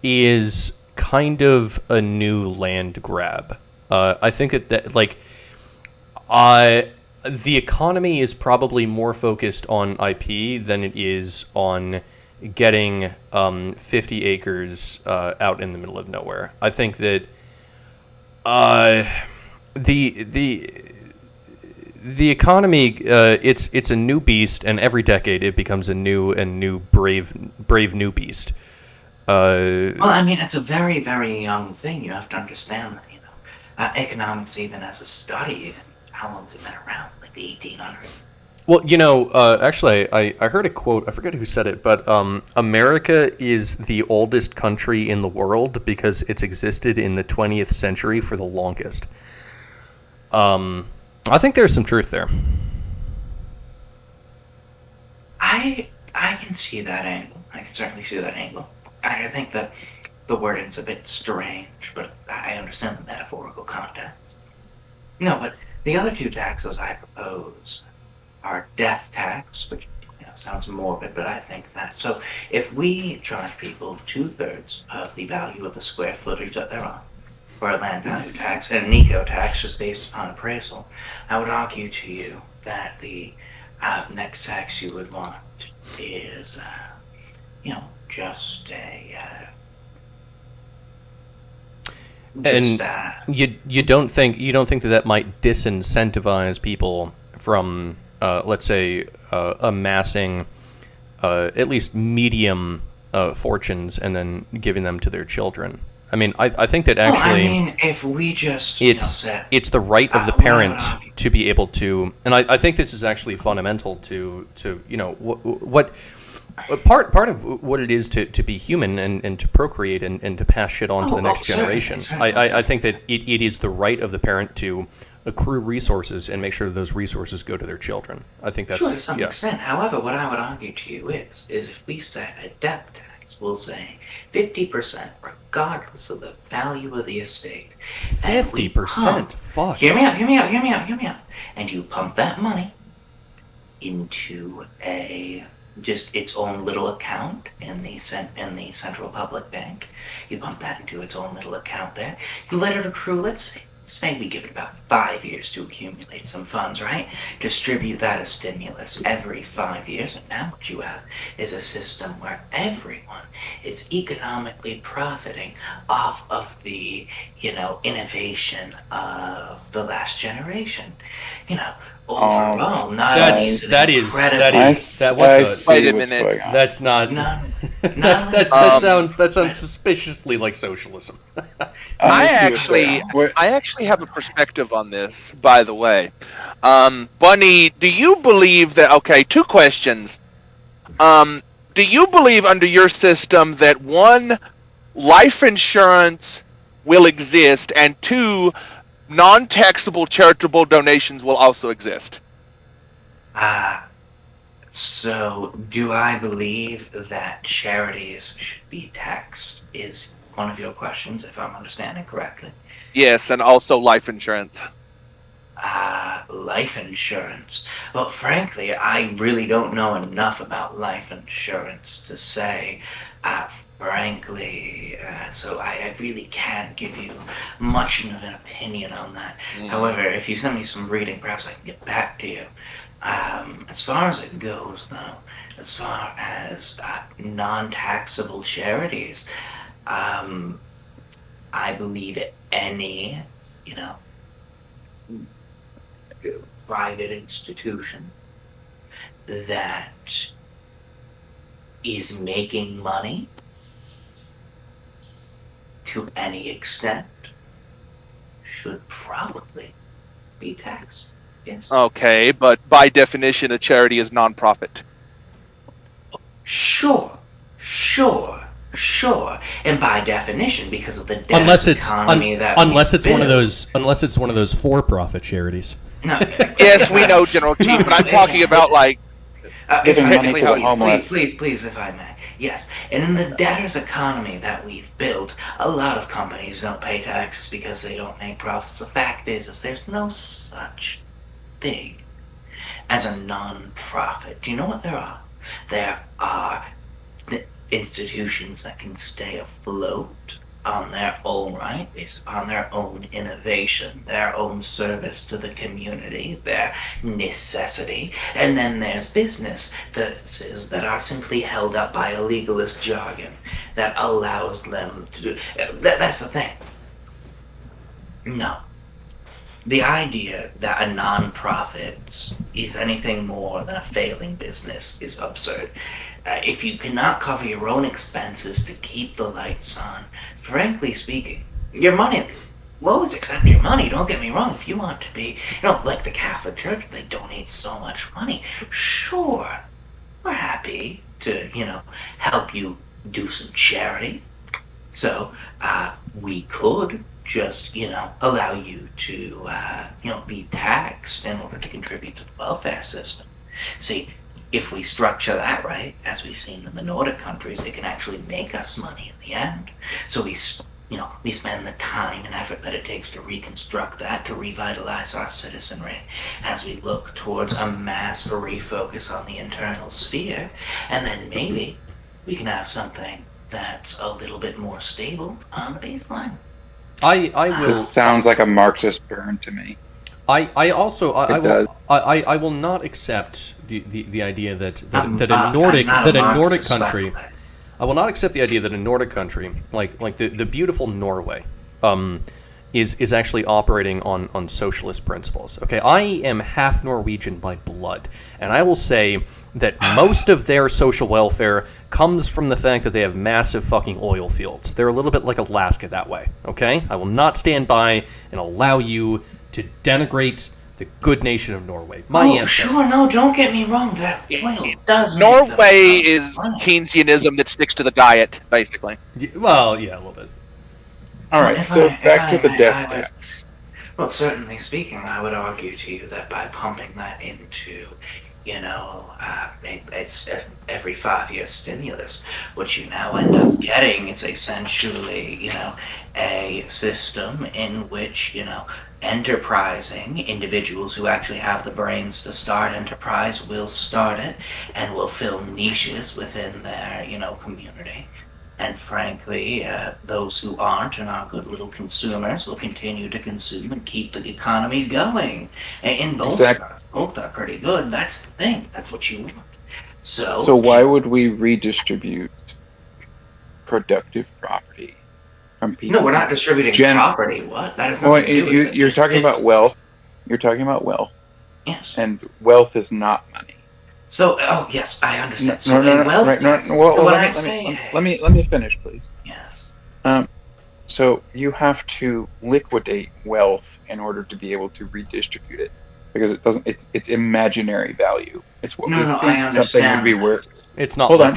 is kind of a new land grab. I think that the economy is probably more focused on IP than it is on getting 50 acres out in the middle of nowhere. I think that the economy, it's a new beast, and every decade it becomes a new brave new beast. It's a very, very young thing. You have to understand that, economics, even as a study, how long has it been around? Like the 1800s? Well, actually, I heard a quote. I forget who said it, but America is the oldest country in the world because it's existed in the 20th century for the longest. I think there's some truth there. I can see that angle. I can certainly see that angle. I think that the wording's a bit strange, but I understand the metaphorical context. No, but the other two taxes I propose are death tax, which sounds morbid, but I think that. So if we charge people 2/3 of the value of the square footage that they're on for a land value tax, and an eco tax just based upon appraisal, I would argue to you that the next tax you would want is, just a. You don't think that might disincentivize people from, let's say, amassing at least medium fortunes and then giving them to their children? I mean, I think that actually, if we just it's the right of the parent to be able to, and I think this is actually fundamental to what part of what it is to be human and to procreate and to pass shit on to the next generation. I think that it is the right of the parent to accrue resources and make sure that those resources go to their children. I think that's to some extent. However, what I would argue to you is if we set a death tax, we'll say 50%, regardless of the value of the estate. 50%? Fuck. Hear me out. And you pump that money into just its own little account in the central public bank. You pump that into its own little account there. You let it accrue. Let's say we give it about 5 years to accumulate some funds, right? Distribute that as stimulus every 5 years, and now what you have is a system where everyone is economically profiting off of the, innovation of the last generation. Overall, wait a minute. That's not. That sounds suspiciously like socialism. I actually have a perspective on this, by the way. Bunny, do you believe that? Okay, two questions. Do you believe under your system that one, life insurance will exist, and two, non-taxable charitable donations will also exist? So do I believe that charities should be taxed is one of your questions, if I'm understanding correctly. Yes, and also life insurance. Life insurance. Well, frankly, I really don't know enough about life insurance to say, frankly, so I really can't give you much of an opinion on that. However, if you send me some reading, perhaps I can get back to you. As far as it goes, though, as far as non-taxable charities, I believe any, private institution that is making money to any extent should probably be taxed. Yes. Okay, but by definition, a charity is non-profit. Sure. And by definition, because of the debt Unless it's economy that unless we it's one of build- those for-profit charities. No, Yes, we know, General Chief, but I'm talking about like if Giving I money may, to the please, homeless. please, if I may. Yes, and in the debtor's economy that we've built, a lot of companies don't pay taxes because they don't make profits. The fact is there's no such thing as a non-profit. Do you know what there are? There are the institutions that can stay afloat on their own right, based upon their own innovation, their own service to the community, their necessity, and then there's businesses that are simply held up by a legalist jargon that allows them to do. That's the thing. No. The idea that a non-profit is anything more than a failing business is absurd. If you cannot cover your own expenses to keep the lights on, frankly speaking, your money, we'll always accept your money, don't get me wrong. If you want to be, like the Catholic Church, they donate so much money. Sure, we're happy to, help you do some charity. So, we could just, allow you to, be taxed in order to contribute to the welfare system. See, if we structure that right, as we've seen in the Nordic countries, it can actually make us money in the end. So we spend the time and effort that it takes to reconstruct that, to revitalize our citizenry, as we look towards a mass refocus on the internal sphere, and then maybe we can have something that's a little bit more stable on the baseline. I will. This sounds like a Marxist burn to me. I also I does. will not accept the idea that a Nordic country. By the way. I will not accept the idea that a Nordic country like the beautiful Norway is actually operating on socialist principles. Okay, I am half Norwegian by blood, and I will say that most of their social welfare comes from the fact that they have massive fucking oil fields. They're a little bit like Alaska that way. Okay, I will not stand by and allow you to denigrate the good nation of Norway. My ancestors. Sure, no, don't get me wrong. That oil does. Norway is Keynesianism that sticks to the diet, basically. Well, yeah, a little bit. All right, so back to the death tax. Well, certainly speaking, I would argue to you that by pumping that into, it's every 5-year stimulus, what you now end up getting is essentially, a system in which, enterprising individuals who actually have the brains to start enterprise will start it and will fill niches within their, community. And frankly, those who aren't and are good little consumers will continue to consume and keep the economy going. And both are pretty good. That's the thing. That's what you want. So why would we redistribute productive property from people? No, we're not distributing property. What? That is nothing to do with it. You're talking about wealth. You're talking about wealth. Yes. And wealth is not money. So, yes, I understand. Let me finish, please. Yes. So you have to liquidate wealth in order to be able to redistribute it, because it doesn't. It's imaginary value. It's what we think something would be worth. It's not. Hold on,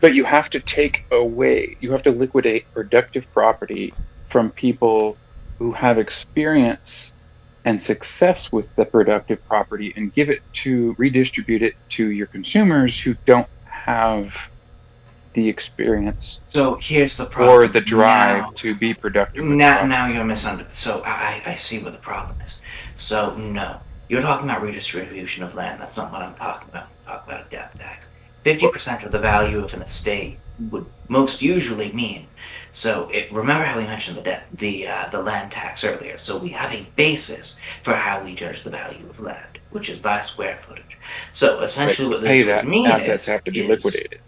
but you have to take away. You have to liquidate productive property from people who have experience and success with the productive property, and redistribute it to your consumers who don't have the experience. So here's the problem. Or the drive to be productive. Now you're misunderstanding. So I see what the problem is. So no, you're talking about redistribution of land. That's not what I'm talking about. I'm talking about a death tax. 50% of the value of an estate would most usually mean. So remember how we mentioned the land tax earlier. So we have a basis for how we judge the value of land, which is by square footage. So essentially, what this would mean assets have to be liquidated.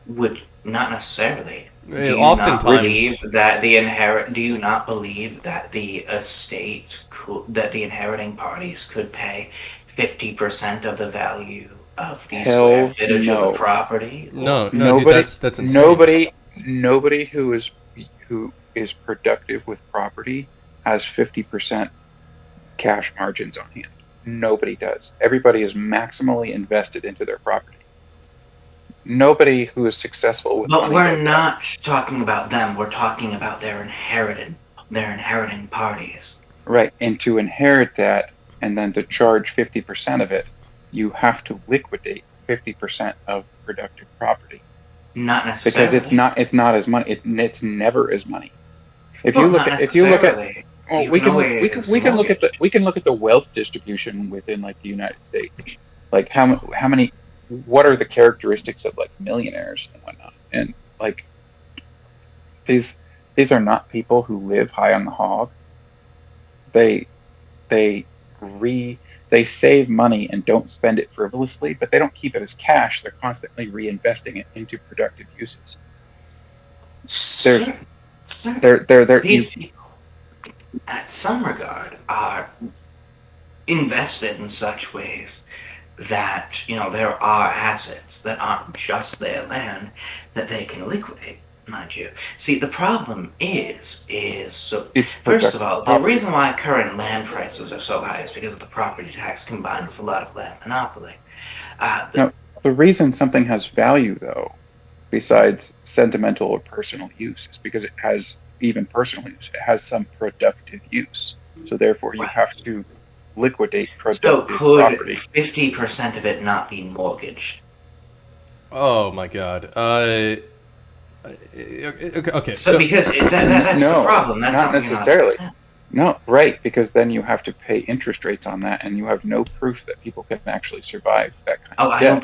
Would not necessarily. Do you Oftentimes, not believe that do you not believe that the estates that the inheriting parties could pay 50% of the value of the square footage of the property? no, dude, Nobody, that's insane. nobody who is productive with property has 50% cash margins on hand. Nobody does. Everybody is maximally invested into their property. Nobody who is successful with But money we're does that. not talking about them. We're talking about their inheriting parties. Right, and to inherit that and then to charge 50% of it, you have to liquidate 50% of productive property. Not necessarily. Because it's not as money. It's never as money. If you look at well, we can look at the wealth distribution within like the United States. Like how many, what are the characteristics of like millionaires and whatnot? And like these are not people who live high on the hog. They save money and don't spend it frivolously, but they don't keep it as cash. They're constantly reinvesting it into productive uses. These people, at some regard, are invested in such ways that, there are assets that aren't just their land that they can liquidate, mind you. See, the problem is first of all, the reason why current land prices are so high is because of the property tax combined with a lot of land monopoly. The reason something has value, though, besides sentimental or personal use, is because it has even personal use. It has some productive use. So therefore, you have to liquidate productive property. So could 50% of it not be mortgaged? Oh my god. Okay. So because that's the problem. That's not necessarily. No, right, because then you have to pay interest rates on that, and you have no proof that people can actually survive that kind of debt.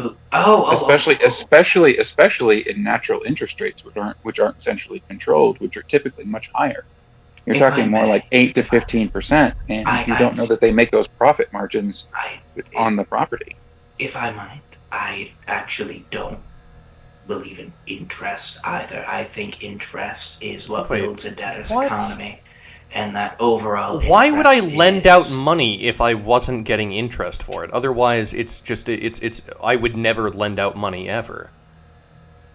Especially in natural interest rates, which aren't centrally controlled, which are typically much higher. You're talking more like 8 to 15%, and you don't know that they make those profit margins on the property. If I might, I actually don't believe in interest either. I think interest is what builds a debtor's economy. And that overall why would I lend out money if I wasn't getting interest for it? Otherwise, it's I would never lend out money ever.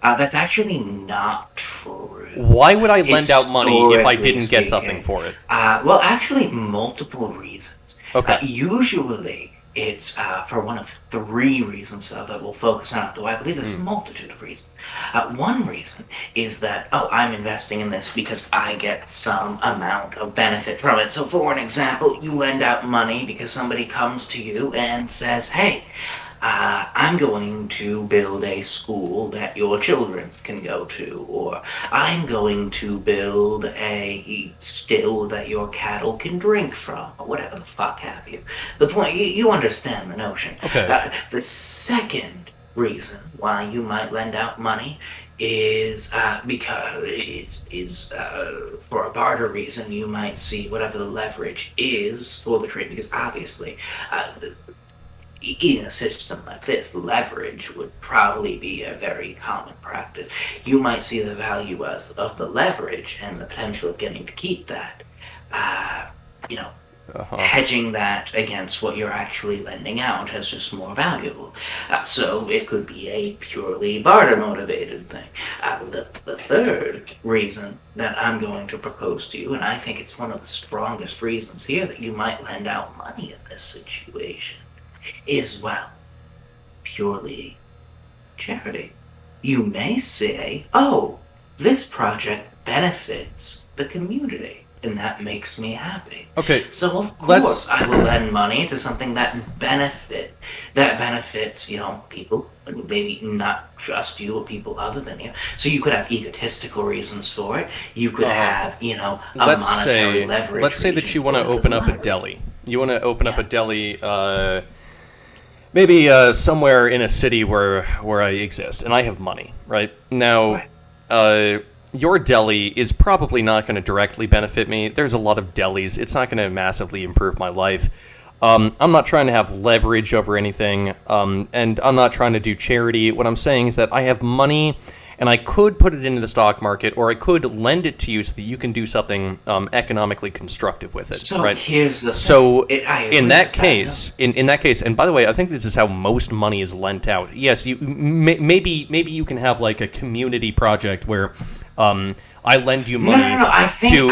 That's actually not true. Why would I lend out money if I didn't get something for it? Well, actually, multiple reasons. Okay. Usually, it's for one of three reasons that we'll focus on, though I believe there's a multitude of reasons. One reason is that, I'm investing in this because I get some amount of benefit from it. So for an example, you lend out money because somebody comes to you and says, hey, I'm going to build a school that your children can go to, or I'm going to build a still that your cattle can drink from, or whatever the fuck have you. The point, you understand the notion. Okay. The second reason why you might lend out money is because for a barter reason. You might see whatever the leverage is for the trade, because obviously in a system like this, leverage would probably be a very common practice. You might see the value of the leverage and the potential of getting to keep that, hedging that against what you're actually lending out as just more valuable. So it could be a purely barter-motivated thing. The third reason that I'm going to propose to you, and I think it's one of the strongest reasons here that you might lend out money in this situation, is, well, purely charity. You may say, this project benefits the community, and that makes me happy. Okay. So of course I will lend money to something that benefits, people, maybe not just you, but people other than you. So you could have egotistical reasons for it. You could have, a monetary leverage. Let's say that you want to open up a deli. You want to open up a deli, maybe somewhere in a city where I exist, and I have money, right? Now, your deli is probably not going to directly benefit me. There's a lot of delis. It's not going to massively improve my life. I'm not trying to have leverage over anything, and I'm not trying to do charity. What I'm saying is that I have money, and I could put it into the stock market, or I could lend it to you so that you can do something economically constructive with it. So right? here's the thing. So I agree in that with case, in that case, and by the way, I think this is how most money is lent out. Yes, you maybe you can have like a community project where I lend you money to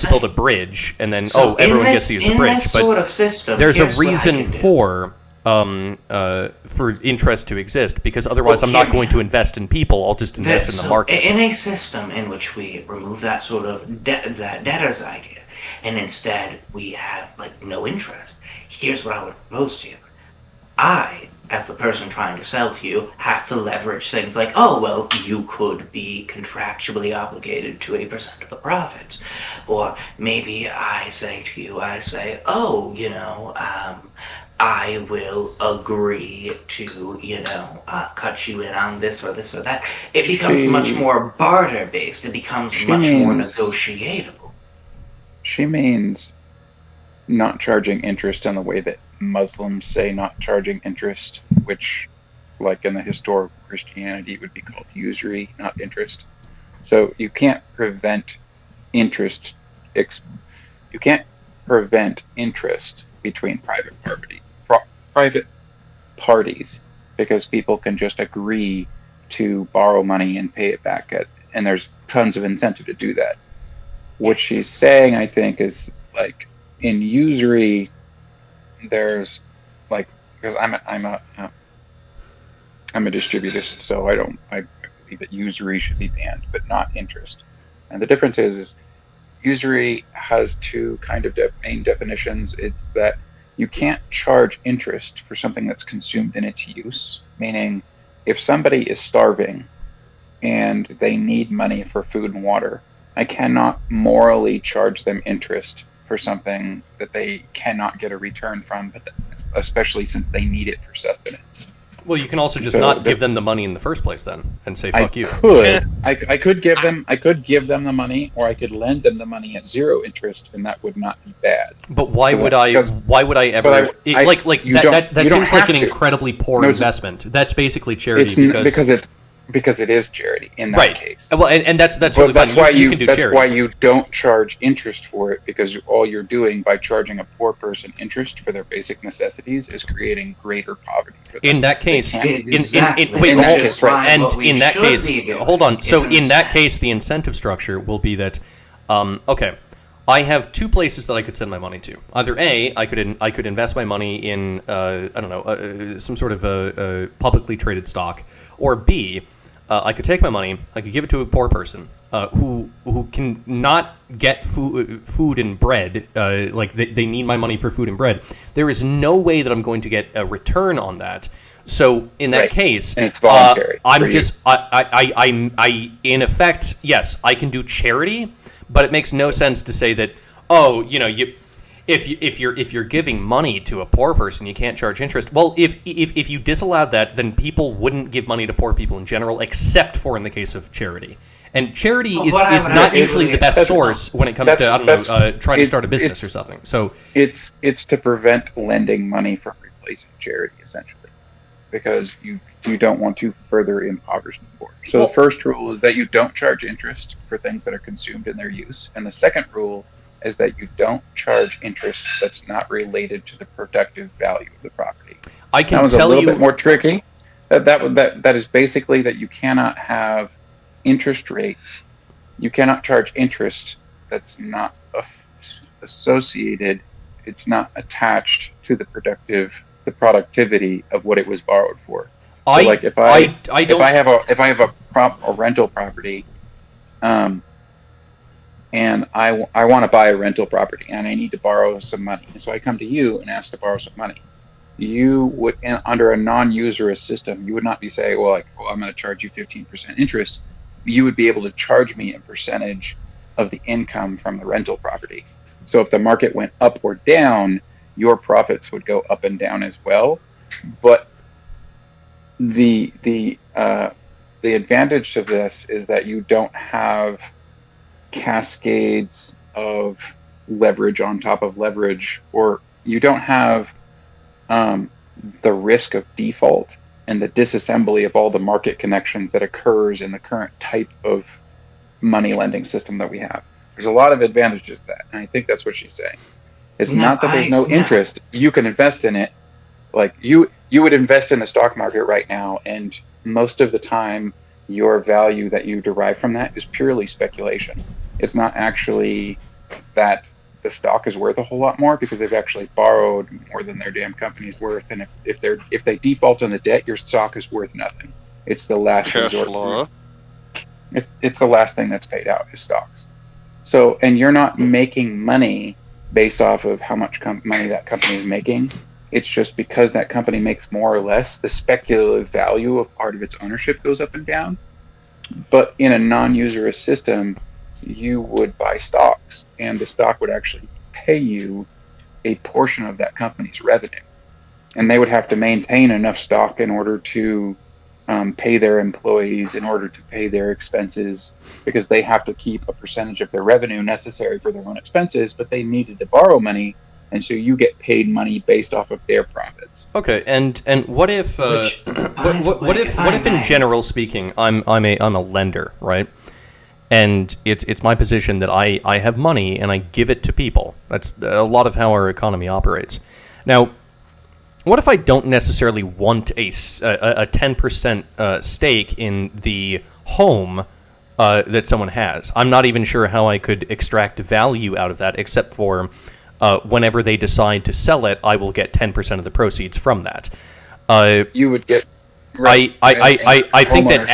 build a bridge, and then everyone gets to use the bridge. This but sort of system, there's a reason for interest to exist, because otherwise I'm not going to invest in people. I'll just invest in the market. In a system in which we remove that sort of that debtor's idea, and instead we have like no interest, here's what I would propose to you. I, as the person trying to sell to you, have to leverage things like, oh, well, you could be contractually obligated to 8% of the profits. Or maybe I say to you, oh, I will agree to, cut you in on this or this or that. It becomes much more barter-based. It becomes much more negotiable. She means not charging interest in the way that Muslims say not charging interest, which, like in the historical Christianity, would be called usury, not interest. So you can't prevent interest. You can't prevent interest between private parties, because people can just agree to borrow money and pay it back and there's tons of incentive to do that. What she's saying, I think, is like in usury, there's like, because I'm a distributor, so I believe that usury should be banned, but not interest. And the difference is usury has two kind of main definitions. It's that you can't charge interest for something that's consumed in its use, meaning if somebody is starving and they need money for food and water, I cannot morally charge them interest for something that they cannot get a return from, but especially since they need it for sustenance. Well, you can also just not give them the money in the first place, then, and say "fuck you." I could give them the money, or I could lend them the money at zero interest, and that would not be bad. But why would I ever? That seems like an incredibly poor investment. That's basically charity because it is charity in that case. Well, and that's really that's fine. why you can do that's charity. why you don't charge interest for it, because all you're doing by charging a poor person interest for their basic necessities is creating greater poverty for them. In that case, hold on. So in that case, the incentive structure will be that, okay, I have two places that I could send my money to. Either A, I could invest my money in some sort of a publicly traded stock, or B, I could take my money, I could give it to a poor person who can not get food and bread. Like they need my money for food and bread. There is no way that I'm going to get a return on that. So in that case, and it's voluntary. I in effect, yes, I can do charity, but it makes no sense to say that, oh, if you're giving money to a poor person, you can't charge interest. Well, if you disallowed that, then people wouldn't give money to poor people in general, except for in the case of charity. And charity is not usually the best source when it comes to trying to start a business or something. So it's to prevent lending money from replacing charity, essentially, because you don't want to further impoverish the poor. So the first rule is that you don't charge interest for things that are consumed in their use, and the second rule is that you don't charge interest that's not related to the productive value of the property. I can that was tell a little bit more tricky. That is basically that you cannot have interest rates. You cannot charge interest that's not associated. It's not attached to the productivity of what it was borrowed for. So if I have a rental property, and I want to buy a rental property and I need to borrow some money, and so I come to you and ask to borrow some money. You would, under a non-usurious system, you would not be saying, well, I'm going to charge you 15% interest. You would be able to charge me a percentage of the income from the rental property. So if the market went up or down, your profits would go up and down as well. But the advantage of this is that you don't have cascades of leverage on top of leverage, or you don't have the risk of default and the disassembly of all the market connections that occurs in the current type of money lending system that we have. There's a lot of advantages to that, and I think that's what she's saying. It's not that there's no interest. You can invest in it. Like you would invest in the stock market right now, and most of the time your value that you derive from that is purely speculation. It's not actually that the stock is worth a whole lot more, because they've actually borrowed more than their damn company's worth, and if they default on the debt, your stock is worth nothing. It's the last resort. It's the last thing that's paid out is stocks. So, and you're not making money based off of how much money that company is making. It's just because that company makes more or less, the speculative value of part of its ownership goes up and down. But in a non-userist system, you would buy stocks, and the stock would actually pay you a portion of that company's revenue. And they would have to maintain enough stock in order to pay their employees, in order to pay their expenses, because they have to keep a percentage of their revenue necessary for their own expenses, but they needed to borrow money, and so you get paid money based off of their profits. Okay, and what if what if in general speaking, I'm a lender, right? And it's my position that I have money and I give it to people. That's a lot of how our economy operates. Now, what if I don't necessarily want a 10% stake in the home that someone has? I'm not even sure how I could extract value out of that, except for whenever they decide to sell it, I will get 10% of the proceeds from that. You would get. I think that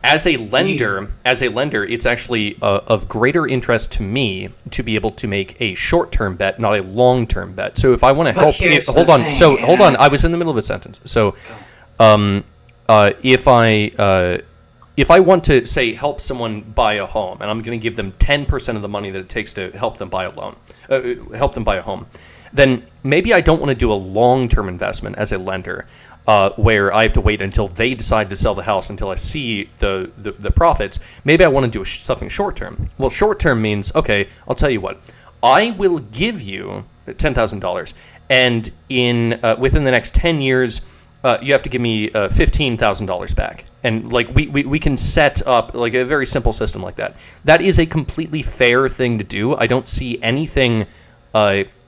as a lender, it's actually of greater interest to me to be able to make a short-term bet, not a long-term bet. So if I want to help, hold on. I was in the middle of a sentence. So, if I want to say help someone buy a home, and I'm going to give them 10% of the money that it takes to help them buy a home, then maybe I don't want to do a long-term investment as a lender. Where I have to wait until they decide to sell the house until I see the profits. Maybe I want to do something short term. Well, short term means, okay, I'll tell you what. I will give you $10,000, and within the next 10 years, you have to give me $15,000 back. And like we can set up like a very simple system like that. That is a completely fair thing to do. I don't see anything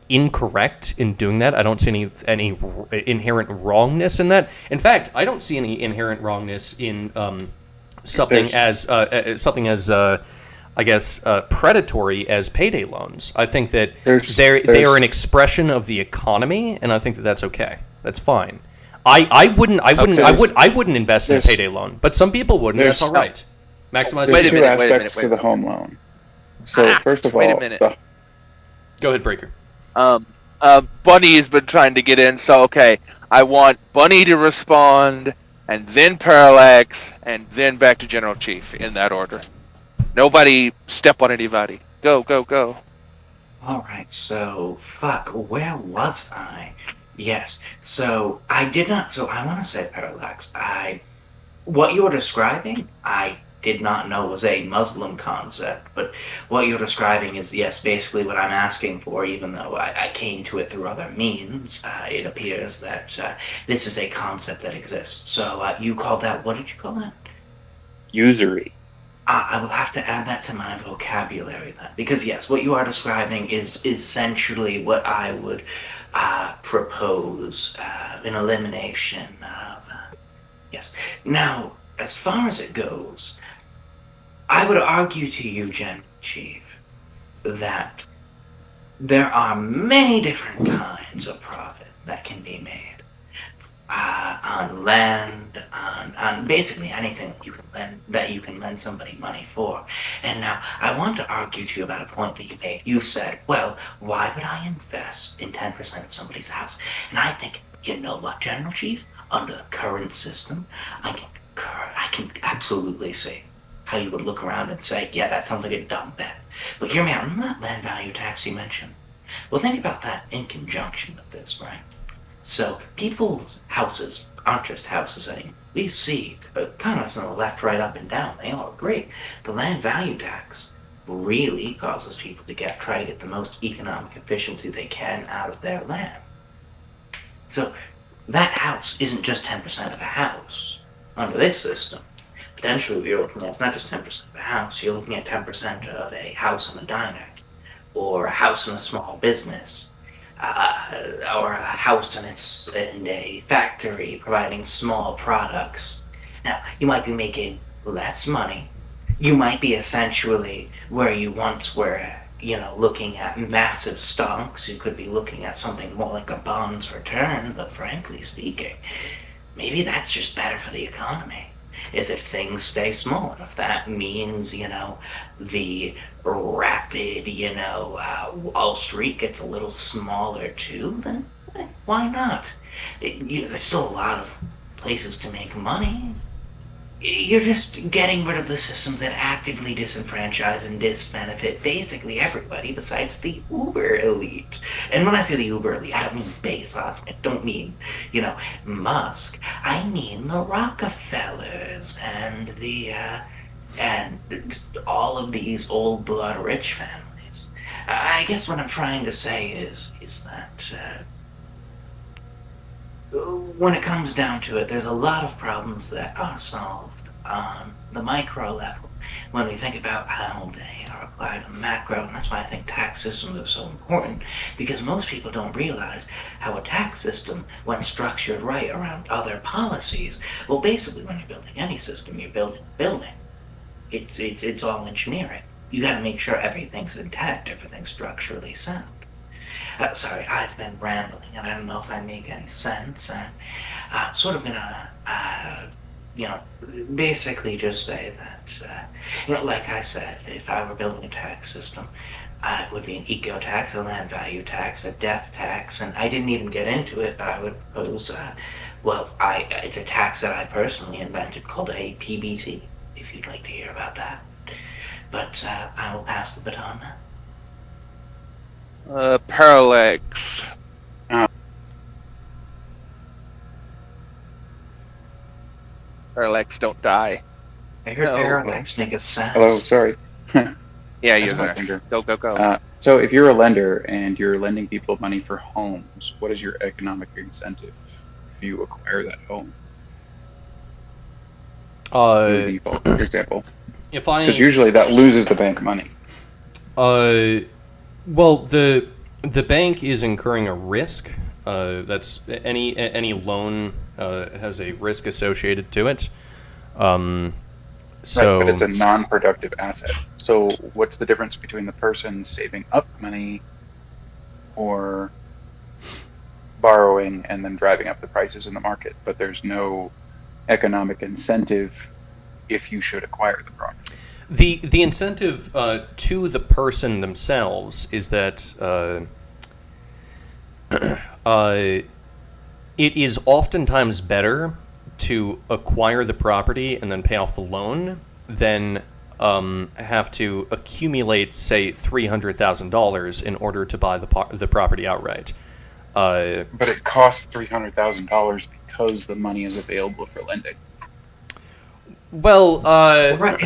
incorrect in doing that. I don't see any inherent wrongness in that. In fact, I don't see any inherent wrongness in something as predatory as payday loans. I think that they are an expression of the economy, and I think that that's okay. That's fine. I wouldn't invest in a payday loan, but some people would, and that's all right. Maximize. There's two aspects to the home loan. So first of all, wait a minute. Go ahead, Breaker. Bunny has been trying to get in, so okay. I want Bunny to respond, and then Parallax, and then back to General Chief, in that order. Nobody step on anybody. Go, go, go. Alright, so, where was I? Yes, so, I want to say, Parallax, what you're describing, I did not know was a Muslim concept, but what you're describing is, yes, basically what I'm asking for, even though I came to it through other means. It appears that this is a concept that exists. So you called that, what did you call that? Usury. I will have to add that to my vocabulary then, because yes, what you are describing is essentially what I would propose, an elimination of, yes. Now, as far as it goes, I would argue to you, General Chief, that there are many different kinds of profit that can be made on land, on basically anything that you can lend somebody money for. And now, I want to argue to you about a point that you made. You said, well, why would I invest in 10% of somebody's house? And I think, you know what, General Chief? Under the current system, I can absolutely see how you would look around and say, yeah, that sounds like a dumb bet. But hear me out, remember that land value tax you mentioned? Well, think about that in conjunction with this, right? So, people's houses aren't just houses anymore. We see comments on the left, right, up, and down. They all agree. The land value tax really causes people to try to get the most economic efficiency they can out of their land. So, that house isn't just 10% of a house. Under this system, potentially you're looking at, it's not just 10% of a house, you're looking at 10% of a house and a diner, or a house and a small business, or a house and a factory providing small products. Now, you might be making less money. You might be essentially where you once were, looking at massive stocks. You could be looking at something more like a bond's return, but frankly speaking, maybe that's just better for the economy. Is if things stay small, and if that means, the rapid, Wall Street gets a little smaller too, then why not? There's still a lot of places to make money. You're just getting rid of the systems that actively disenfranchise and disbenefit basically everybody besides the uber elite. And when I say the uber elite, I don't mean Bezos, I don't mean, Musk. I mean the Rockefellers and and all of these old blood rich families. I guess what I'm trying to say is that when it comes down to it, there's a lot of problems that are solved on the micro level when we think about how they are applied on the macro, and that's why I think tax systems are so important, because most people don't realize how a tax system, when structured right around other policies, well, basically when you're building any system, you're building a building. It's all engineering. You got to make sure everything's intact, everything's structurally sound. Sorry, I've been rambling, and I don't know if I make any sense. I'm sort of gonna, basically just say that, like I said, if I were building a tax system, it would be an eco tax, a land value tax, a death tax, and I didn't even get into it. I would propose, it's a tax that I personally invented called a PBT, if you'd like to hear about that. But I will pass the baton now. Parallax. Parallax don't die. I heard Parallax make a sound. Hello, sorry. Yeah, you're That's my there. finger. Go. So if you're a lender and you're lending people money for homes, what is your economic incentive if you acquire that home? Through default, for example. Because usually that loses the bank money. Well, the bank is incurring a risk. That's any loan has a risk associated to it. So, right, but it's a non-productive asset. So what's the difference between the person saving up money or borrowing and then driving up the prices in the market? But there's no economic incentive if you should acquire the property. The incentive to the person themselves is that it is oftentimes better to acquire the property and then pay off the loan than have to accumulate, say, $300,000 in order to buy the property outright. But it costs $300,000 because the money is available for lending. Well, Right.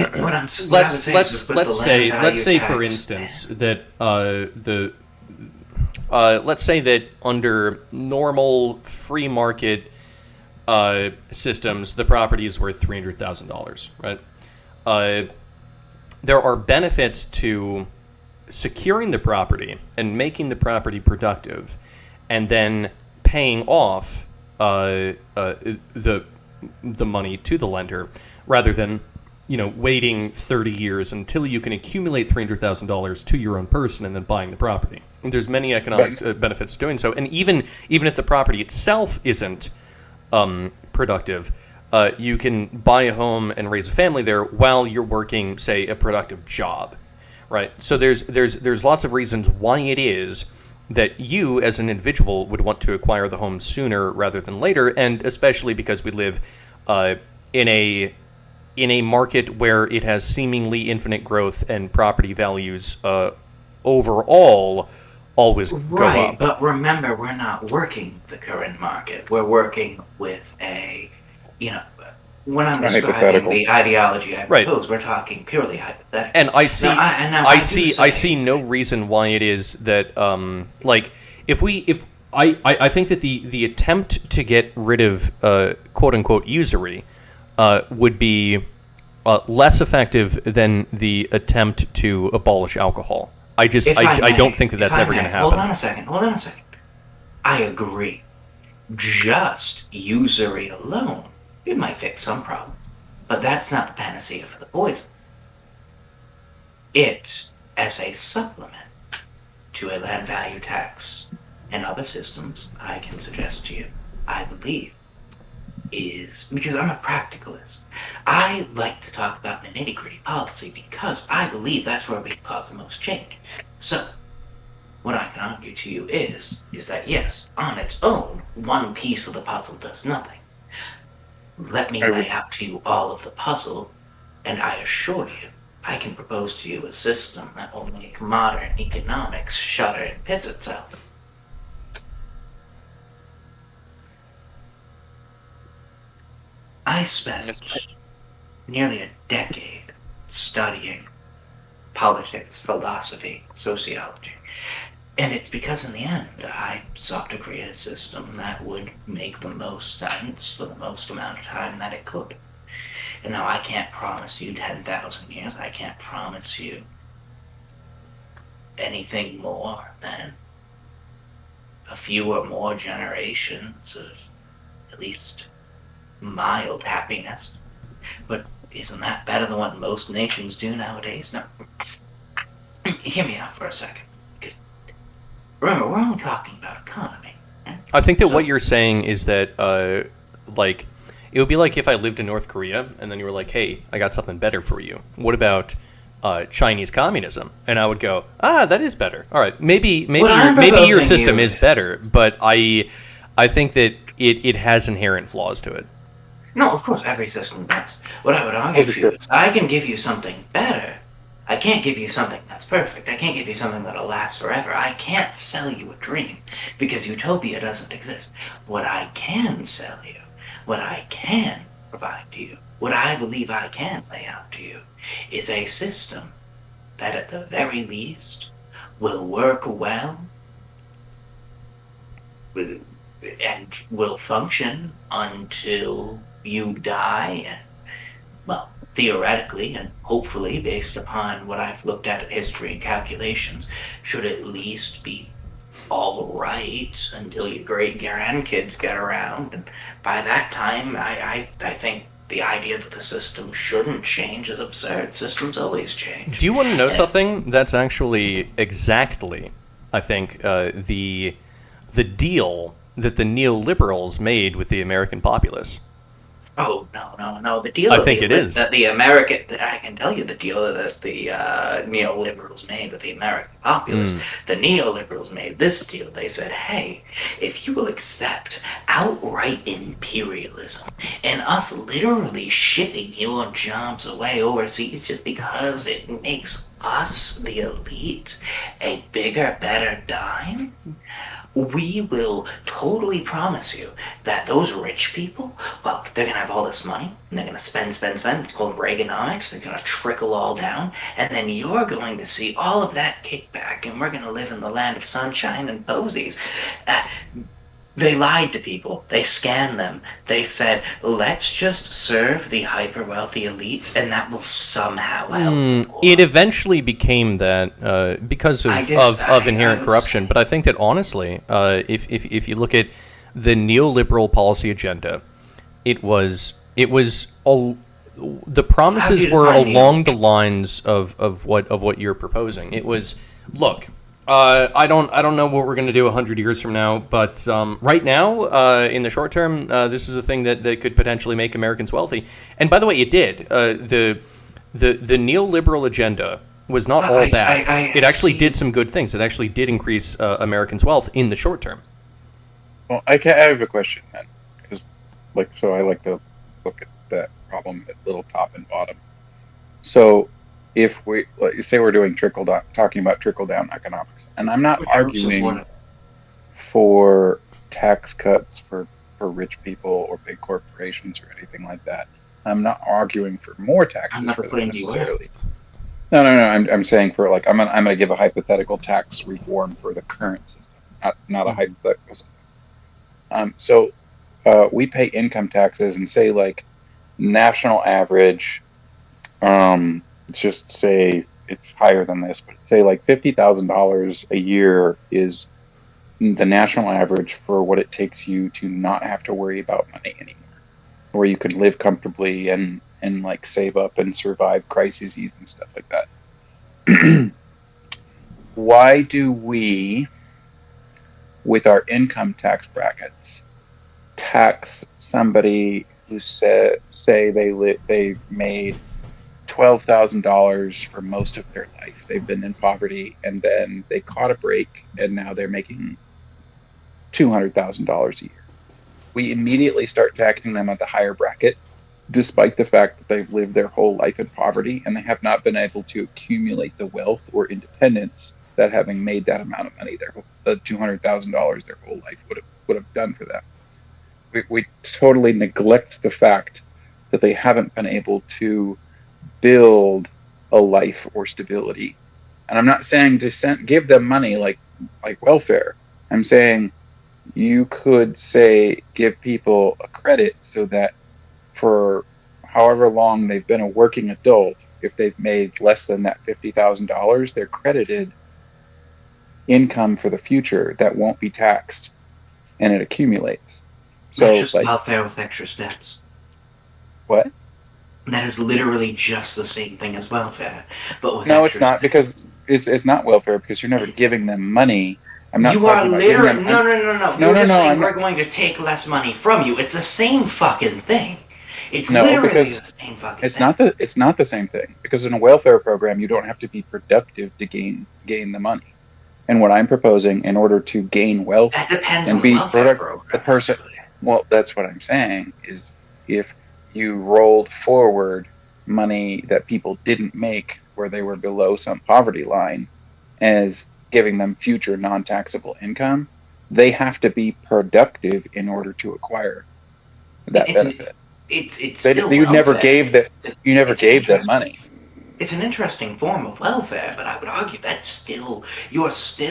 let's say for instance that let's say that under normal free market systems, the property is worth $300,000, right? There are benefits to securing the property and making the property productive, and then paying off the money to the lender, rather than waiting 30 years until you can accumulate $300,000 to your own person and then buying the property. And there's many economic benefits to doing so. And even if the property itself isn't productive, you can buy a home and raise a family there while you're working, say, a productive job, right? So there's lots of reasons why it is that you as an individual would want to acquire the home sooner rather than later, and especially because we live in a market where it has seemingly infinite growth and property values overall always go up. Right, but remember, we're not working the current market. We're working with a, when I'm describing the ideology I propose, we're talking purely hypothetical. And I see, I see no reason why it is that, if I think that the attempt to get rid of quote-unquote usury would be less effective than the attempt to abolish alcohol. I don't think that that's ever going to happen. Hold on a second. I agree. Just usury alone, it might fix some problems. But that's not the panacea for the poison. It, as a supplement to a land value tax and other systems, I can suggest to you, I believe, is, because I'm a practicalist, I like to talk about the nitty-gritty policy because I believe that's where we can cause the most change. So, what I can argue to you is that yes, on its own, one piece of the puzzle does nothing. Let me lay out to you all of the puzzle, and I assure you, I can propose to you a system that will make modern economics shudder and piss itself. I spent nearly a decade studying politics, philosophy, sociology. And it's because in the end, I sought to create a system that would make the most sense for the most amount of time that it could. And now I can't promise you 10,000 years. I can't promise you anything more than a few or more generations of at least mild happiness. But isn't that better than what most nations do nowadays? No. Hear me out for a second. Because remember, we're only talking about economy. Right? I think that what you're saying is that, like, it would be like if I lived in North Korea and then you were like, hey, I got something better for you. What about Chinese communism? And I would go, that is better. All right, maybe your system is better, but I think that it has inherent flaws to it. No, of course, every system does. What I would argue for you is I can give you something better. I can't give you something that's perfect. I can't give you something that'll last forever. I can't sell you a dream because utopia doesn't exist. What I can sell you, what I can provide to you, what I believe I can lay out to you, is a system that at the very least will work well and will function until you die, and, well, theoretically and hopefully, based upon what I've looked at in history and calculations, should at least be all right until your great grandkids get around. And by that time, I think the idea that the system shouldn't change is absurd. Systems always change. Do you want to know something? That's actually exactly, I think, the deal that the neoliberals made with the American populace. Oh, no. The deal I think it is. That the American, I can tell you the deal that the neoliberals made with the American populace. The neoliberals made this deal. They said, hey, if you will accept outright imperialism and us literally shipping your jobs away overseas just because it makes us, the elite, a bigger, better dime, we will totally promise you that those rich people, well, they're going to have all this money, and they're going to spend. It's called Reaganomics. They're going to trickle all down, and then you're going to see all of that kickback, and we're going to live in the land of sunshine and posies. They lied to people. They scanned them. They said, let's just serve the hyper-wealthy elites, and that will somehow help. It eventually became that because of inherent corruption. But I think that, honestly, if you look at the neoliberal policy agenda, the promises were along the lines of what you're proposing. It was, look, I don't know what we're going to do 100 years from now, but right now, in the short term, this is a thing that could potentially make Americans wealthy. And by the way, it did. The neoliberal agenda was not all bad. It actually did some good things. It actually did increase Americans' wealth in the short term. Well, I have a question then, because I like to look at that problem at little top and bottom. So, if we say we're doing talking about trickle down economics, and I'm not arguing for tax cuts for rich people or big corporations or anything like that. I'm not arguing for more taxes for them necessarily. No. I'm saying for I'm gonna give a hypothetical tax reform for the current system. not a hypothetical. We pay income taxes, and say like national average. Let's just say it's higher than this, but say like $50,000 a year is the national average for what it takes you to not have to worry about money anymore, where you could live comfortably and like save up and survive crises and stuff like that. Why do we, with our income tax brackets, tax somebody who say they made $12,000 for most of their life? They've been in poverty, and then they caught a break, and now they're making $200,000 a year. We immediately start taxing them at the higher bracket, despite the fact that they've lived their whole life in poverty and they have not been able to accumulate the wealth or independence that having made that amount of money, the $200,000 their whole life would have done for them. We totally neglect the fact that they haven't been able to build a life or stability. And I'm not saying to give them money like welfare. I'm saying you could say give people a credit so that for however long they've been a working adult, if they've made less than that $50,000, they're credited income for the future that won't be taxed, and it accumulates. So that's just welfare with extra steps. What? That is literally just the same thing as welfare, but with no, extra it's not, steps. Because it's not welfare, because you're never giving them money. I'm not you are talking about literally giving them, no. You're just saying we're going to take less money from you. It's the same fucking thing. It's literally the same fucking thing. It's not the same thing, because in a welfare program you don't have to be productive to gain the money. And what I'm proposing, in order to gain wealth, that depends and on be the welfare program. The person. Well, that's what I'm saying, is if you rolled forward money that people didn't make where they were below some poverty line as giving them future non-taxable income, they have to be productive in order to acquire that benefit. It's still you never gave that. You never gave them money. It's an interesting form of welfare, but I would argue that's still welfare.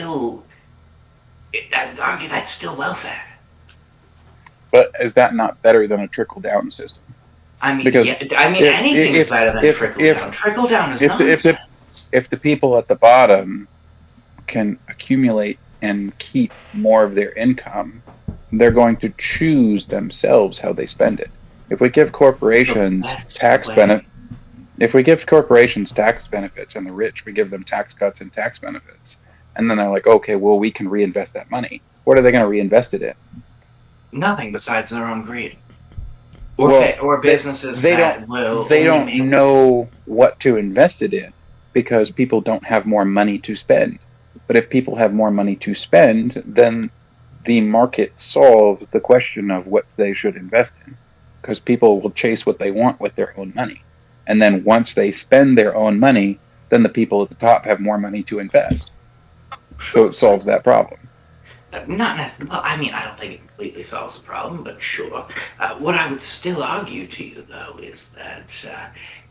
But is that not better than a trickle-down system? I mean, anything's better than trickle-down. Trickle-down is nonsense. If the people at the bottom can accumulate and keep more of their income, they're going to choose themselves how they spend it. If we give corporations tax benefits, and the rich, we give them tax cuts and tax benefits, and then they're like, okay, well, we can reinvest that money. What are they going to reinvest it in? Nothing besides their own greed, or businesses they don't know what to invest it in, because people don't have more money to spend. But if people have more money to spend, then the market solves the question of what they should invest in, because people will chase what they want with their own money. And then once they spend their own money, then the people at the top have more money to invest. So it solves that problem. Not necessarily. Well, I mean, I don't think it completely solves the problem, but sure. What I would still argue to you, though, is that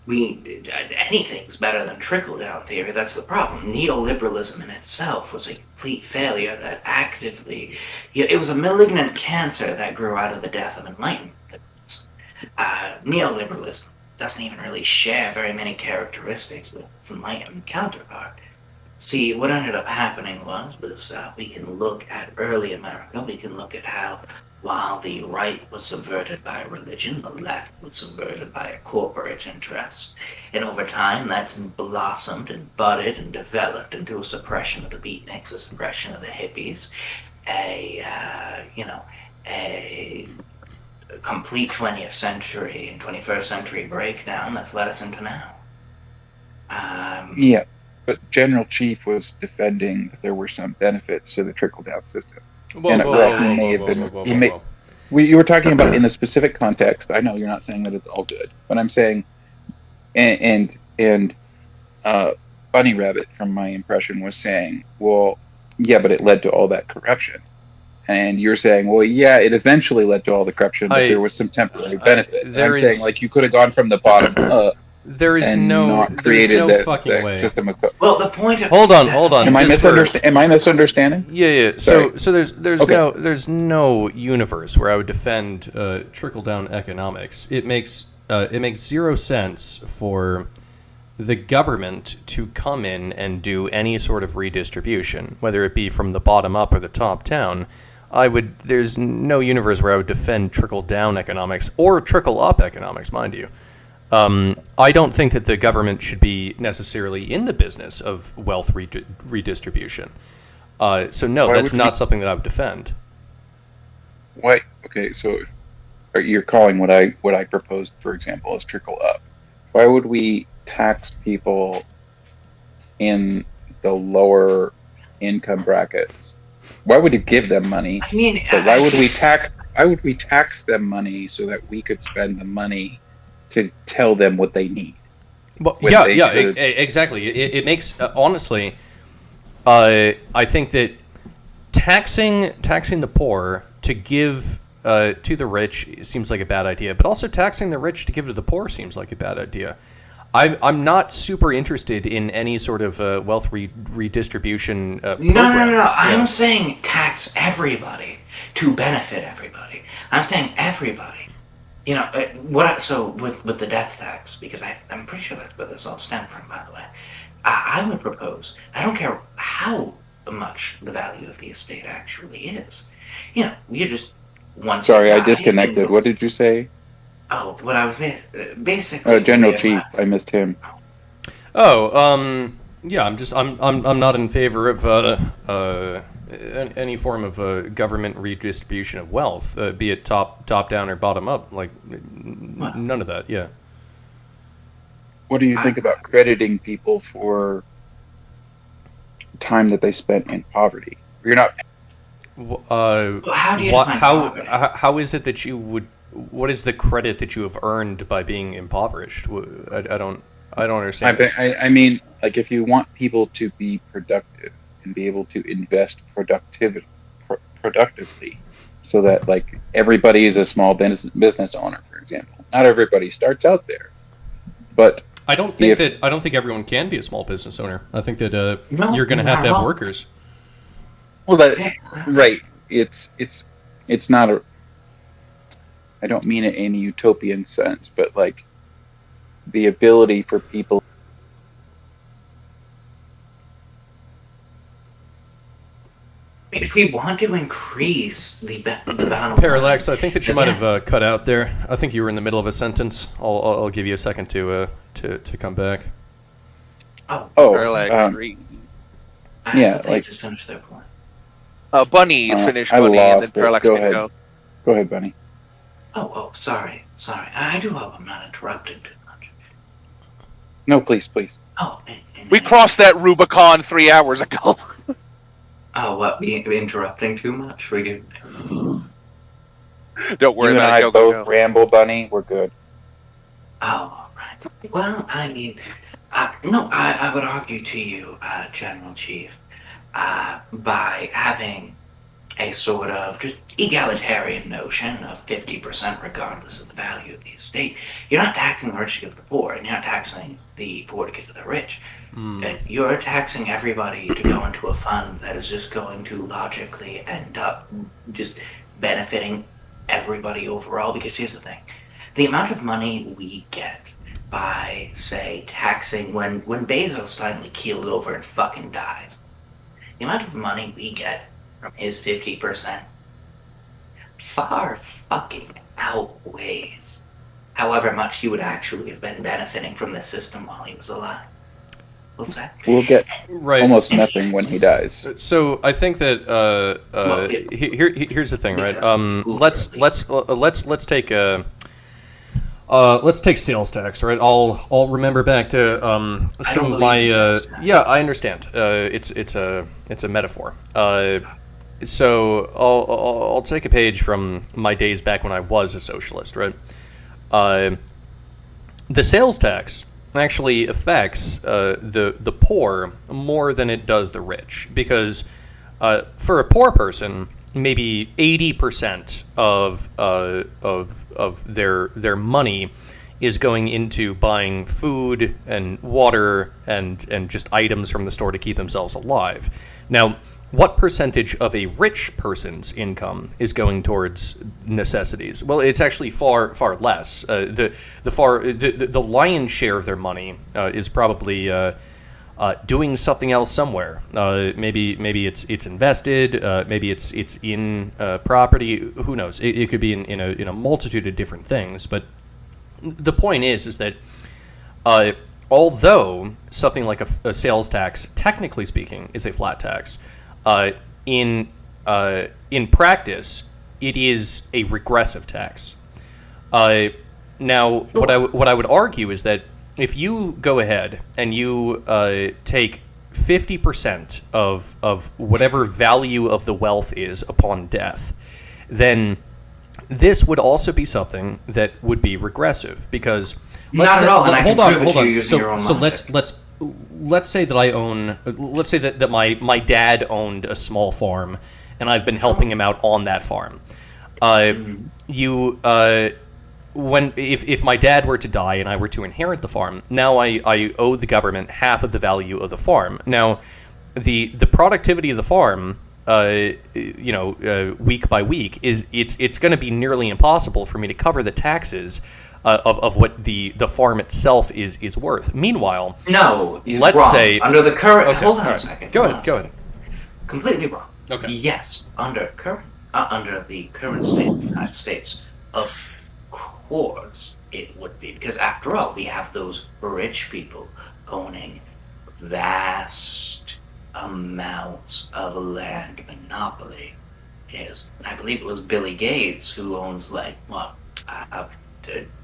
anything's better than trickle-down theory. That's the problem. Neoliberalism in itself was a complete failure that actively... It was a malignant cancer that grew out of the death of Enlightenment. Neoliberalism doesn't even really share very many characteristics with its Enlightenment counterpart. See, what ended up happening was we can look at early America, we can look at how while the right was subverted by religion, the left was subverted by a corporate interest. And over time, that's blossomed and budded and developed into a suppression of the beatniks, a suppression of the hippies, a complete 20th century and 21st century breakdown that's led us into now. Yeah, but General Chief was defending that there were some benefits to the trickle-down system. You were talking about in the specific context. I know you're not saying that it's all good, but I'm saying, and Bunny Rabbit, from my impression, was saying, well, yeah, but it led to all that corruption. And you're saying, well, yeah, it eventually led to all the corruption, but there was some temporary benefit. I'm saying, like, you could have gone from the bottom up There is and no, not there's created no the fucking way. system of. Well, the point of Hold on. Am I Just for- misunderstanding? Yeah. Sorry. So there's Okay. there's no universe where I would defend trickle down economics. It makes zero sense for the government to come in and do any sort of redistribution, whether it be from the bottom up or the top down. There's no universe where I would defend trickle down economics or trickle up economics, mind you. I don't think that the government should be necessarily in the business of wealth redistribution. So no, Why that's would not we- something that I would defend. Why? Okay, so you're calling what I proposed, for example, as trickle up. Why would we tax people in the lower income brackets? Why would you give them money? I mean, But why would we tax? Why would we tax them money so that we could spend the money to tell them what they need? Well, when yeah, they yeah, could- exactly. It makes honestly, I think that taxing the poor to give to the rich seems like a bad idea, but also taxing the rich to give to the poor seems like a bad idea. I'm not super interested in any sort of wealth redistribution program. No. I'm saying tax everybody to benefit everybody. I'm saying everybody. You know, so with the death tax, because I'm pretty sure that's where this all stemmed from, by the way. I would propose, I don't care how much the value of the estate actually is. You know, you just once. Sorry, you I die, disconnected. What did you say? Oh, what I was basically. General Chief, I missed him. Oh, yeah. I'm not in favor of any form of government redistribution of wealth, be it top down or bottom up. Like none of that. Yeah. What do you think about crediting people for time that they spent in poverty? You're not. How do you define poverty? How is it that you would? What is the credit that you have earned by being impoverished? I don't understand. I mean, like, if you want people to be productive and be able to invest productively, so that, like, everybody is a small business owner, for example. Not everybody starts out there, but I don't think everyone can be a small business owner. I think that No, you're going to not have at all. workers. well, right. It's not a. I don't mean it in a utopian sense, but, like, the ability for people. If we want to increase the bound Parallax, I think that you might have cut out there. I think you were in the middle of a sentence. I'll give you a second to come back. Oh, Parallax Oh, agree. I yeah, thought they like- just finished their point. Bunny finished I Bunny, and then lost it. Parallax Go can ahead. go. Go ahead, Bunny. Oh, sorry. I do hope I'm not interrupting too much. No, please. Oh, We crossed that Rubicon 3 hours ago. Oh, what? Being interrupting too much? Forgive me. Don't worry You and about I it. Go, both go, go. ramble, Bunny. We're good. Oh, all right. Well, I mean, no, I would argue to you, General Chief, by having a sort of just egalitarian notion of 50% regardless of the value of the estate. You're not taxing the rich to give to the poor, and you're not taxing the poor to give to the rich. You're taxing everybody to go into a fund that is just going to logically end up just benefiting everybody overall. Because here's the thing. The amount of money we get by, say, taxing when Bezos finally keels over and fucking dies, the amount of money we get from his 50% far fucking outweighs however much he would actually have been benefiting from the system while he was alive. What's that? We'll get Right. almost nothing when he dies. So I think that here's the thing, right? Let's take let's take sales tax, right? I'll remember back to some of my yeah, I understand. It's a metaphor. So I'll take a page from my days back when I was a socialist, right? The sales tax actually affects the poor more than it does the rich, because for a poor person, maybe 80% of their money is going into buying food and water and just items from the store to keep themselves alive. Now, what percentage of a rich person's income is going towards necessities? Well, it's actually far less. The lion's share of their money is probably doing something else somewhere. Maybe it's invested. Maybe it's in property. Who knows? It could be in a multitude of different things. But the point is that although something like a sales tax, technically speaking, is a flat tax, in practice, it is a regressive tax. Now, what I would argue is that if you go ahead and you take 50% of whatever value of the wealth is upon death, then this would also be something that would be regressive, because not at all. And I can prove it to you using your own so logic. let's say that I own. Let's say that my dad owned a small farm, and I've been helping him out on that farm. If my dad were to die and I were to inherit the farm, now I owe the government half of the value of the farm. Now, the productivity of the farm, week by week, it's going to be nearly impossible for me to cover the taxes of what the farm itself is worth. Meanwhile, no, let's wrong. say Under the current, okay, hold on right. a second. Go ahead. Completely wrong. Okay. Yes, under the current state of the United States, of course it would be, because after all, we have those rich people owning vast amounts of land monopoly. Yes, I believe it was Billy Gates who owns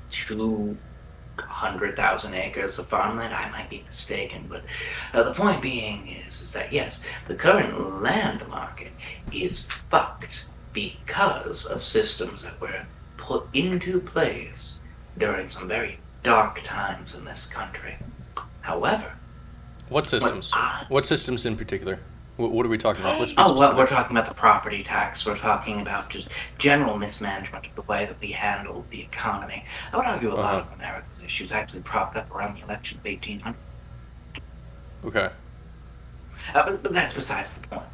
200,000 acres of farmland. I might be mistaken, but the point being is that yes, the current land market is fucked because of systems that were put into place during some very dark times in this country. However, what systems? What systems in particular? What are we talking about? Let's be well, we're talking about the property tax. We're talking about just general mismanagement of the way that we handled the economy. I would argue a lot of America's issues actually propped up around the election of 1800. Okay. But that's besides the point.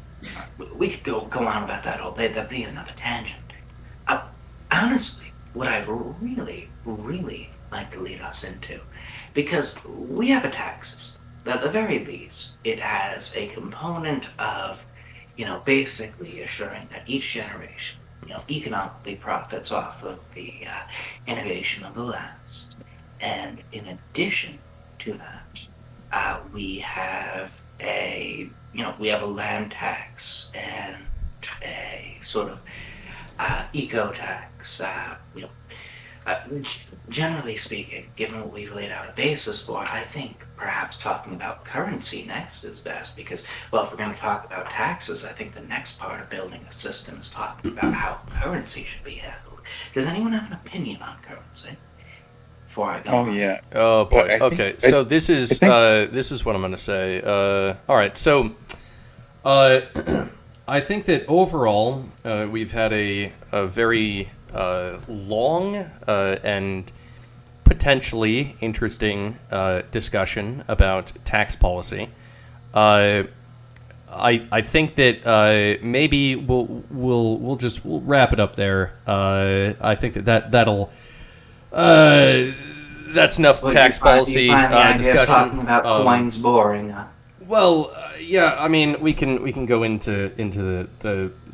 We could go on about that all day. That'd be another tangent. Honestly, what I'd really, really like to lead us into, because we have a tax system. At the very least, it has a component of, basically assuring that each generation, economically profits off of the innovation of the last. And in addition to that, we have a land tax and a sort of eco tax. Generally speaking, given what we've laid out a basis for, I think perhaps talking about currency next is best, because, well, if we're going to talk about taxes, I think the next part of building a system is talking about how currency should be handled. Does anyone have an opinion on currency? Before I go on? Yeah. Oh boy. Well, Okay. So this is what I'm going to say. All right. So, I think that overall we've had a very long and potentially interesting discussion about tax policy. I think that maybe we'll wrap it up there. I think that'll that's enough tax policy you find the idea discussion. of talking about coins boring. Well, yeah. I mean, we can go into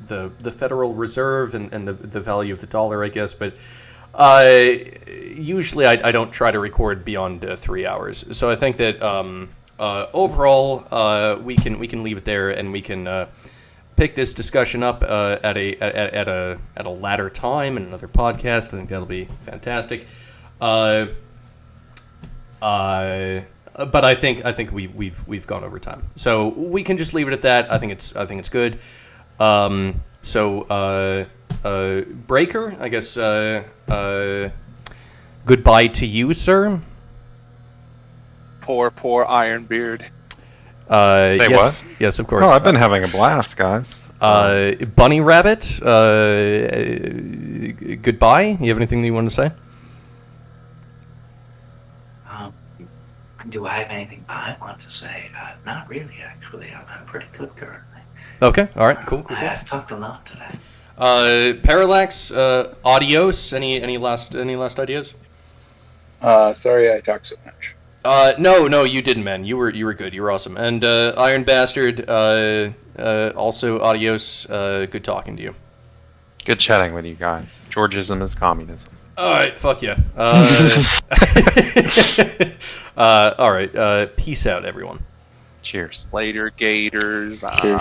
the Federal Reserve and the value of the dollar, I guess, but usually I don't try to record beyond 3 hours. So I think that overall we can leave it there, and we can pick this discussion up at a latter time in another podcast. I think that'll be fantastic. But I think we've gone over time, so we can just leave it at that. I think it's good. Breaker, I guess. Goodbye to you, sir. Poor Ironbeard. Say yes, what? Yes, of course. Oh, I've been having a blast, guys. Bunny Rabbit. Goodbye. You have anything that you want to say? Do I have anything I want to say? Not really, actually. I'm pretty good currently. Okay, all right, cool. I've talked a lot today. Parallax, adios. Any last ideas? Sorry I talk so much. No, you didn't, man. You were good. You were awesome. And Iron Bastard, also adios. Good talking to you. Good chatting with you guys. Georgism is communism. All right, fuck yeah. All right, peace out, everyone. Cheers. Later, Gators. Cheers.